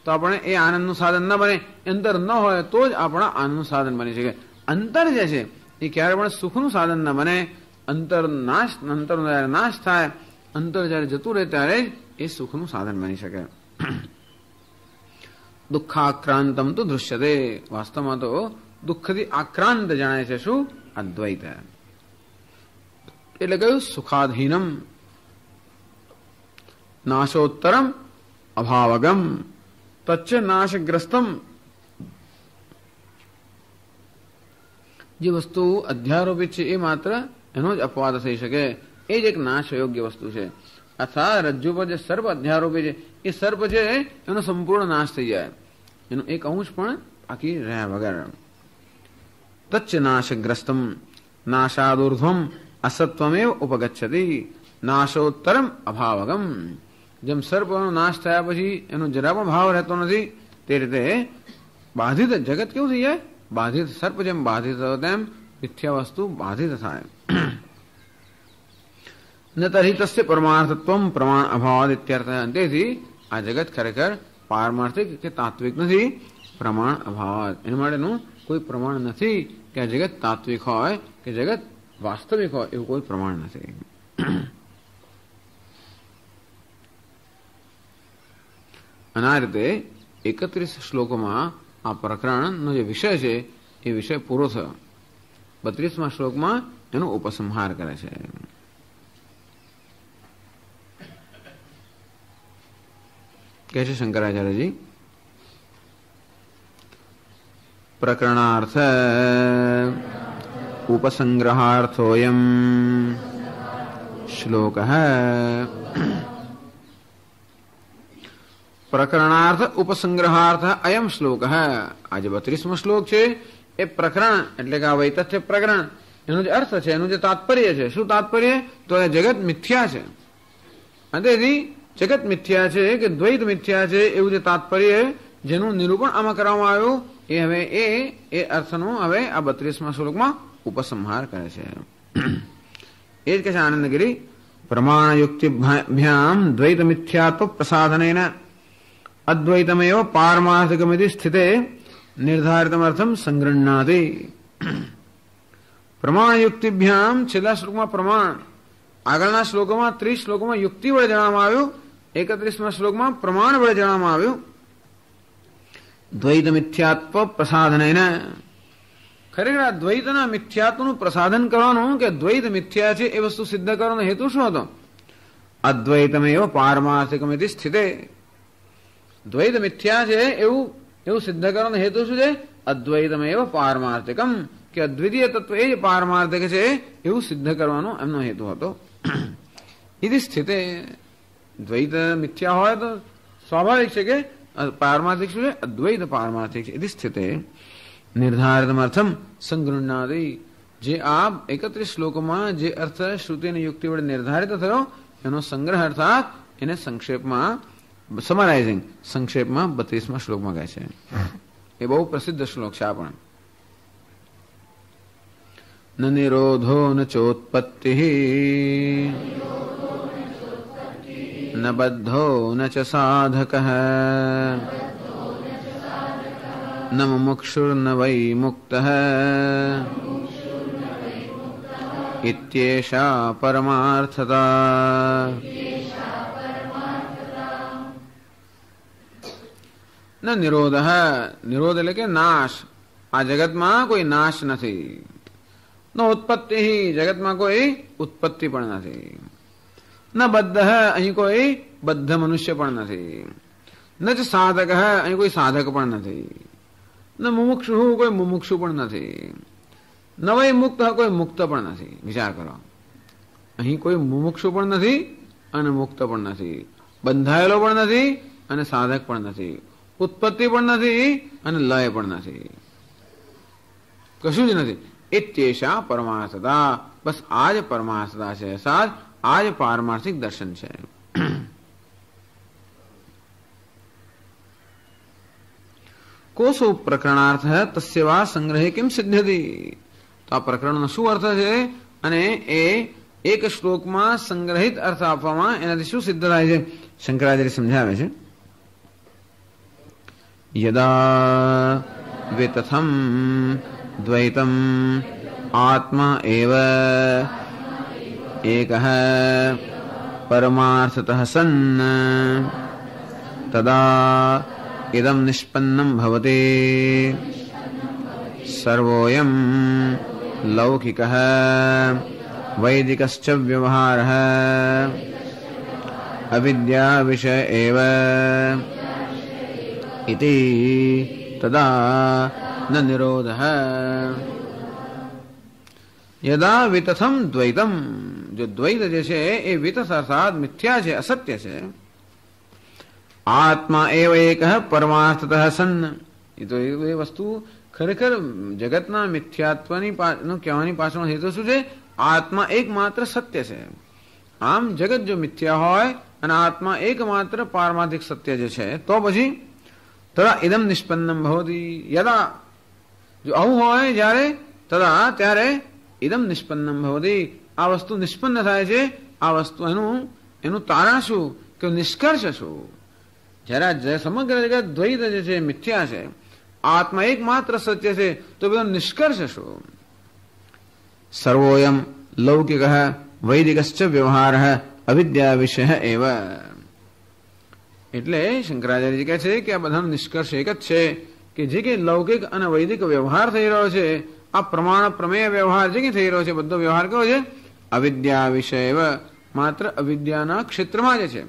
તો આપણે એ આનંદનું સાધન ન બને. અંતર ન હોય તો જ આપણા આનંદનું સાધન બની શકે. અંતર જે છે એ ક્યારે પણ સુખનું સાધન ન બને. અંતરનો જયારે નાશ થાય, અંતર જયારે જતું રહે ત્યારે જ એ સુખનું સાધન બની શકે. દુઃખાક્રાંતમ તો દૃશ્યતે. વાસ્તવમાં તો દુઃખથી આક્રાંત જણાય છે શું? અદ્વૈત. એટલે કહ્યું સુખાધીનમ નાશોત્તરમ અભાવગમ તચ્ચ નાશગ્રસ્તમ. જે વસ્તુ અધ્યારોપિત છે એ માત્ર એનો જ અપવાદ થઈ શકે, એ જ એક નાશ યોગ્ય વસ્તુ છે. અથવા રજ્જુ પર જે સર્પ અધ્યારોપી છે એ સર્પ છે એનો સંપૂર્ણ નાશ થઈ જાય, એનો એક અંશ પણ બાકી રહ્યા વગર. તચ્ચ નાશગ્રસ્તમ નાશાદુર્ધ્વમ અસત્વમેવ ઉપગચ્છતિ નાશોત્તરમ અભાવગમ. જેમ સર્પનો નાશ થયા પછી એનો જરા પણ ભાવ રહેતો નથી, તે રીતે બાધિત જગત કેવું થઈ જાય? બાધિત સર્પ જેમ બાધિત થયો તેમ મિથ્યા વસ્તુ બાધિત થાય. ન તર્હિ તસ્ય પરમાર્થત્વમ પ્રમાણ અભાવાદ ઇત્યર્થ. તેથી આ જગત ખરેખર પારમાર્થિક કે તાત્વિક નથી, પ્રમાણ અભાવાદ. એના માટેનું કોઈ પ્રમાણ નથી કે આ જગત તાત્વિક હોય કે જગત વાસ્તવિક હોય, એવું કોઈ પ્રમાણ નથી. અને આ રીતે 31 શ્લોકોમાં આ પ્રકરણનો જે વિષય છે એ વિષય પૂરો થયો. 32મા શ્લોકમાં એનો ઉપસંહાર કરે છે. કહે છે શંકરાચાર્યજી, પ્રકરણાર્થ ઉપસંગ્રહાર્થોયમ શ્લોક. પ્રકરણાર્થ ઉપસંગ્રહાર્થ અયમ શ્લોક. આજે 32મો શ્લોક છે એ પ્રકરણ એટલે કે આ વૈતથ્ય પ્રકરણ એનો જે અર્થ છે, એનું જે તાત્પર્ય છે. શું તાત્પર્ય? તો એ જગત મિથ્યા છે. અને તેથી જગત મિથ્યા છે કે દ્વૈત મિથ્યા છે એવું જે તાત્પર્ય જેનું નિરૂપણ આમાં કરવામાં આવ્યું એ હવે એ અર્થનું હવે આ 32મા શ્લોકમાં ઉપસંહાર કરે છે. એ જ કહે છે આનંદગીરી, પ્રમાણયુક્તિભ્યામ દ્વૈત મિથ્યાત્વ પ્રસાધનેન અદ્વૈતમેવ પારમાર્થિકમિતિ સ્થિતે નિર્ધારિતમર્થમ સંગૃહ્ણાતિ. પ્રમાણયુક્તિભ્યામ છેલ્લા શ્લોકમાં પ્રમાણ, આગળના શ્લોકોમાં 30 શ્લોકોમાં યુક્તિ વડે જણાવવામાં આવ્યું, 31મા શ્લોકમાં પ્રમાણ વડે જણાવવામાં આવ્યું. દ્વૈત મિથ્યાત્વ પ્રસાધનેન. ખરેખર આ દ્વૈતના મિથ્યાત્વનું પ્રસાધન કરવાનું કે દ્વૈત મિથ્યા છે એ વસ્તુ સિદ્ધ કરવાનો હેતુ શું હતો? અદ્વૈતમેવ પારમાર્થિકમિતિ સ્થિતે. દ્વૈત મિથ્યા છે એવું સિદ્ધ કરવાનો હેતુ શું છે? અદ્વૈતમેવ પારમાર્થિકમ, કે અદ્વિતીય તત્વ એ જ પારમાર્થિક છે એવું સિદ્ધ કરવાનો એમનો હેતુ હતો. એવી સ્થિતિ દ્વૈત મિથ્યા હોય તો સ્વાભાવિક છે કે પારમાર્થિક શું છે? અદ્વૈત પારમાર્થિક છે. એવી સ્થિતિ નિર્ધારિતમર્થમ સંગૃહ્ણાદિ, જે આ 31 શ્લોકોમાં જે અર્થ શ્રુતિ અને યુક્તિ વડે નિર્ધારિત થયો એનો સંગ્રહ અર્થાત એને સંક્ષેપમાં સમરાઇઝિંગ સંક્ષેપમાં 32મા શ્લોકમાં કહે છે. એ બહુ પ્રસિદ્ધ શ્લોક છે. આ પણ ન નિરોધો ન ચોત્પત્તિ ન બદ્ધો ન ચ સાધકઃ ન મુમુક્ષુર્ન વૈ મુક્તઃ ઇત્યેષા પરમાર્થતા. ન નિરોધ, નિરોધ એટલે કે નાશ. આ જગતમાં કોઈ નાશ નથી. ન ઉત્પત્તિ, જગતમાં કોઈ ઉત્પત્તિ પણ નથી. ન બદ્ધ, અહીં કોઈ બદ્ધ મનુષ્ય પણ નથી. ન જ સાધક, અહીં કોઈ સાધક પણ નથી. ન મુમુક્ષુ, કોઈ મુમુક્ષુ પણ નથી. ન વૈ મુક્ત, કોઈ મુક્ત પણ નથી. વિચાર કરો, અહીં કોઈ મુમુક્ષુ પણ નથી અને મુક્ત પણ નથી. બંધાયેલો પણ નથી અને સાધક પણ નથી. ઉત્પત્તિ પણ નથી અને લય પણ નથી. કશું જ નથી. ઇત્યેષા પરમાર્થતા, બસ આ જ પરમાર્થતા છે. સાત આ જ પારમાર્થિક દર્શન છે. કોસો પ્રકરણાર્થ તસ્ય વા સંગ્રહે કેમ સિદ્ધ્યતિ. તો આ પ્રકરણનો શું અર્થ છે અને એ એક શ્લોકમાં સંગ્રહિત અર્થ આપવામાં એનાથી શું સિદ્ધ થાય છે? શંકરાચાર્ય સમજાવે છે. યદા વિતથમ દ્વૈતમ આત્મા એવ એકઃ પરમાર્થતઃ સન્ન તદા ઇદં નિષ્પન્નં ભવતિ સર્વોયમ લૌકિકઃ વૈદિકશ્ચ વ્યવહારઃ અવિદ્યા વિષય એવ ઇતિ તદા ન નિરોધઃ. યદા વિતથમ દ્વૈતમ, જો દ્વૈત જે છે એ વિતથ અર્થાત મિથ્યા છે, અસત્ય છે. આત્મા એવ એકઃ પરમાર્થતઃ સન્ન, એ તો એ વસ્તુ ખરેખર જગતના મિથ્યાત્વની કહેવાની પાછળનો હેતુ શું છે? આત્મા એકમાત્ર સત્ય છે. આમ જગત જો મિથ્યા હોય અને આત્મા એકમાત્ર પારમાર્થિક સત્ય જે છે તો પછી તદા ઇદમ નિષ્પન્નમ ભવતી. યદા, જો આવું હોય જ્યારે, તદા ત્યારે ઇદમ નિષ્પન્નમ ભવતી, આ વસ્તુ નિષ્પન્ન થાય છે. આ વસ્તુ એનું તારણ શું કે નિષ્કર્ષ શું? જ્યારે સમગ્ર જગત દ્વૈત જે છે મિથ્યા છે, આત્મા એકમાત્ર સત્ય છે, તો બધો નિષ્કર્ષ શું? સર્વોયમ લૌકિક વૈદિકશ્ચ વ્યવહાર અવિદ્યા વિષય એવ. એટલે શંકરાચાર્યજી કહે છે કે આ બધાનો નિષ્કર્ષ એક જ છે કે જે કે લૌકિક અને વૈદિક વ્યવહાર થઈ રહ્યો છે, આ પ્રમાણ પ્રમેય વ્યવહાર જે કે થઈ રહ્યો છે, બધો વ્યવહાર કયો છે? અવિદ્યા વિષય એવ, માત્ર અવિદ્યાના ક્ષેત્રમાં જે છે.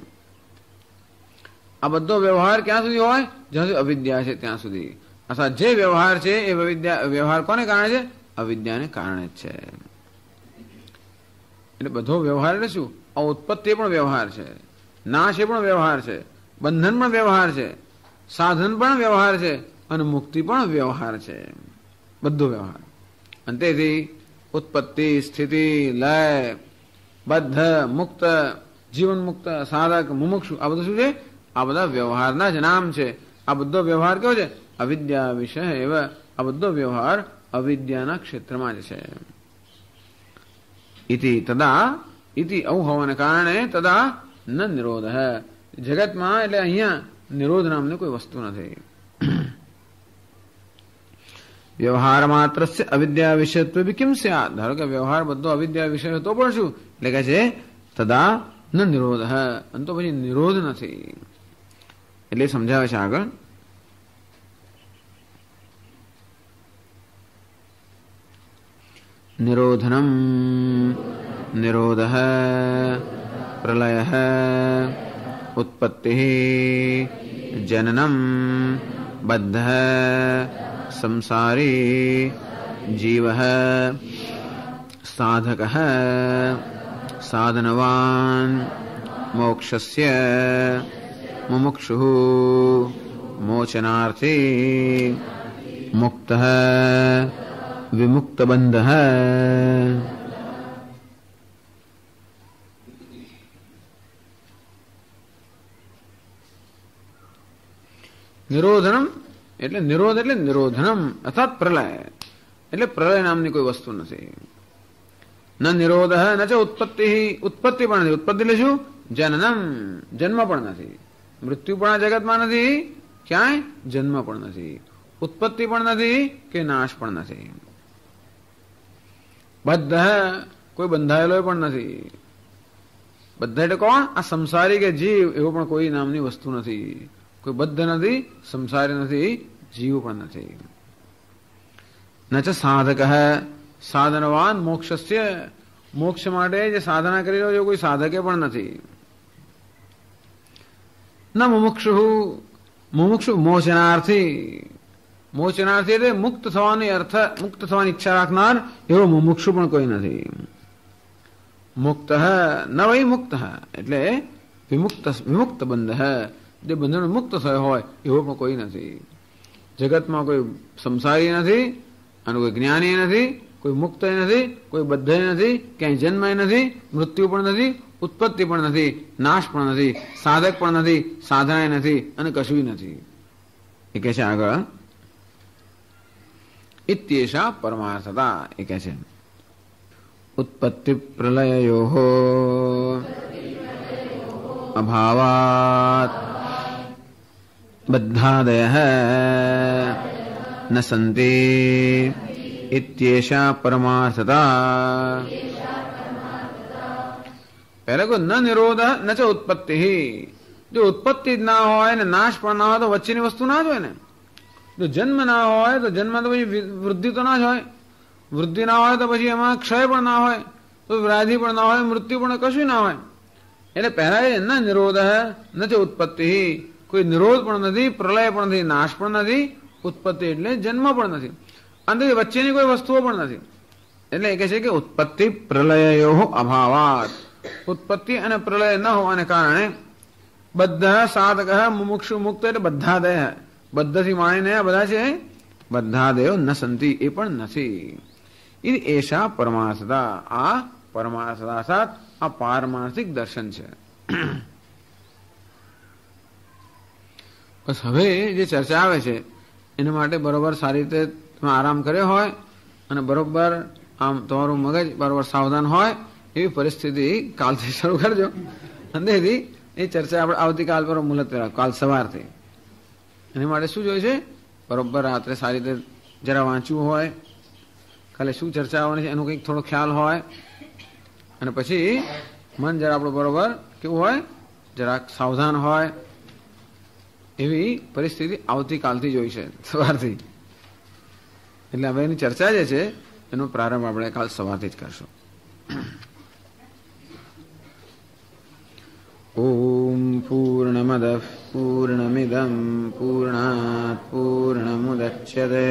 આ બધો વ્યવહાર ક્યાં સુધી હોય? જ્યાં સુધી અવિદ્યા છે ત્યાં સુધી. અર્થાત જે વ્યવહાર છે એ વ્યવહાર કોને કારણે છે? અવિદ્યાને કારણે જ છે. એટલે બધો વ્યવહાર એટલે શું? આ ઉત્પત્તિ પણ વ્યવહાર છે, નાશ એ પણ વ્યવહાર છે, બંધન પણ વ્યવહાર છે, સાધન પણ વ્યવહાર છે અને મુક્તિ પણ વ્યવહાર છે. બધો વ્યવહાર. અને તેથી ઉત્પત્તિ, સ્થિતિ, લય, બદ્ધ, મુક્ત, જીવન મુક્ત, સાધક, મુમુક્ષુ, આ બધું શું છે? આ બધા વ્યવહારના જ નામ છે. આ બધો વ્યવહાર કેવો છે? અવિદ્યા વિષય એવ. આ બધો વ્યવહાર અવિદ્યાના ક્ષેત્રમાં જ છે. ઇતિ તદા, ઇતિ આવું હોવાને કારણે તદા ન નિરોધ. જગતમાં એટલે અહીંયા નિરોધ નામની કોઈ વસ્તુ નથી. વ્યવહાર માત્ર અવિદ્યા વિષયત્વ બી કેમ સ્યાત. ધારો કે વ્યવહાર બધો અવિદ્યા વિષય તો પણ શું? એટલે કે છે તદા ન નિરોધ, અને તો પછી નિરોધ નથી. એટલે સમજાવે છે આગળ. નિરોધનમ નિરોધ પ્રલય ઉત્પત્તિ જનનમ બદ્ધ સંસારી जीवः साधकः साधनवान् मोक्षस्य मुमुक्षुः मोचनार्थी मुक्तः विमुक्तबन्धः। નિરોધનમ એટલે નિરોધ એટલે નિરોધનમ અર્થાત પ્રલય એટલે પ્રલય નામની કોઈ વસ્તુ નથી. ન નિરોધ ન ચ ઉત્પત્તિ ઉત્પત્તિ પણ નથી. ઉત્પત્તિ એટલે શું? જનનમ જન્મ પણ નથી. મૃત્યુ પણ આ જગતમાં નથી, ક્યાંય જન્મ પણ નથી, ઉત્પત્તિ પણ નથી કે નાશ પણ નથી. બદ્ધ કોઈ બંધાયેલો પણ નથી. બધા એટલે કોણ? આ સંસારી કે જીવ એવો પણ કોઈ નામની વસ્તુ નથી. કોઈ બદ્ધ નથી, સંસારી નથી, જીવ પણ નથી. ન ચ સાધક સાધનવાન મોક્ષસ્ય મોક્ષ માટે જે સાધના કરી રહ્યો કોઈ સાધકે પણ નથી. ન મુમુક્ષુ મુમુક્ષુ મોચનાર્થી મોચનાર્થી એટલે મુક્ત થવાની અર્થ મુક્ત થવાની ઈચ્છા રાખનાર એવો મુમુક્ષુ પણ કોઈ નથી. મુક્ત ન વૈ મુક્ત એટલે વિમુક્ત વિમુક્ત બંધ જે બંધન મુક્ત થયો હોય એવો પણ કોઈ નથી. જગતમાં કોઈ સંસારી નથી અને કોઈ જ્ઞાની નથી, કોઈ મુક્ત નથી, કોઈ બદ્ધ નથી, ક્યાંય જન્મ નથી, મૃત્યુ પણ નથી, ઉત્પત્તિ પણ નથી, નાશ પણ નથી, સાધક પણ નથી, સાધનાય નથી અને કશું નથી. એ કહે છે આગળ ઇત્યેષા પરમાર્થતા. એ કહે છે ઉત્પત્તિ પ્રલયયોઃ અભાવાત બદ્ધાદયઃ ન સંતિ ઇત્યેષા પરમાર્થતા. પહેલા કોઈ ન નિરોધ ન ચ ઉત્પત્તિ. જો ઉત્પત્તિ જ ના હોય ને નાશ પણ ના હોય તો વચ્ચેની વસ્તુ ના જ હોય ને. જો જન્મ ના હોય તો જન્મ તો પછી વૃદ્ધિ તો ના જ હોય, વૃદ્ધિ ના હોય તો પછી એમાં ક્ષય પણ ના હોય, તો વ્યાધિ પણ ના હોય, મૃત્યુ પણ કશું ના હોય. એટલે પહેલા ન નિરોધ ન ચ ઉત્પત્તિ. કોઈ નિરોધ પણ નથી, પ્રલય પણ નથી, નાશ પણ નથી, ઉત્પત્તિ એટલે જન્મ પણ નથી, અને વચ્ચેની કોઈ વસ્તુઓ પણ નથી. એટલે એ કહે છે કે ઉત્પત્તિ પ્રલયયોઃ અભાવાત. ઉત્પત્તિ અને પ્રલય ન હોવાને કારણે બધા સાધક મુમુક્ષુ મુક્ત એટલે બધા દય બધાથી માણીને બધા છે બધા દેવ ન સંતિ એ પણ નથી. એશા પરમાર્થતા. આ પરમાર્થતા સાથ આ પારમાર્થિક દર્શન છે. બસ હવે જે ચર્ચા આવે છે એના માટે બરોબર સારી રીતે તમે આરામ કર્યો હોય અને બરોબર આમ તમારું મગજ બરોબર સાવધાન હોય એવી પરિસ્થિતિ કાલથી શરૂ કરજો. અંદરથી એ ચર્ચા આપણે આવતીકાલ પર મુલતવી રાખો, કાલ સવારથી. એની માટે શું જોઈએ છે? બરોબર રાત્રે સારી રીતે જરા વાંચવું હોય, કાલે શું ચર્ચા આવવાની છે એનો કંઈક થોડો ખ્યાલ હોય, અને પછી મન જરા આપણું બરોબર કેવું હોય, જરાક સાવધાન હોય એવી પરિસ્થિતિ આવતીકાલથી જોઈ છે, સવારથી. એટલે હવે એની ચર્ચા જે છે એનો પ્રારંભ આપણે કાલ સવારથી જ કરશું. ઓમ પૂર્ણમદઃ પૂર્ણમિદં પૂર્ણાત પૂર્ણમુદચ્યતે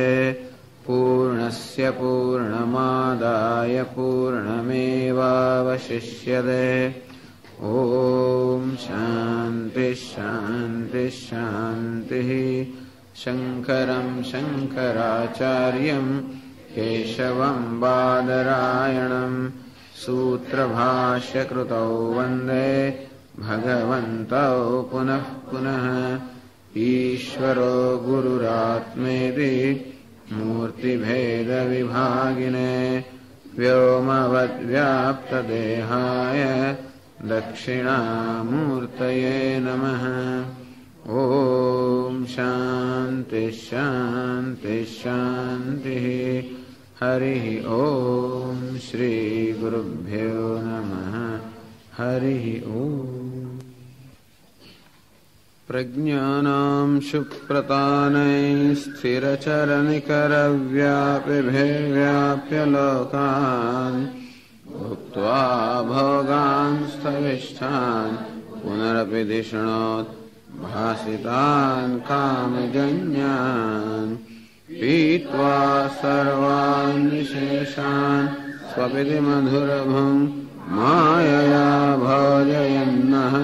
પૂર્ણસ્ય પૂર્ણમાદાય પૂર્ણમેવાવશિષ્યતે. ઓમ શાંતિ શાંતિ શાંતિ. શંકરં શંકરાચાર્યં કેશવં બાદરાયણં સૂત્રભાષ્યકૃતૌ વંદે ભગવन्तौ પુનઃ પુનઃ. ઈશ્વરો ગુરુરાત્મેતિ મૂર્તિભેદવિભાગિને વ્યોમવદ્વ્યાપ્તદેહાય દક્ષિણામૂર્તયે નમઃ. ઓમ શાંતિ શાંતિ શાંતિ. હરિ ઓમ શ્રી ગુરુભ્યો નમઃ. હરિ ઓમ. પ્રજ્ઞાનાં સુપ્રતાનૈ સ્થિરચરનિકરવ્યાપિભેર્વ્યાપ્ય લોકાન ભુક્ત્વા ભોગાન સ્થવિષ્ઠાન પુનરપિ ધિષણોત ભાસિતાન કામજન્યાન पीत्वा सर्वान् विशेषान् स्वपिति मधुरभं मायया भजयन्नः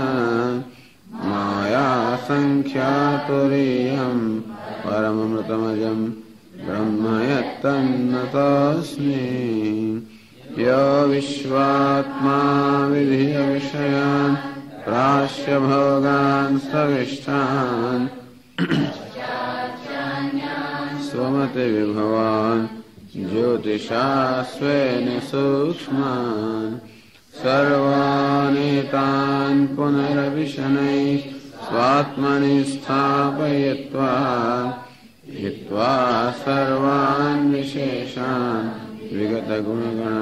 माया संख्यातुरीयम् परममृतमजं ब्रह्म यत्तन्नतोऽस्मि यो विश्वात्मा विधिय विषयान् प्राश्य भोगान् सविष्टान् स्वमति विभवान् ज्योतिषा स्वेन सूक्ष्मान् सर्वानेतान् पुनरभिशनैः स्वात्मनि स्थापयित्वा हित्वा सर्वान् विशेषान् विगतगुणगण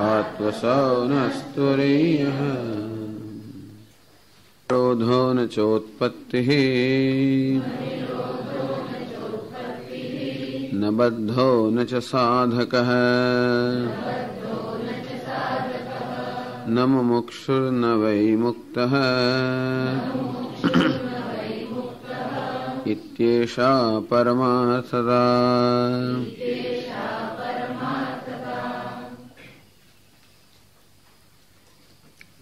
आत्मसौ नस्तुरीयः निरोधो न चोत्पत्तिः न बद्धो न च साधकः न मुमुक्षुर्न वै मुक्तः इत्येषा परमार्थता।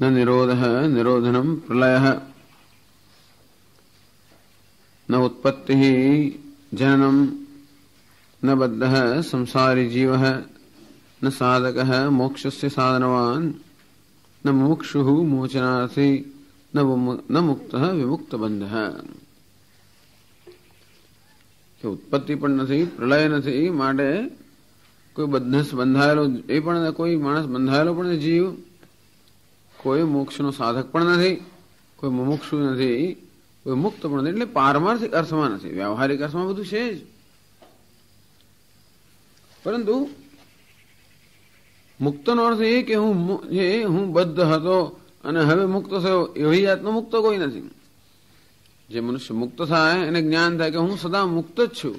न निरोधः निरोधनं प्रलयः न उत्पत्तिः जननं न बद्धः संसारी जीवः न साधकः मोक्षस्य साधनवान् न मुमुक्षुः मोचनार्थी न मुक्तः विमुक्तबंधः। उत्पत्ति पण નથી પ્રલય નથી માટે કોઈ બંધસ બંધાયેલો એ પણ કોઈ માણસ બંધાયેલો પણ જીવ કોઈ મોક્ષનો સાધક પણ નથી કોઈ મુમુક્ષુ નથી કોઈ મુક્ત પણ નથી એટલે પારમાર્થિક અર્થમાં નથી વ્યવહારિક અર્થમાં બધું છે જ પરંતુ મુક્તનો અર્થ એ કે હું બદ્ધ હતો અને હવે મુક્ત થયો એવી જાતનો મુક્ત કોઈ નથી। જે મનુષ્ય મુક્ત થાય એને જ્ઞાન થાય કે હું સદા મુક્ત જ છું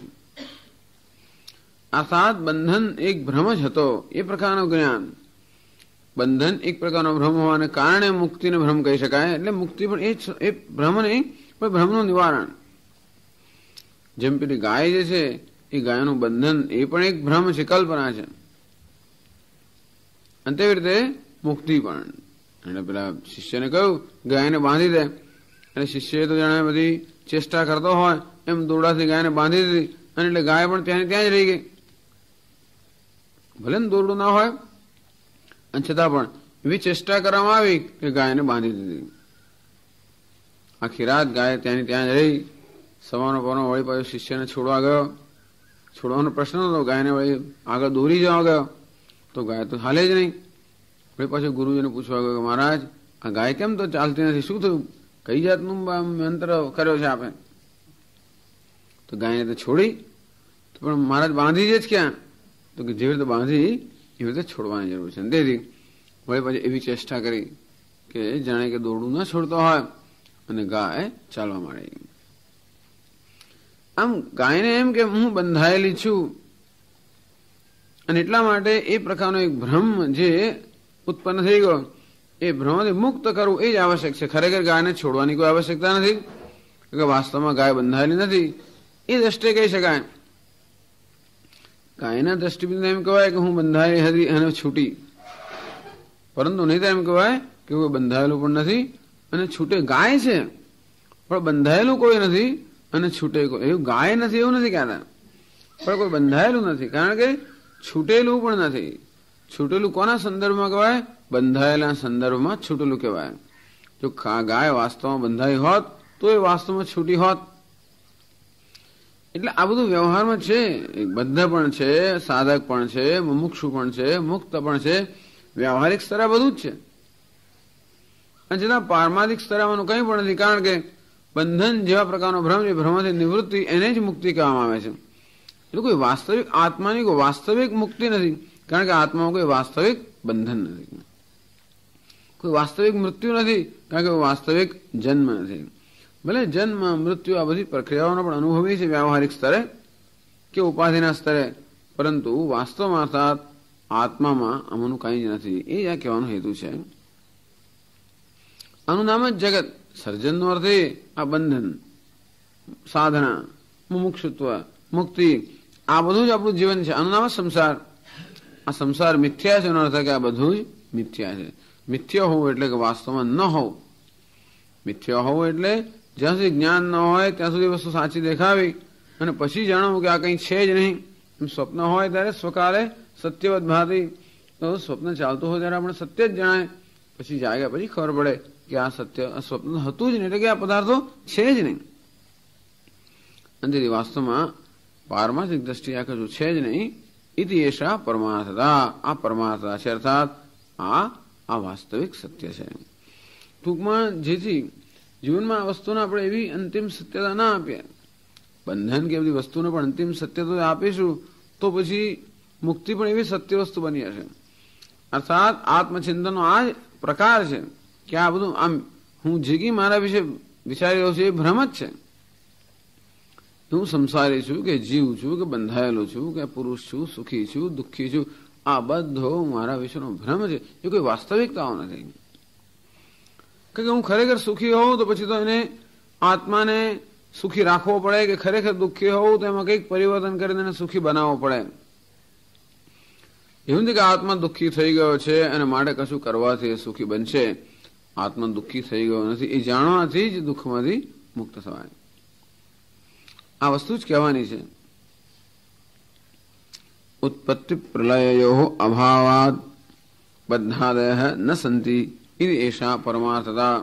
અર્થાત બંધન એક ભ્રમ જ હતો એ પ્રકારનું જ્ઞાન બંધન એક પ્રકારનો ભ્રમ હોવાને કારણે મુક્તિને ભ્રમ કહી શકાય એટલે મુક્તિ પણ એ ભ્રમ નહીં પણ ભ્રમનું નિવારણ। જેમ પેલી ગાય જે છે એ ગાયનું બંધન એ પણ એક ભ્રમ છે કલ્પના છે અને તેવી રીતે મુક્તિ પણ એટલે પેલા શિષ્યને કહ્યું ગાયને બાંધી દે અને શિષ્યએ તો જાણે બધી ચેષ્ટા કરતો હોય એમ દોરડાથી ગાયને બાંધી દીધી અને એટલે ગાય પણ ત્યાં જ રહી ગઈ ભલે ને દોરડું ના હોય અને છતાં પણ એવી ચેષ્ટા કરવામાં આવી કે ગાયને બાંધી દીધી આખી રાત ગાય ત્યાં જ રહી સવારનો પવાનો વળી પાછો શિષ્યને છોડવા ગયો છોડવાનો પ્રશ્ન હતો ગાયને વળી આગળ દોરી જવા ગયો તો ગાય તો હાલે જ નહીં વળી પાછો ગુરુજીને પૂછવા ગયો કે મહારાજ આ ગાય કેમ તો ચાલતી નથી શું થયું કઈ જાતનું મંત્ર કર્યો છે આપે તો ગાયને તો છોડી તો પણ મહારાજ બાંધી જ ક્યાં તો કે જેવી રીતે બાંધી એવી રીતે છોડવાની જરૂર છે તેથી વળી પાછી એવી ચેષ્ટા કરી કે જાણે કે દોરડું ન છોડતો હોય અને ગાય ચાલવા માંડી। આમ ગાયને એમ કે હું બંધાયેલી છું અને એટલા માટે એ પ્રકારનો એક ભ્રમ જે ઉત્પન્ન થઈ ગયો એ ભ્રમથી મુક્ત કરવું એ જ આવશ્યક છે। ખરેખર ગાયને છોડવાની કોઈ આવશ્યકતા નથી કે વાસ્તવમાં ગાય બંધાયેલી નથી એ દ્રષ્ટિએ કહી શકાય। ગાયના દ્રષ્ટિબિંદુ એમ કહેવાય કે હું બંધાયેલી હતી અને છૂટી પરંતુ નહીં તો એમ કહેવાય કે કોઈ બંધાયેલું પણ નથી અને છૂટે ગાય છે પણ બંધાયેલું કોઈ નથી અને છૂટે એવું ગાય નથી એવું નથી કહેતા પણ કોઈ બંધાયેલું નથી કારણ કે છૂટેલું પણ નથી। છૂટેલું કોના સંદર્ભમાં કહેવાય બંધાયેલા સંદર્ભમાં છૂટેલું કહેવાય। જો ગાય વાસ્તવમાં બંધાઈ હોત તો એ વાસ્તવમાં છૂટી હોત એટલે આ બધું વ્યવહારમાં છે બદ્ધ પણ છે સાધક પણ છે મુમુક્ષુ પણ છે મુક્ત પણ છે વ્યવહારિક સ્તરે બધું જ છે અને છતાં પારમાર્થિક સ્તરમાં કંઈ પણ નથી કારણ કે બંધન જેવા પ્રકારનો ભ્રમ છે ભ્રમથી નિવૃત્તિ એને જ મુક્તિ કહેવામાં આવે છે। એટલે કોઈ વાસ્તવિક આત્માની કોઈ વાસ્તવિક મુક્તિ નથી કારણ કે આત્મામાં કોઈ વાસ્તવિક બંધન નથી કોઈ વાસ્તવિક મૃત્યુ નથી કારણ કે વાસ્તવિક જન્મ નથી ભલે જન્મ મૃત્યુ આ બધી પ્રક્રિયાઓનો પણ અનુભવી છે વ્યવહારિક સ્તરે કે ઉપાધિના સ્તરે પરંતુ વાસ્તવમાં અર્થાત આત્મામાં આમાંનું કંઈ જ નથી એ આ કહેવાનો હેતુ છે। આનું નામ જ જગત સર્જનનો અર્થ એ આ બંધન સાધના મુમુક્ષુત્વ મુક્તિ આ બધું જ આપણું જીવન છે. આનું નામ જ સંસાર. આ સંસાર મિથ્યા છે એનો અર્થ કે આ બધું જ મિથ્યા છે. મિથ્યા હોવું એટલે કે વાસ્તવમાં ન હોવું. મિથ્યા હોવું એટલે જ્યાં સુધી જ્ઞાન ન હોય ત્યાં સુધી વસ્તુ સાચી દેખાવી અને પછી જાણવું કે આ કંઈ છે જ નહીં. સ્વપ્ન હોય ત્યારે સ્વકાલે સત્યવત ભાતી. તો સ્વપ્ન ચાલતું હોય ત્યારે આપણે સત્ય જ જણાય. પછી જાગ્યા પછી ખબર પડે કે આ સત્ય સ્વપ્ન હતું જ નહીં, એટલે કે આ પદાર્થો છે જ નહીં. અને વાસ્તવમાં પારમાર્થિક દ્રષ્ટિએ આ કશું છે જ નહીં. ઇતિ એષા પરમાર્થતા. આ પરમાર્થતા છે, અર્થાત આ વાસ્તવિક સત્ય છે. ટૂંકમાં જેથી જીવનમાં આ વસ્તુને આપણે એવી અંતિમ સત્યતા ના આપીએ, બંધન કે બધી વસ્તુને પણ અંતિમ સત્યતા આપીશું તો પછી મુક્તિ પણ એવી સત્ય વસ્તુ બની હશે. અર્થાત આત્મચિંતનનો આ જ પ્રકાર છે કે આ બધું આમ હું જે કંઈ મારા વિશે વિચારી રહ્યો છું એ ભ્રમ જ છે. હું સંસારી છું કે જીવ છું કે બંધાયેલો છું કે પુરુષ છું, સુખી છું, દુઃખી છું, આ બધો મારા વિશેનો ભ્રમ છે. એ કોઈ વાસ્તવિકતાઓ નથી. કે હું ખરેખર સુખી હોઉં તો પછી તો એને આત્માને સુખી રાખવો પડે, કે ખરેખર દુઃખી હોવું તો એમાં કંઈક પરિવર્તન કરીને એને સુખી બનાવવો પડે. એવું નથી કે આત્મા દુઃખી થઈ ગયો છે અને માટે કશું કરવાથી એ સુખી બનશે. આત્મા દુઃખી થઈ ગયો નથી, એ જાણવાથી જ દુઃખમાંથી મુક્ત થવાય. આ વસ્તુ જ કહેવાની છે. ઉત્પત્તિ પ્રલયયો અભાવાદ બદ્ધાદય ન સંતિ ઇતિ એષા પરમાર્થતા.